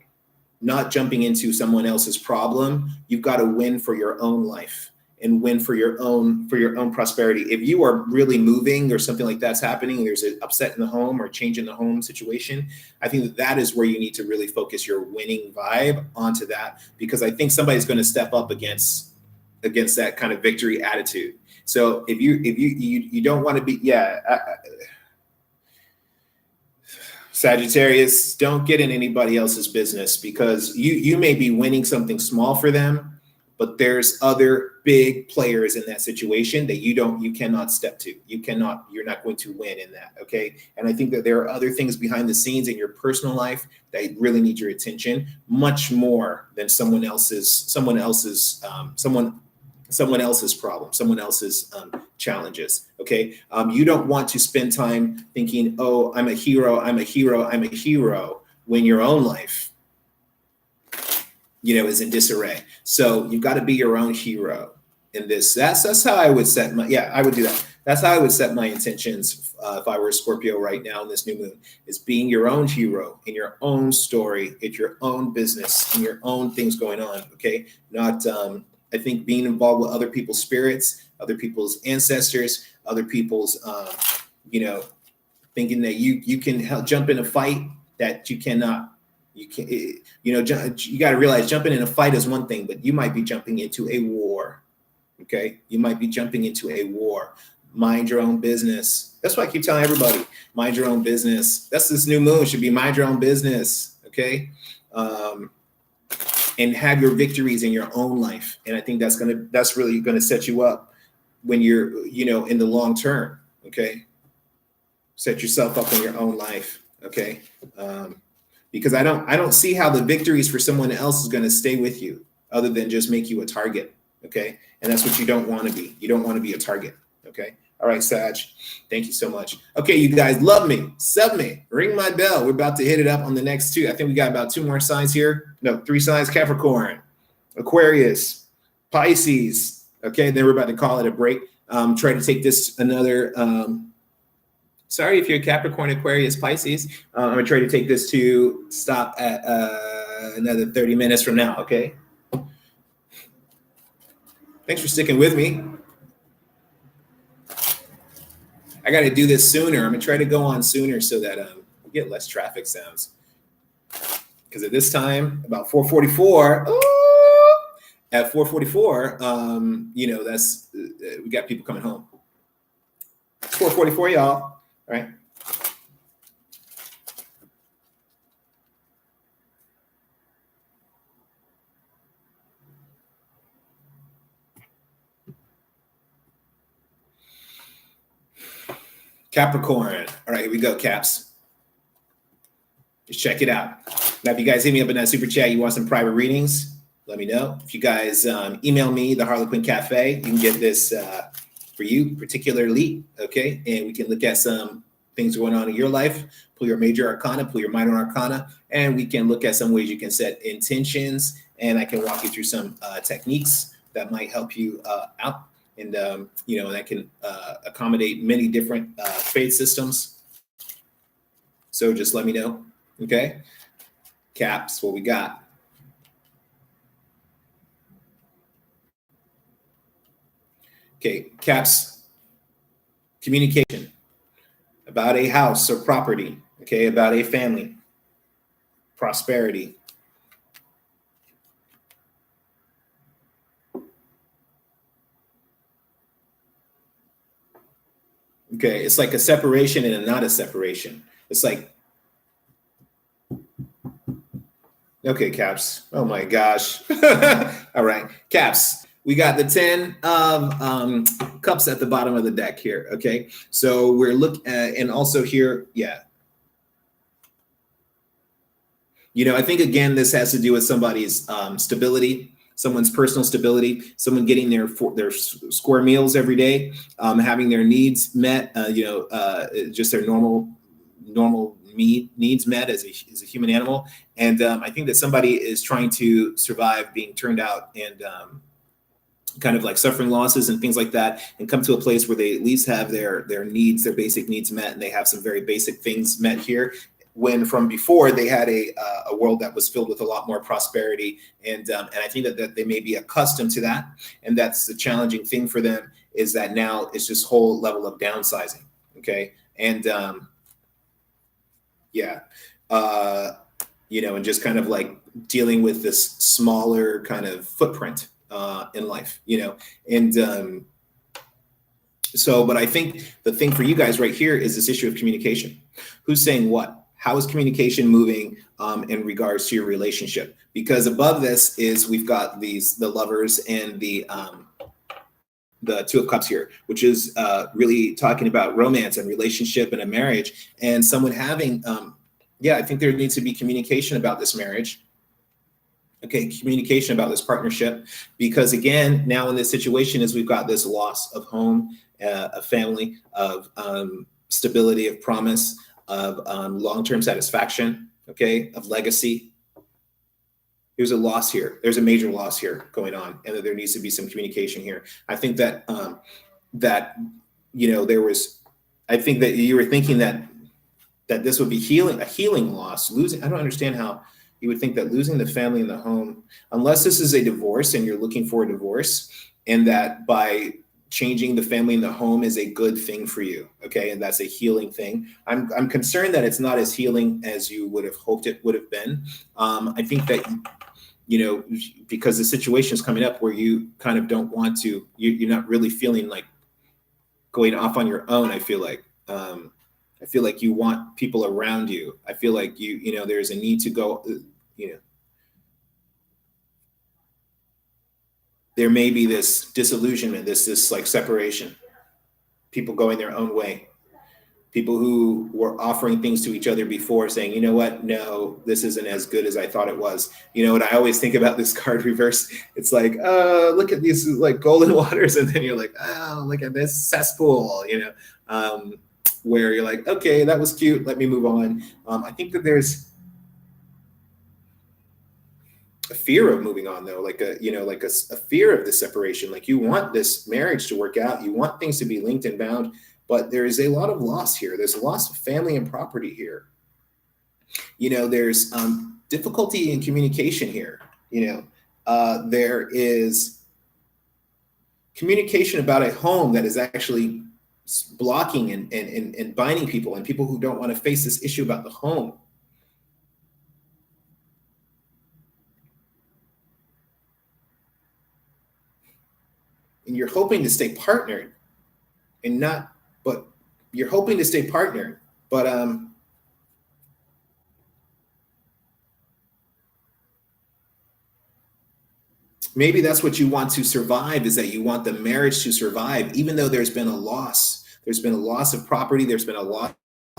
not jumping into someone else's problem. You've got to win for your own life and win for your own prosperity. If you are really moving or something like that's happening, there's an upset in the home or change in the home situation, I think that is where you need to really focus your winning vibe onto that, because I think somebody's going to step up against that kind of victory attitude. So if you don't want to be, Sagittarius, don't get in anybody else's business, because you may be winning something small for them, but there's other big players in that situation that you cannot step to. You're not going to win in that. Okay. And I think that there are other things behind the scenes in your personal life that really need your attention much more than someone else's problem, someone else's challenges. Okay. You don't want to spend time thinking, oh, I'm a hero, when your own life, is in disarray. So you've got to be your own hero in this. That's how I would set I would do that. That's how I would set my intentions if I were a Scorpio right now in this new moon, is being your own hero in your own story, in your own business, in your own things going on. Okay. Not, I think being involved with other people's spirits, other people's ancestors, other people's, thinking that you can jump in a fight that you cannot. You got to realize jumping in a fight is one thing, but you might be jumping into a war. Okay. You might be jumping into a war. Mind your own business. That's why I keep telling everybody, mind your own business. That's this new moon, should be mind your own business. Okay. And have your victories in your own life. And I think that's really going to set you up when you're, in the long term. Okay. Set yourself up in your own life. Okay. Because I don't see how the victories for someone else is going to stay with you other than just make you a target. Okay. And that's what you don't want to be. You don't want to be a target. Okay. All right, Sag. Thank you so much. Okay, you guys, love me, sub me, ring my bell. We're about to hit it up on the next two. I think we got about 2 more signs here. No, 3 signs: Capricorn, Aquarius, Pisces. Okay, then we're about to call it a break. Try to take this another. Sorry if you're Capricorn, Aquarius, Pisces. I'm gonna try to take this to stop at another 30 minutes from now. Okay. Thanks for sticking with me. I got to do this sooner. I'm gonna try to go on sooner so that we get less traffic sounds. Because at this time, about 4:44, at 4:44, that's we got people coming home. 4:44, y'all. All right. Capricorn. All right, here we go, Caps. Just check it out. Now, if you guys hit me up in that super chat, you want some private readings, let me know. If you guys email me, theharlequincafe, you can get this for you particularly, okay? And we can look at some things going on in your life, pull your major arcana, pull your minor arcana, and we can look at some ways you can set intentions, and I can walk you through some techniques that might help you out. And, that can accommodate many different faith systems. So just let me know. Okay. Caps, what we got? Okay. Caps, communication about a house or property. Okay. About a family, prosperity. Okay, it's like a separation and a not a separation. It's like, okay, Caps. Oh my gosh. All right, Caps. We got the 10 of cups at the bottom of the deck here. Okay, so we're looking at, and also here, yeah. I think again, this has to do with somebody's stability. Someone's personal stability, someone getting their square meals every day, having their needs met, just their normal needs met as a human animal. And I think that somebody is trying to survive being turned out and kind of like suffering losses and things like that, and come to a place where they at least have their needs, their basic needs met, and they have some very basic things met here. When from before they had a world that was filled with a lot more prosperity, and I think that they may be accustomed to that, and that's the challenging thing for them, is that now it's this whole level of downsizing. Okay, and yeah, and just kind of like dealing with this smaller kind of footprint in life, and but I think the thing for you guys right here is this issue of communication. Who's saying what? How is communication moving in regards to your relationship? Because above this is we've got the lovers and the Two of Cups here, which is really talking about romance and relationship and a marriage, and someone having, I think there needs to be communication about this marriage. Okay, communication about this partnership, because again, now in this situation is we've got this loss of home, a family, of stability, of promise, of long-term satisfaction, okay, of legacy. There's a loss here. There's a major loss here going on, and that there needs to be some communication here. I think that I think that you were thinking that this would be a healing loss. Losing, I don't understand how you would think that losing the family and the home, unless this is a divorce and you're looking for a divorce, and that by changing the family and the home is a good thing for you, okay, and that's a healing thing. I'm concerned that it's not as healing as you would have hoped it would have been. I think that because the situation is coming up where you kind of don't want to, you're not really feeling like going off on your own. I feel like you want people around you. I feel like there's a need to go, there may be this disillusionment, this like separation, people going their own way, people who were offering things to each other before saying, you know what, no, this isn't as good as I thought it was. And I always think about this card reverse. It's like, look at these like golden waters. And then you're like, oh, look at this cesspool, where you're like, okay, that was cute, let me move on. I think that there's a fear of moving on, though, like a fear of the separation. Like you want this marriage to work out, you want things to be linked and bound, but there is a lot of loss here. There's a loss of family and property here. There's difficulty in communication here. There is communication about a home that is actually blocking and binding people, and people who don't want to face this issue about the home. And you're hoping to stay partnered but you're hoping to stay partnered, but maybe that's what you want to survive, is that you want the marriage to survive, even though there's been a loss. There's been a loss of property, there's been a loss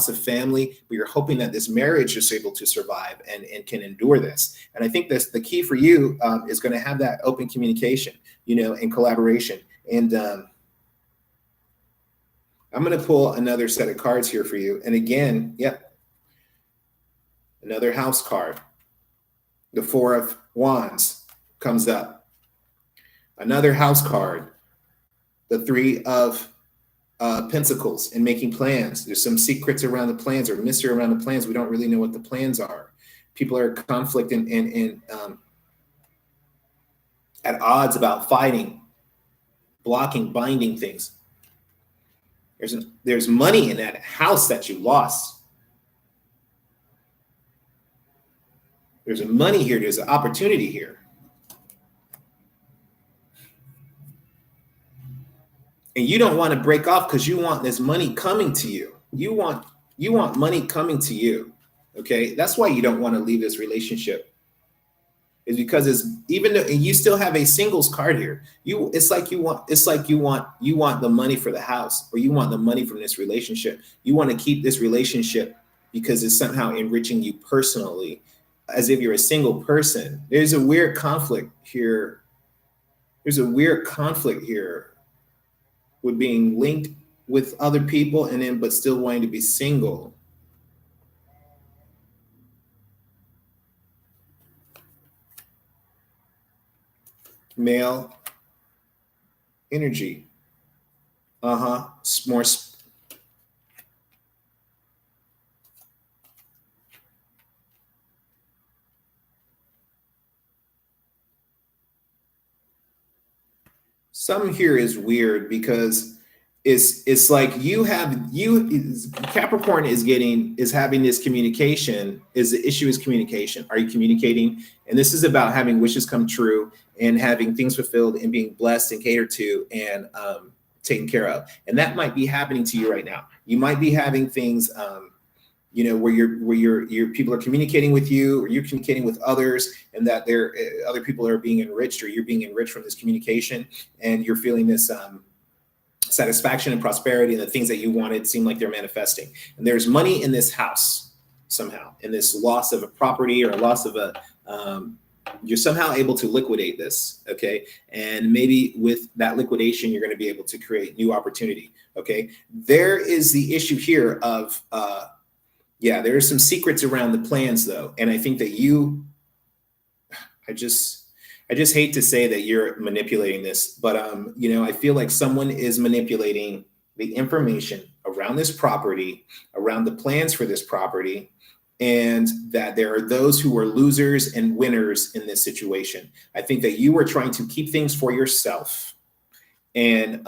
of family, but you're hoping that this marriage is able to survive and can endure this. And I think that's the key for you, is going to have that open communication, and collaboration. And I'm going to pull another set of cards here for you. And again, another house card. The Four of Wands comes up. Another house card. The Three of Pentacles, and making plans. There's some secrets around the plans, or mystery around the plans. We don't really know what the plans are. People are in conflict and at odds about fighting, blocking, binding things. There's money in that house that you lost. There's a money here. There's an opportunity here. And you don't want to break off because you want this money coming to you. You want money coming to you. Okay? That's why you don't want to leave this relationship. Is because even though you still have a singles card here, it's like you want the money for the house, or you want the money from this relationship. You want to keep this relationship because it's somehow enriching you personally, as if you're a single person. There's a weird conflict here. With being linked with other people but still wanting to be single. Male, energy. Uh-huh. More. Some here is weird because it's like Capricorn is having this communication. Is the issue is communication? Are you communicating? And this is about having wishes come true and having things fulfilled and being blessed and catered to and taken care of. And that might be happening to you right now. You might be having things where your people are communicating with you, or you're communicating with others, and that there other people are being enriched, or you're being enriched from this communication, and you're feeling this satisfaction and prosperity, and the things that you wanted seem like they're manifesting. And there's money in this house somehow, in this loss of a property or a loss of a you're somehow able to liquidate this, okay? And maybe with that liquidation, you're going to be able to create new opportunity, okay? There is the issue here of there are some secrets around the plans, though, and I think that I just hate to say that you're manipulating this, but I feel like someone is manipulating the information around this property, around the plans for this property, and that there are those who are losers and winners in this situation. I think that you are trying to keep things for yourself, and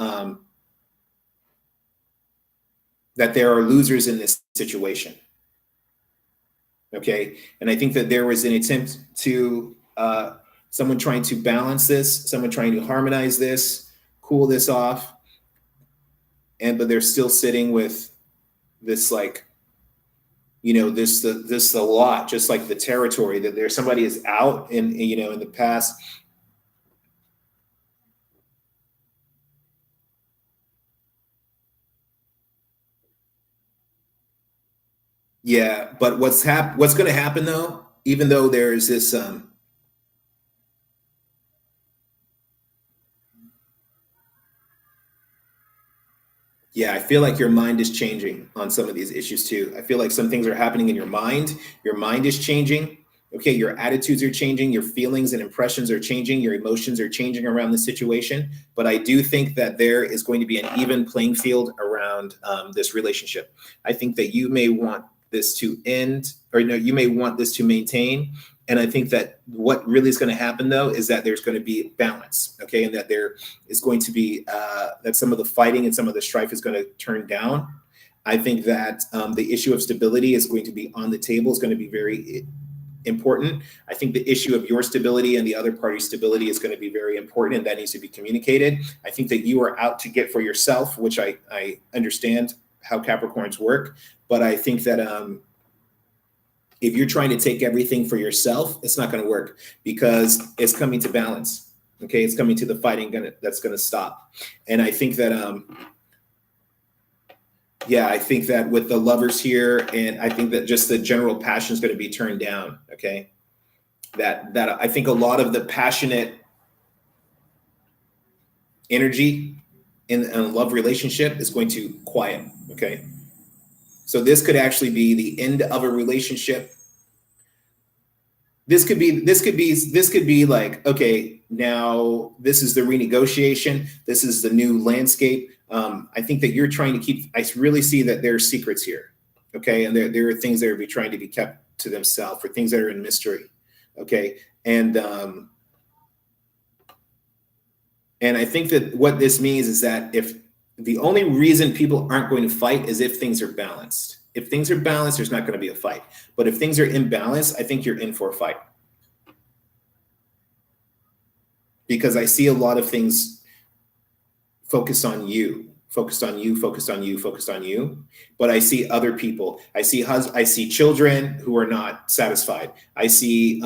that there are losers in this situation. Okay. And I think that there was an attempt to someone trying to balance this, someone trying to harmonize this, cool this off. But they're still sitting with this, like, this a lot, just like the territory that there's somebody is out in the past. Yeah. But what's going to happen, though, even though there's this, yeah, I feel like your mind is changing on some of these issues too. I feel like some things are happening in your mind. Your mind is changing. Okay, your attitudes are changing, your feelings and impressions are changing, your emotions are changing around the situation. But I do think that there is going to be an even playing field around this relationship. I think that you may want this to end, or no, you may want this to maintain. And I think that what really is going to happen, though, is that there's going to be balance, okay, and that there is going to be that some of the fighting and some of the strife is going to turn down. I think that the issue of stability is going to be on the table, is going to be very important. I think the issue of your stability and the other party's stability is going to be very important, and that needs to be communicated. I think that you are out to get for yourself, which I understand how Capricorns work, but I think that if you're trying to take everything for yourself, it's not going to work, because it's coming to balance. Okay, it's coming to the fighting that's going to stop. And I think that I think that with the lovers here, and I think that just the general passion is going to be turned down. Okay, that I think a lot of the passionate energy in a love relationship is going to quiet. Okay, so this could actually be the end of a relationship. This could be like, okay, now this is the renegotiation. This is the new landscape. I think that you're trying to keep, I really see that there are secrets here. Okay. And there are things that are trying to be kept to themselves, or things that are in mystery. Okay. And I think that what this means is that if the only reason people aren't going to fight is if things are balanced. If things are balanced, there's not going to be a fight. But if things are imbalanced, I think you're in for a fight. Because I see a lot of things focused on you, focused on you, focused on you, focused on you. But I see other people. I see children who are not satisfied. I see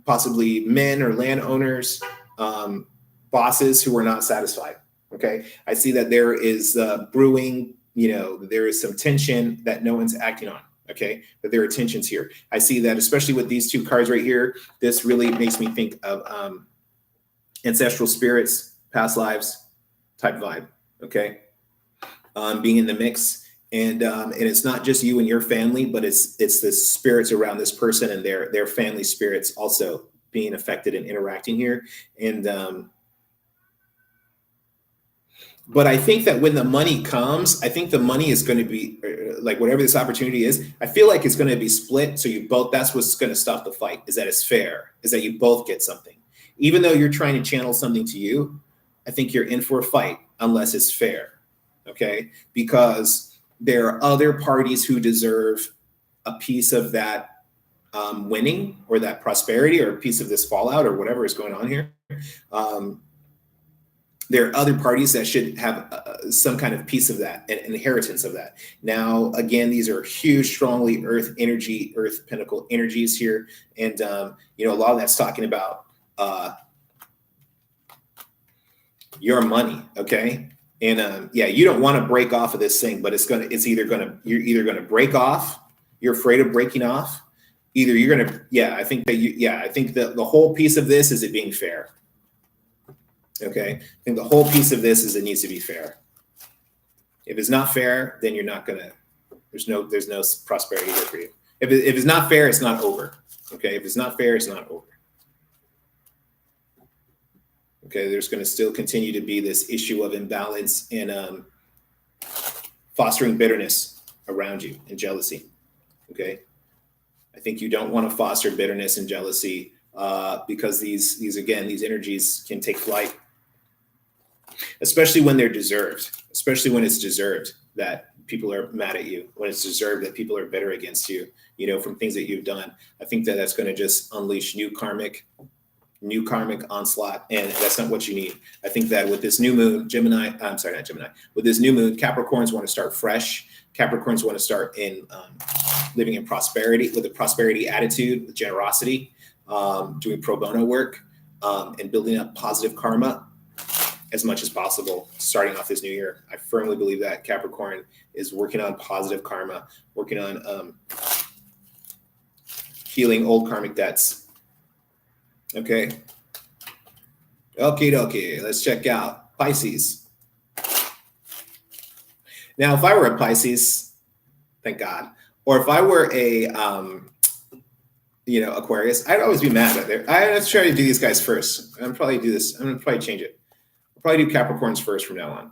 possibly men or landowners, bosses who are not satisfied. Okay, I see that there is brewing. There is some tension that no one's acting on. Okay, but there are tensions here. I see that, especially with these two cards right here. This really makes me think of ancestral spirits, past lives type vibe. Okay, being in the mix, and it's not just you and your family, but it's the spirits around this person and their family spirits also being affected and interacting here. And but I think that when the money comes, I think the money is going to be like whatever this opportunity is. I feel like it's going to be split. So you both, that's what's going to stop the fight, is that it's fair, is that you both get something. Even though you're trying to channel something to you, I think you're in for a fight unless it's fair. Okay. Because there are other parties who deserve a piece of that winning or that prosperity or a piece of this fallout or whatever is going on here. There are other parties that should have some kind of piece of that, an inheritance of that. Now, again, these are huge, strongly earth energy, earth pentacle energies here. And, you know, a lot of that's talking about your money. Okay. And yeah, you don't want to break off of this thing, but you're either going to break off. You're afraid of breaking off. Either you're going to, I think that the whole piece of this is it being fair. Okay, I think the whole piece of this is it needs to be fair. If it's not fair, then you're not gonna. There's no prosperity here for you. If it's not fair, it's not over. Okay, if it's not fair, it's not over. Okay, there's going to still continue to be this issue of imbalance and fostering bitterness around you and jealousy. Okay, I think you don't want to foster bitterness and jealousy because these energies can take flight. Especially when they're deserved, especially when it's deserved that people are mad at you, when it's deserved that people are bitter against you, you know, from things that you've done. I think that that's going to just unleash new karmic onslaught, and that's not what you need. I think that with this new moon, with this new moon, Capricorns want to start fresh. Capricorns want to start in living in prosperity, with a prosperity attitude, with generosity, doing pro bono work, and building up positive karma as much as possible, starting off this new year. I firmly believe that Capricorn is working on positive karma, working on healing old karmic debts. Okay. Okay. Let's check out Pisces. Now, if I were a Pisces, thank God, or if I were a, Aquarius, I'd always be mad at it. Let's try to do these guys first. I'm going to probably change it. Probably do Capricorns first from now on.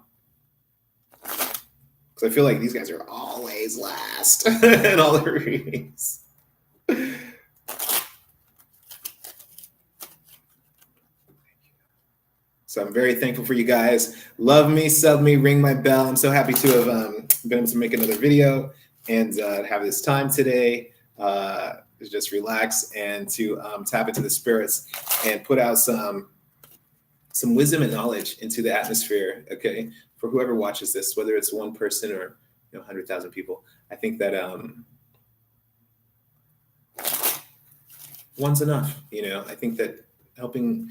Because I feel like these guys are always last in all the readings. So I'm very thankful for you guys. Love me, sub me, ring my bell. I'm so happy to have been able to make another video and have this time today to just relax and to tap into the spirits and put out some wisdom and knowledge into the atmosphere, okay, for whoever watches this, whether it's one person or 100,000 people. I think that one's enough. I think that helping,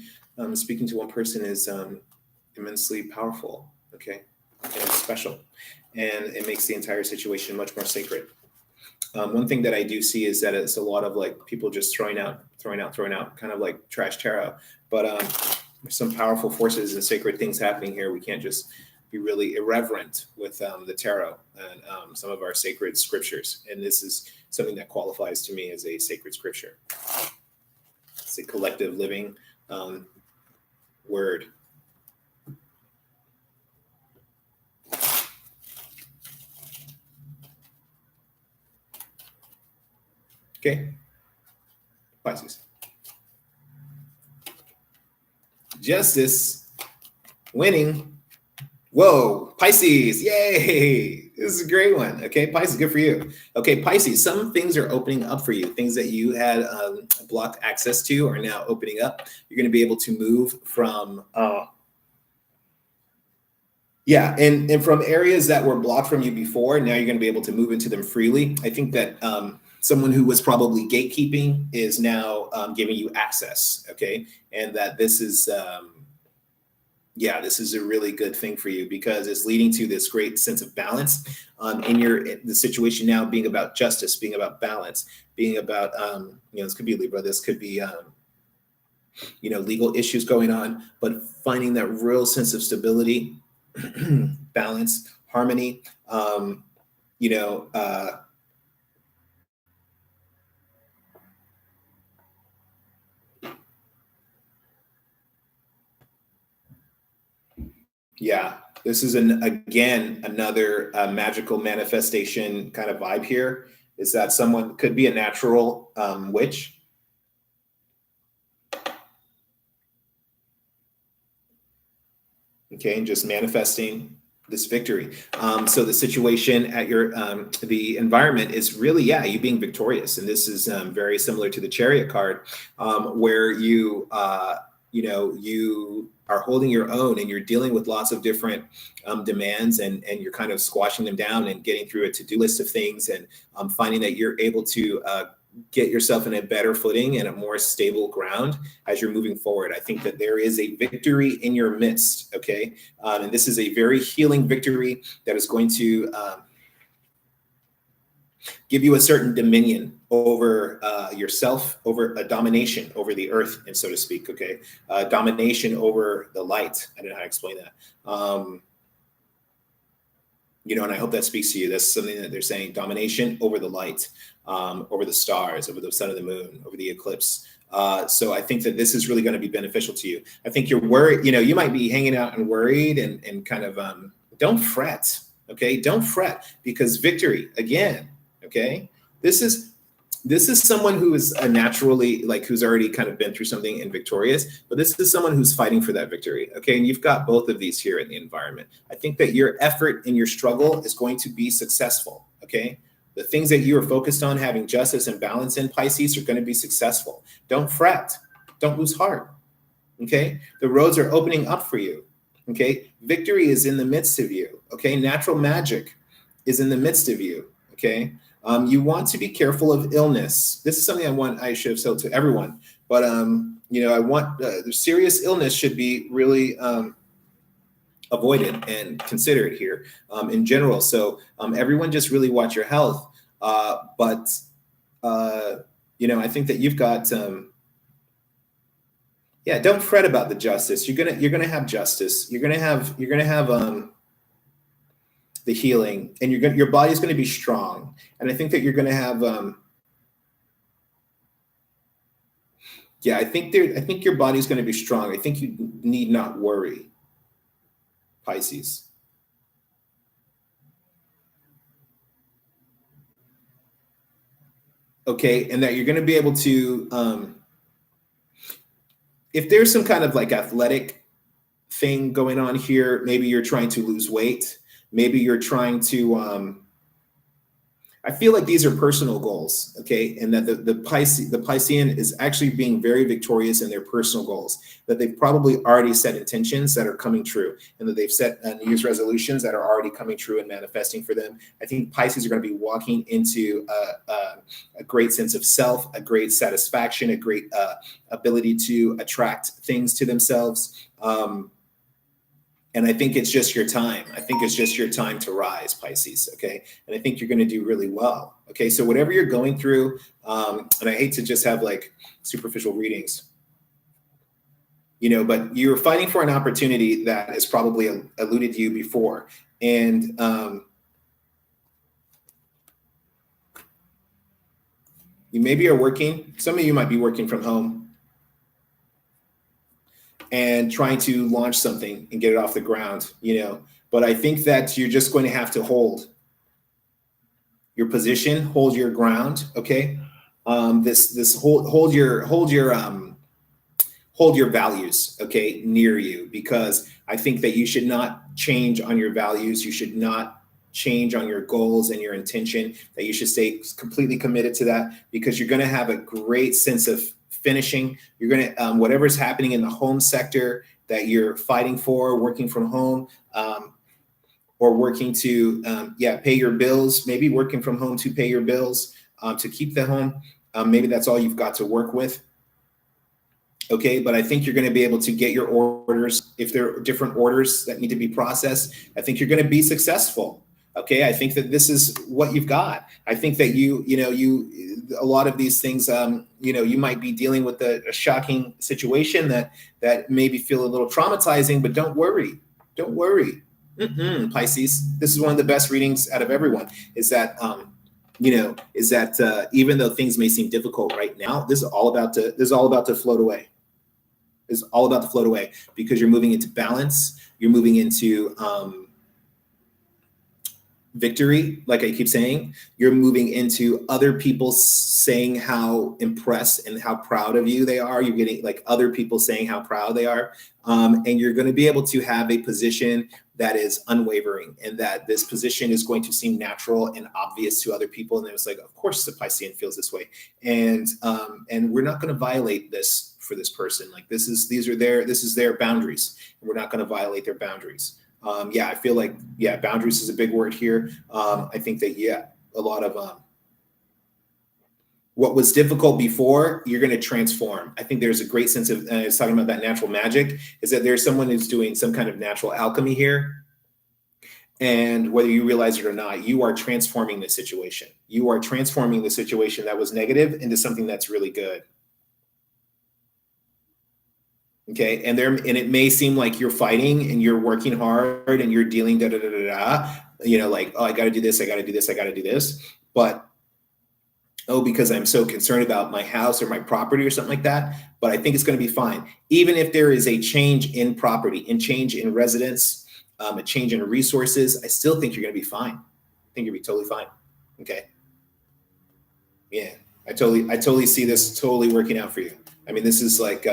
speaking to one person is immensely powerful, okay, and it's special, and it makes the entire situation much more sacred. One thing that I do see is that it's a lot of like people just throwing out, kind of like trash tarot, but there's some powerful forces and sacred things happening here. We can't just be really irreverent with the tarot and some of our sacred scriptures. And this is something that qualifies to me as a sacred scripture. It's a collective living word. Okay, Pisces. Justice, winning. Whoa, Pisces, yay. This is a great one. Okay, Pisces, good for you. Okay, Pisces, some things are opening up for you. Things that you had blocked access to are now opening up. You're going to be able to move from, and from areas that were blocked from you before, now you're going to be able to move into them freely. I think that someone who was probably gatekeeping is now giving you access, okay? And that this is, this is a really good thing for you because it's leading to this great sense of balance in the situation now being about justice, being about balance, being about, this could be Libra, this could be, legal issues going on, but finding that real sense of stability, balance, harmony, Yeah, this is again another magical manifestation kind of vibe here. Is that someone could be a natural witch? Okay, and just manifesting this victory. So the situation at your the environment is really, yeah, you being victorious, and this is very similar to the Chariot card, where you are holding your own and you're dealing with lots of different demands, and you're kind of squashing them down and getting through a to-do list of things, and finding that you're able to get yourself in a better footing and a more stable ground as you're moving forward. I think that there is a victory in your midst, okay? And this is a very healing victory that is going to give you a certain dominion over yourself, over a domination over the earth, and so to speak, okay? Domination over the light. I don't know how to explain that. And I hope that speaks to you. That's something that they're saying: domination over the light, over the stars, over the sun and the moon, over the eclipse. So I think that this is really going to be beneficial to you. I think you're worried, you might be hanging out and worried and kind of, don't fret, okay? Don't fret, because victory, again, okay? This is someone who is naturally, like, who's already kind of been through something and victorious, but this is someone who's fighting for that victory, okay? And you've got both of these here in the environment. I think that your effort and your struggle is going to be successful, okay? The things that you are focused on having justice and balance in, Pisces, are going to be successful. Don't fret. Don't lose heart, okay? The roads are opening up for you, okay? Victory is in the midst of you, okay? Natural magic is in the midst of you, okay? You want to be careful of illness. This is something I should have said to everyone, but I want the serious illness should be really avoided and considered here in general. So everyone just really watch your health. But I think that you've got don't fret about the justice. You're gonna have justice. You're gonna have the healing, and your body's going to be strong. And I think that you're going to have, I think your body's going to be strong. I think you need not worry, Pisces. Okay, and that you're going to be able to, if there's some kind of like athletic thing going on here, maybe you're trying to lose weight. Maybe you're trying to, I feel like these are personal goals, okay? And that the Piscean is actually being very victorious in their personal goals, that they've probably already set intentions that are coming true, and that they've set New Year's resolutions that are already coming true and manifesting for them. I think Pisces are going to be walking into a great sense of self, a great satisfaction, a great ability to attract things to themselves. And I think it's just your time. I think it's just your time to rise, Pisces, okay? And I think you're going to do really well, okay? So whatever you're going through, and I hate to just have like superficial readings, but you're fighting for an opportunity that has probably eluded you before. And you maybe are working, some of you might be working from home, and trying to launch something and get it off the ground, But I think that you're just going to have to hold your position, hold your ground, okay? This hold your values, okay, near you, because I think that you should not change on your values. You should not change on your goals and your intention, that you should stay completely committed to that, because you're going to have a great sense of finishing. You're going to, whatever's happening in the home sector that you're fighting for, working from home, or working to, pay your bills, maybe working from home to pay your bills, to keep the home. Maybe that's all you've got to work with. Okay, but I think you're going to be able to get your orders. If there are different orders that need to be processed, I think you're going to be successful. Okay, I think that this is what you've got. I think that a lot of these things, you might be dealing with a shocking situation that maybe feel a little traumatizing, but don't worry. Don't worry. Pisces, this is one of the best readings out of everyone, is that, even though things may seem difficult right now, this is all about to float away. It's all about to float away, because you're moving into balance. You're moving into victory, like I keep saying. You're moving into other people saying how impressed and how proud of you they are. You're getting like other people saying how proud they are. And you're going to be able to have a position that is unwavering, and that this position is going to seem natural and obvious to other people. And it's like, of course the Piscean feels this way. And we're not going to violate this for this person. Like this is their boundaries, and we're not going to violate their boundaries. Yeah, I feel like, yeah, boundaries is a big word here. I think that, yeah, a lot of what was difficult before, you're going to transform. I think there's a great sense of, it's talking about that natural magic, is that there's someone who's doing some kind of natural alchemy here. And whether you realize it or not, you are transforming the situation. You are transforming the situation that was negative into something that's really good. Okay, and it may seem like you're fighting and you're working hard and you're dealing you know, like, oh, I got to do this, I got to do this, I got to do this. But because I'm so concerned about my house or my property or something like that. But I think it's going to be fine, even if there is a change in property and change in residence, a change in resources. I still think you're going to be fine. I think you'll be totally fine. Okay. Yeah, I totally see this totally working out for you. I mean, this is like.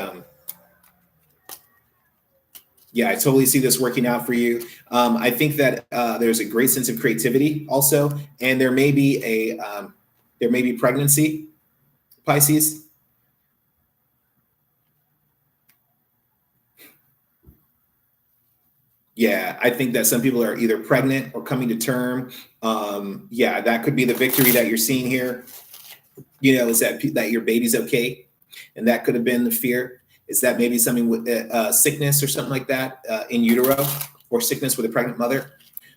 Yeah, I totally see this working out for you. I think that there's a great sense of creativity also, and there may be pregnancy, Pisces. Yeah, I think that some people are either pregnant or coming to term. Yeah, that could be the victory that you're seeing here. You know, is that your baby's okay, and that could have been the fear. Is that maybe something with sickness or something like that in utero, or sickness with a pregnant mother?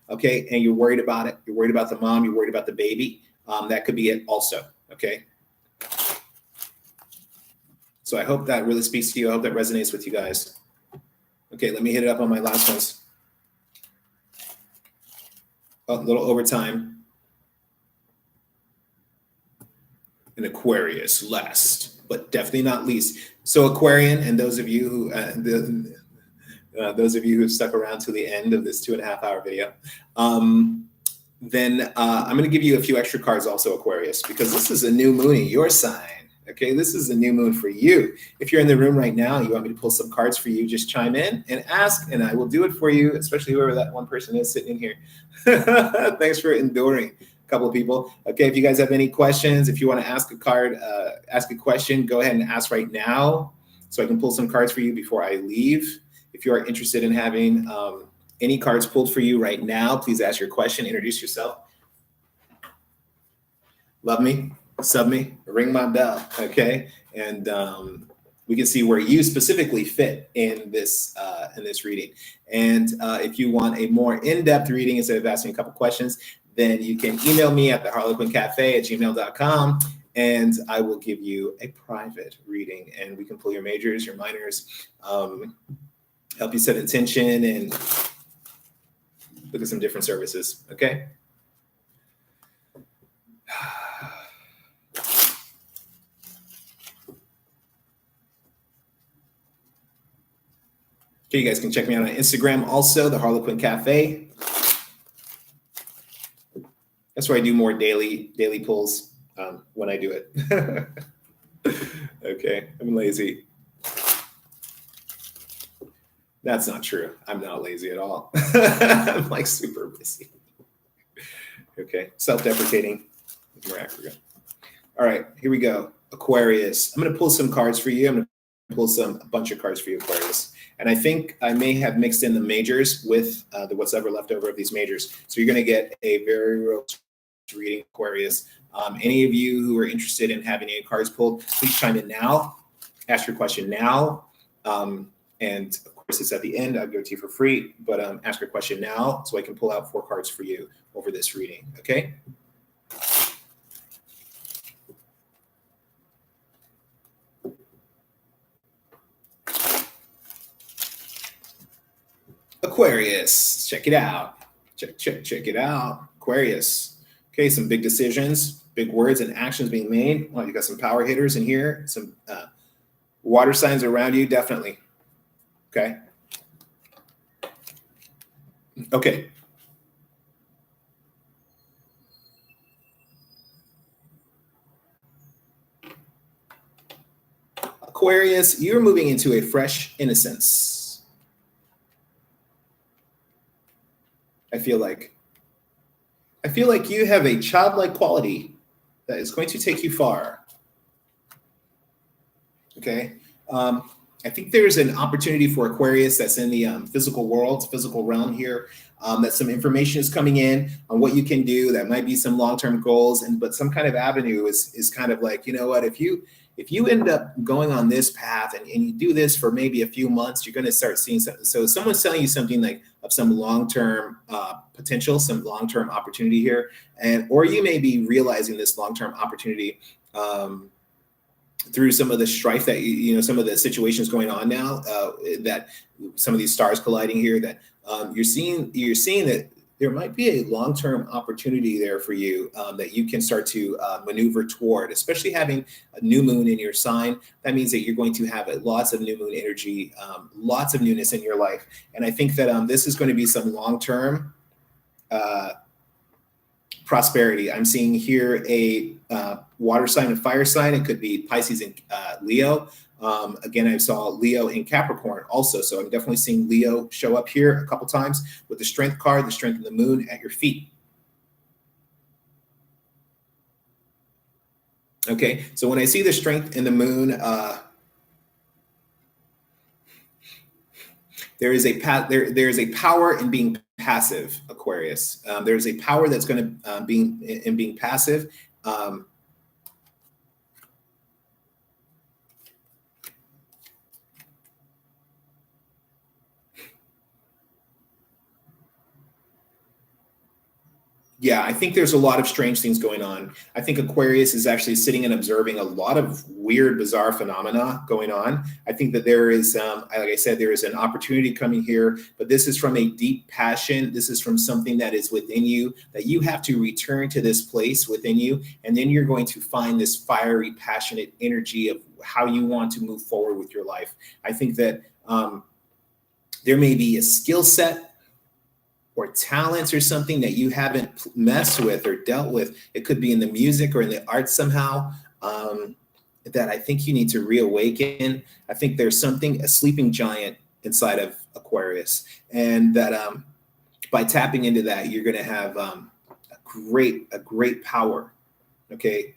Okay, and you're worried about it. You're worried about the mom. You're worried about the baby. That could be it also. Okay. So I hope that really speaks to you. I hope that resonates with you guys. Okay, let me hit it up on my last ones. Oh, a little overtime. An Aquarius, last but definitely not least. So Aquarian, and those of you who have stuck around to the end of this 2.5 hour video, then I'm going to give you a few extra cards also, Aquarius, because this is a new moon in your sign. Okay, this is a new moon for you. If you're in the room right now, you want me to pull some cards for you, just chime in and ask, and I will do it for you, especially whoever that one person is sitting in here. Thanks for enduring. Couple of people. Okay, if you guys have any questions, if you want to ask a question, go ahead and ask right now so I can pull some cards for you before I leave. If you are interested in having any cards pulled for you right now, please ask your question, introduce yourself. Love me, sub me, ring my bell, okay? And we can see where you specifically fit in this reading. And if you want a more in-depth reading instead of asking a couple questions, then you can email me at theharlequincafe@gmail.com, and I will give you a private reading, and we can pull your majors, your minors, help you set intention, and look at some different services, okay? Okay, you guys can check me out on Instagram also, The Harlequin Cafe. That's where I do more daily pulls when I do it. Okay, I'm lazy. That's not true. I'm not lazy at all. I'm like super busy. Okay, self-deprecating. All right, here we go. Aquarius. I'm going to pull some cards for you. I'm going to pull a bunch of cards for you, Aquarius. And I think I may have mixed in the majors with the what's ever left over of these majors. So you're going to get a very real reading, Aquarius. Any of you who are interested in having any cards pulled, please chime in now. Ask your question now. And of course, it's at the end. I'll give it to you for free, but ask your question now so I can pull out 4 cards for you over this reading, okay? Aquarius, check it out. Check it out. Aquarius. Okay, some big decisions, big words and actions being made. Well, you got some power hitters in here, some water signs around you, definitely. Okay. Okay. Aquarius, you're moving into a fresh innocence. I feel like. I feel like you have a childlike quality that is going to take you far. Okay. I think there's an opportunity for Aquarius that's in the physical world, physical realm here. That some information is coming in on what you can do. That might be some long-term goals, and but some kind of avenue is kind of like, you know what, if you end up going on this path and you do this for maybe a few months, you're going to start seeing something. So someone's telling you something like of some long-term potential, some long-term opportunity here, and or you may be realizing this long-term opportunity. Through some of the strife that some of the situations going on now, that some of these stars colliding here, that you're seeing that there might be a long-term opportunity there for you, that you can start to maneuver toward, especially having a new moon in your sign. That means that you're going to have lots of new moon energy, lots of newness in your life. And I think that this is going to be some long-term prosperity. I'm seeing here a water sign and fire sign. It could be Pisces and Leo. Again, I saw Leo in Capricorn also. So I'm definitely seeing Leo show up here a couple times with the strength card, the strength of the moon at your feet. Okay, so when I see the strength in the moon, there is a power in being passive, Aquarius. There's a power that's going to be in being passive. Yeah, I think there's a lot of strange things going on. I think Aquarius is actually sitting and observing a lot of weird, bizarre phenomena going on. I think that there is, like I said, there is an opportunity coming here, but this is from a deep passion. This is from something that is within you, that you have to return to this place within you. And then you're going to find this fiery, passionate energy of how you want to move forward with your life. I think that there may be a skill set or talents or something that you haven't messed with or dealt with. It could be in the music or in the arts somehow, that I think you need to reawaken. I think there's something, a sleeping giant inside of Aquarius, and that by tapping into that, you're going to have a great power. Okay.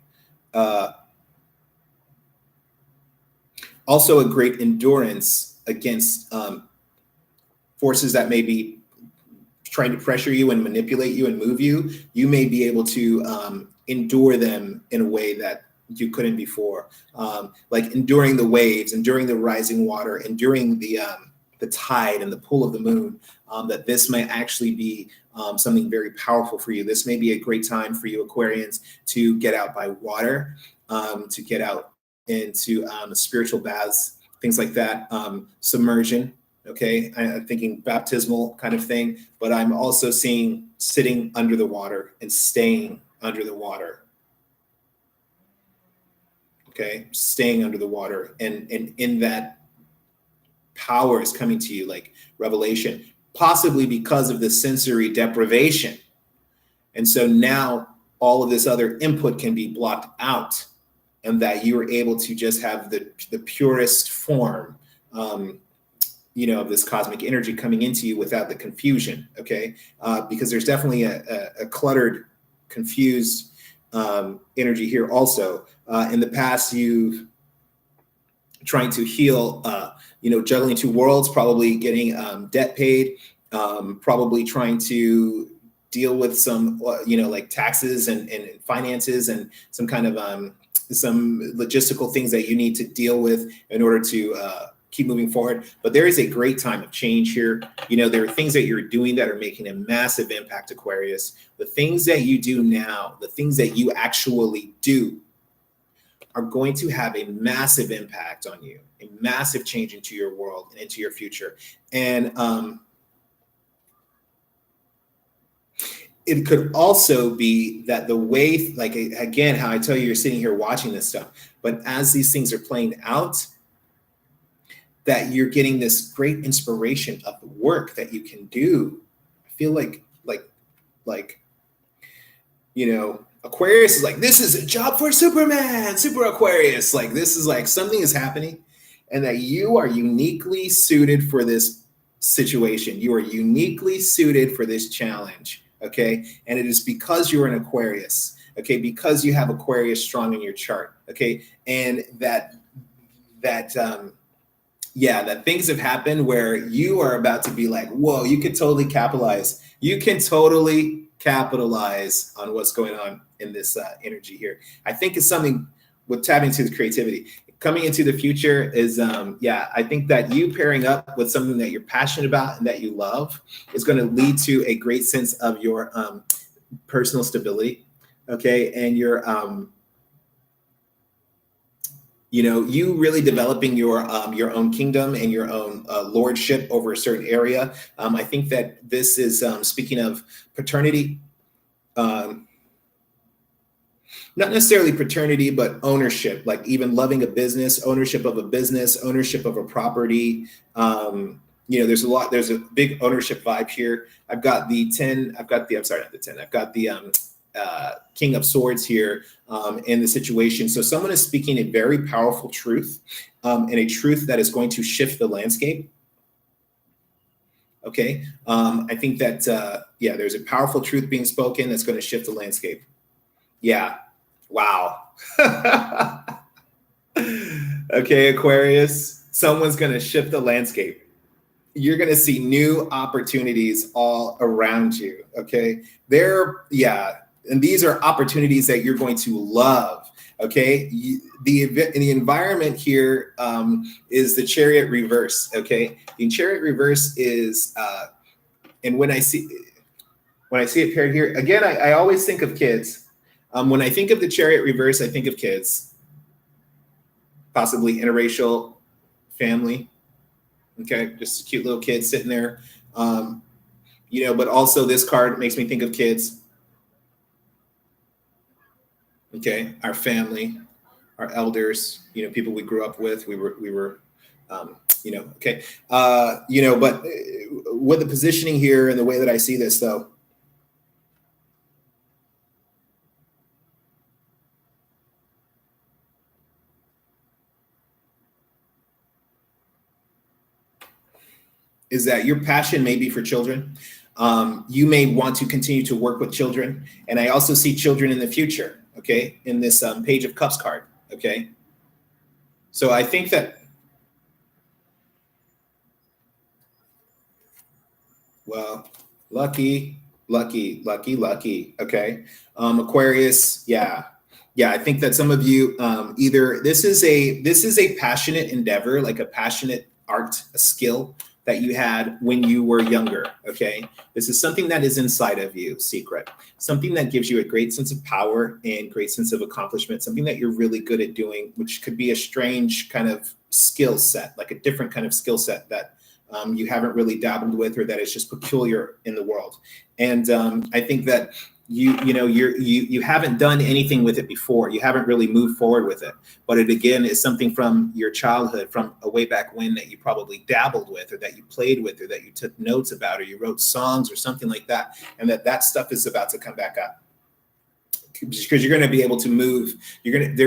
Also a great endurance against forces that may be trying to pressure you and manipulate you and move you. You may be able to endure them in a way that you couldn't before, like enduring the waves, enduring the rising water, enduring the tide and the pull of the moon. That this might actually be something very powerful for you. This may be a great time for you, Aquarians, to get out by water, to get out into spiritual baths, things like that, submersion. Okay, I'm thinking baptismal kind of thing, but I'm also seeing sitting under the water and staying under the water. Okay, staying under the water, and in that power is coming to you like revelation, possibly because of the sensory deprivation. And so now all of this other input can be blocked out, and that you are able to just have the purest form, of this cosmic energy coming into you without the confusion. Okay, because there's definitely a cluttered, confused energy here. Also, in the past, you've trying to heal, juggling two worlds, probably getting debt paid, probably trying to deal with some, like taxes and finances and some kind of some logistical things that you need to deal with in order to keep moving forward. But there is a great time of change here. There are things that you're doing that are making a massive impact, Aquarius. The things that you do now, the things that you actually do, are going to have a massive impact on you, a massive change into your world and into your future. And it could also be that the way, like, again, how I tell you, you're sitting here watching this stuff, but as these things are playing out, that you're getting this great inspiration of the work that you can do. I feel like, Aquarius is like, this is a job for Superman, Super Aquarius. Like, this is like something is happening and that you are uniquely suited for this situation. You are uniquely suited for this challenge. Okay. And it is because you're an Aquarius. Okay. Because you have Aquarius strong in your chart. Okay. And that things have happened where you are about to be like, whoa, you can totally capitalize. You can totally capitalize on what's going on in this energy here. I think it's something with tapping into the creativity. Coming into the future is, I think that you pairing up with something that you're passionate about and that you love is going to lead to a great sense of your personal stability. Okay. And your, you really developing your own kingdom and your own lordship over a certain area. I think that this is speaking of paternity, not necessarily paternity, but ownership, like even loving a business, ownership of a business, ownership of a property. There's a big ownership vibe here. I've got the King of Swords here in the situation. So someone is speaking a very powerful truth and a truth that is going to shift the landscape. Okay. I think that, there's a powerful truth being spoken that's going to shift the landscape. Yeah. Wow. Okay, Aquarius, someone's going to shift the landscape. You're going to see new opportunities all around you. Okay. And these are opportunities that you're going to love. Okay. The environment here is the Chariot reverse. Okay. The Chariot reverse is, and when I see it paired here, again, I always think of kids. When I think of the Chariot reverse, I think of kids, possibly interracial family. Okay. Just a cute little kid sitting there. But also this card makes me think of kids. Okay, our family, our elders, people we grew up with, we were, okay. But with the positioning here and the way that I see this though, is that your passion may be for children. You may want to continue to work with children. And I also see children in the future. Okay, in this Page of Cups card. Okay, so I think that, well, lucky. Okay, Aquarius. Yeah. I think that some of you either this is a passionate endeavor, like a passionate art, a skill that you had when you were younger. Okay, this is something that is inside of you, secret, something that gives you a great sense of power and great sense of accomplishment, something that you're really good at doing, which could be a strange kind of skill set, like a different kind of skill set that you haven't really dabbled with, or that is just peculiar in the world. And I think that you haven't done anything with it before. You haven't really moved forward with it, but it again is something from your childhood, from a way back when, that you probably dabbled with, or that you played with, or that you took notes about, or you wrote songs or something like that. And that stuff is about to come back up, because you're going to be able to move.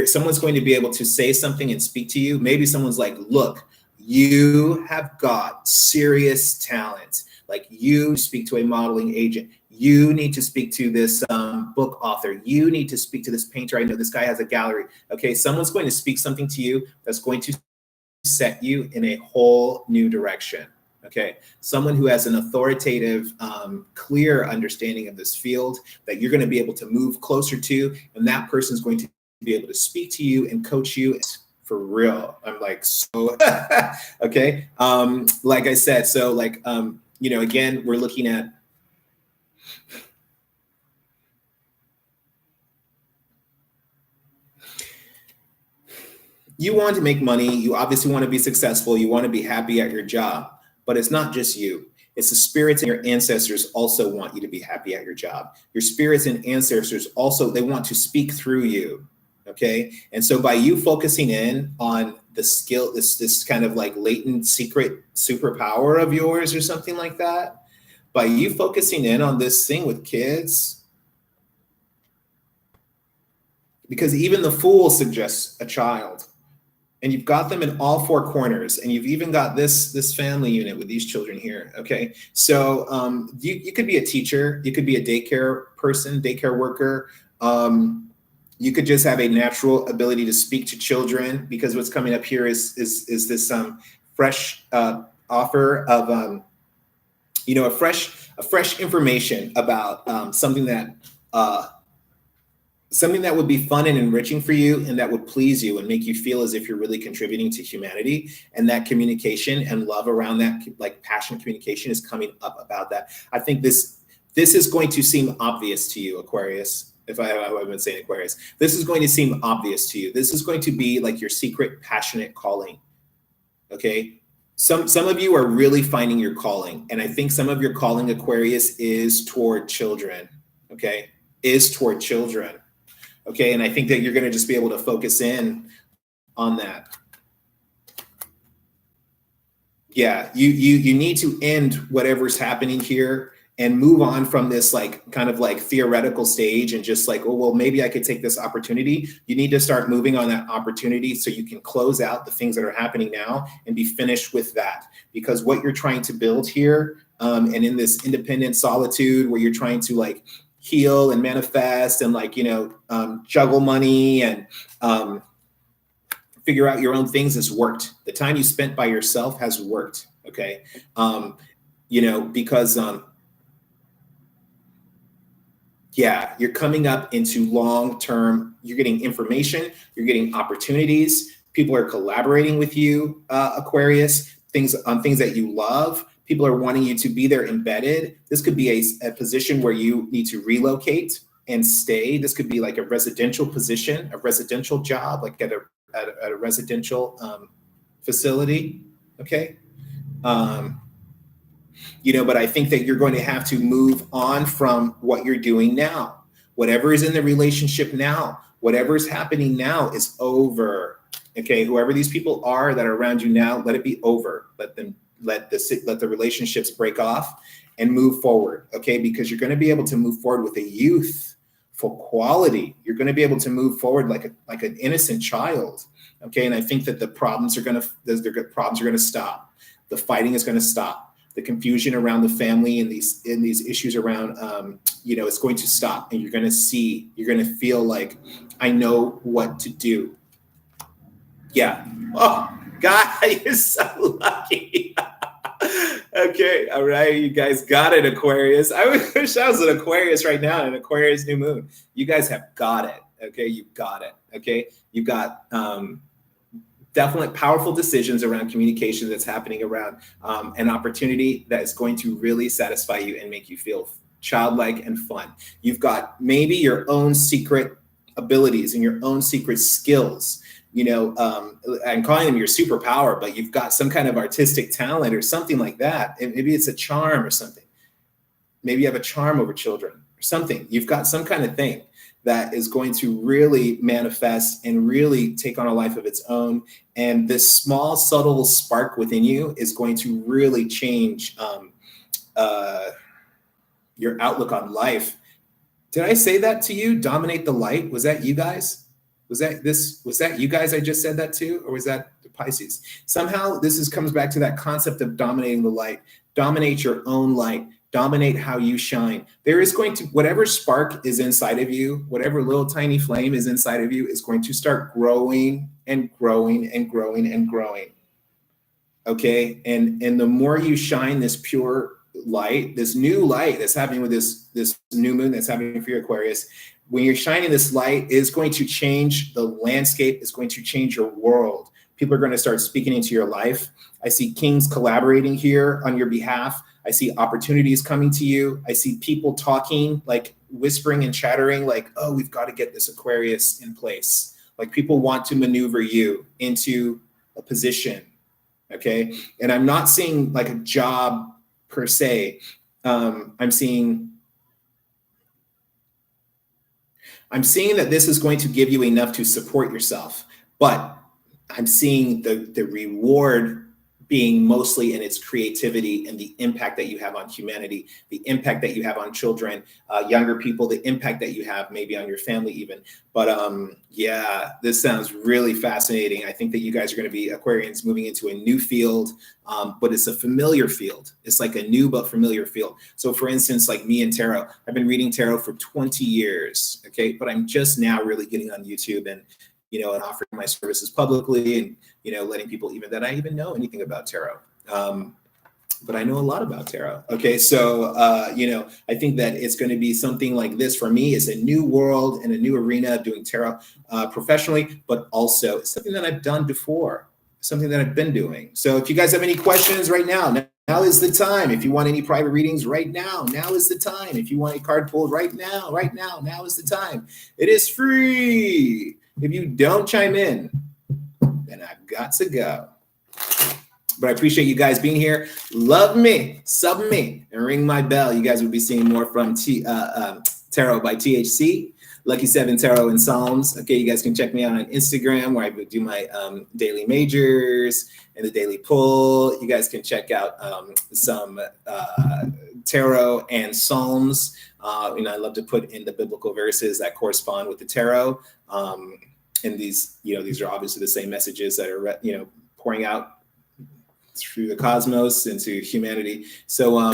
Someone's going to be able to say something and speak to you. Maybe someone's like, look, you have got serious talent. Like, you speak to a modeling agent. You need to speak to this book author. You need to speak to this painter. I know this guy has a gallery. Okay, someone's going to speak something to you that's going to set you in a whole new direction. Okay, someone who has an authoritative, clear understanding of this field that you're going to be able to move closer to, and that person's going to be able to speak to you and coach you. For real. I'm like, so okay. Like I said, so like again, we're looking at you want to make money. You obviously want to be successful. You want to be happy at your job, but it's not just you. It's the spirits and your ancestors also want you to be happy at your job. Your spirits and ancestors also, they want to speak through you. Okay. And so by you focusing in on the skill, this kind of like latent secret superpower of yours or something like that, by you focusing in on this thing with kids, because even the Fool suggests a child, and you've got them in all four corners, and you've even got this family unit with these children here. Okay, so you could be a teacher, you could be a daycare person, daycare worker. You could just have a natural ability to speak to children, because what's coming up here is this fresh offer of a fresh information about something that would be fun and enriching for you, and that would please you and make you feel as if you're really contributing to humanity. And that communication and love around that, like passionate communication, is coming up about that. I think this is going to seem obvious to you, Aquarius. If I've been saying Aquarius, this is going to seem obvious to you. This is going to be like your secret passionate calling. Okay. Some of you are really finding your calling. And I think some of your calling, Aquarius, is toward children. Okay. Is toward children. Okay. And I think that you're going to just be able to focus in on that. Yeah. You need to end whatever's happening here and move on from this kind of theoretical stage and just like, oh, well, maybe I could take this opportunity. You need to start moving on that opportunity so you can close out the things that are happening now and be finished with that. Because what you're trying to build here, and in this independent solitude where you're trying to heal and manifest and juggle money and figure out your own things, has worked. The time you spent by yourself has worked. Okay. Because yeah, you're coming up into long-term, you're getting information, you're getting opportunities, people are collaborating with you, Aquarius, things that you love. People are wanting you to be there embedded. This could be a position where you need to relocate and stay. This could be like a residential position, a residential job, like at a residential facility, okay? But I think that you're going to have to move on from what you're doing now. Whatever is in the relationship now, whatever is happening now is over. Okay, whoever these people are that are around you now, let it be over. Let the relationships break off and move forward. Okay, because you're going to be able to move forward with a youthful quality. You're going to be able to move forward like an innocent child. Okay, and I think that the problems are going to stop. The fighting is going to stop. The confusion around the family and these issues around, it's going to stop, and you're going to feel like, I know what to do. Yeah. Oh, God, you're so lucky. Okay. All right. You guys got it, Aquarius. I wish I was an Aquarius right now, an Aquarius new moon. You guys have got it. Okay. You got it. Okay. You got, definitely powerful decisions around communication that's happening around an opportunity that is going to really satisfy you and make you feel childlike and fun. You've got maybe your own secret abilities and your own secret skills. I'm calling them your superpower, but you've got some kind of artistic talent or something like that. And maybe it's a charm or something. Maybe you have a charm over children or something. You've got some kind of thing that is going to really manifest and really take on a life of its own. And this small, subtle spark within you is going to really change your outlook on life. Did I say that to you? Dominate the light? Was that you guys? Was that you guys I just said that to? Or was that the Pisces? Somehow comes back to that concept of dominating the light. Dominate your own light. Dominate how you shine. There is going to, whatever spark is inside of you, whatever little tiny flame is inside of you, is going to start growing and growing and growing and growing. Okay. And the more you shine this pure light, this new light that's happening with this new moon that's happening for your Aquarius, when you're shining this light, is going to change the landscape, is going to change your world. People are going to start speaking into your life. I see kings collaborating here on your behalf. I see opportunities coming to you. I see people talking, like whispering and chattering, like, oh, we've got to get this Aquarius in place. Like people want to maneuver you into a position. Okay. And I'm not seeing like a job per se. I'm seeing that this is going to give you enough to support yourself, but I'm seeing the reward being mostly in its creativity and the impact that you have on humanity, the impact that you have on children, younger people, the impact that you have maybe on your family even. But yeah, this sounds really fascinating. I think that you guys are going to be Aquarians moving into a new field, but it's a familiar field. It's like a new but familiar field. So for instance, like me and tarot, I've been reading tarot for 20 years, okay? But I'm just now really getting on YouTube and, you know, and offering my services publicly and, you know, letting people even that I even know anything about tarot. But I know a lot about tarot. Okay, so, you know, I think that it's going to be something like this for me. It's a new world and a new arena of doing tarot professionally, but also it's something that I've done before, something that I've been doing. So if you guys have any questions right now is the time. If you want any private readings right now is the time. If you want a card pulled right now is the time. It is free. If you don't chime in, then I've got to go. But I appreciate you guys being here. Love me, sub me, and ring my bell. You guys will be seeing more from Tarot by THC, Lucky 7 Tarot and Psalms. Okay, you guys can check me out on Instagram where I do my daily majors and the daily pull. You guys can check out some tarot and Psalms. You know, I love to put in the biblical verses that correspond with the tarot. And these, you know, these are obviously the same messages that are, you know, pouring out through the cosmos into humanity. So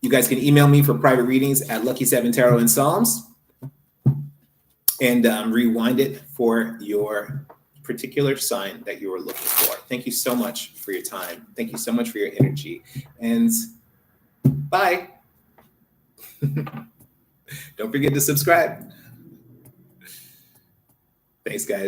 you guys can email me for private readings at Lucky 7 Tarot and Psalms and rewind it for your particular sign that you were looking for. Thank you so much for your time. Thank you so much for your energy. And bye. Don't forget to subscribe. Thanks, guys.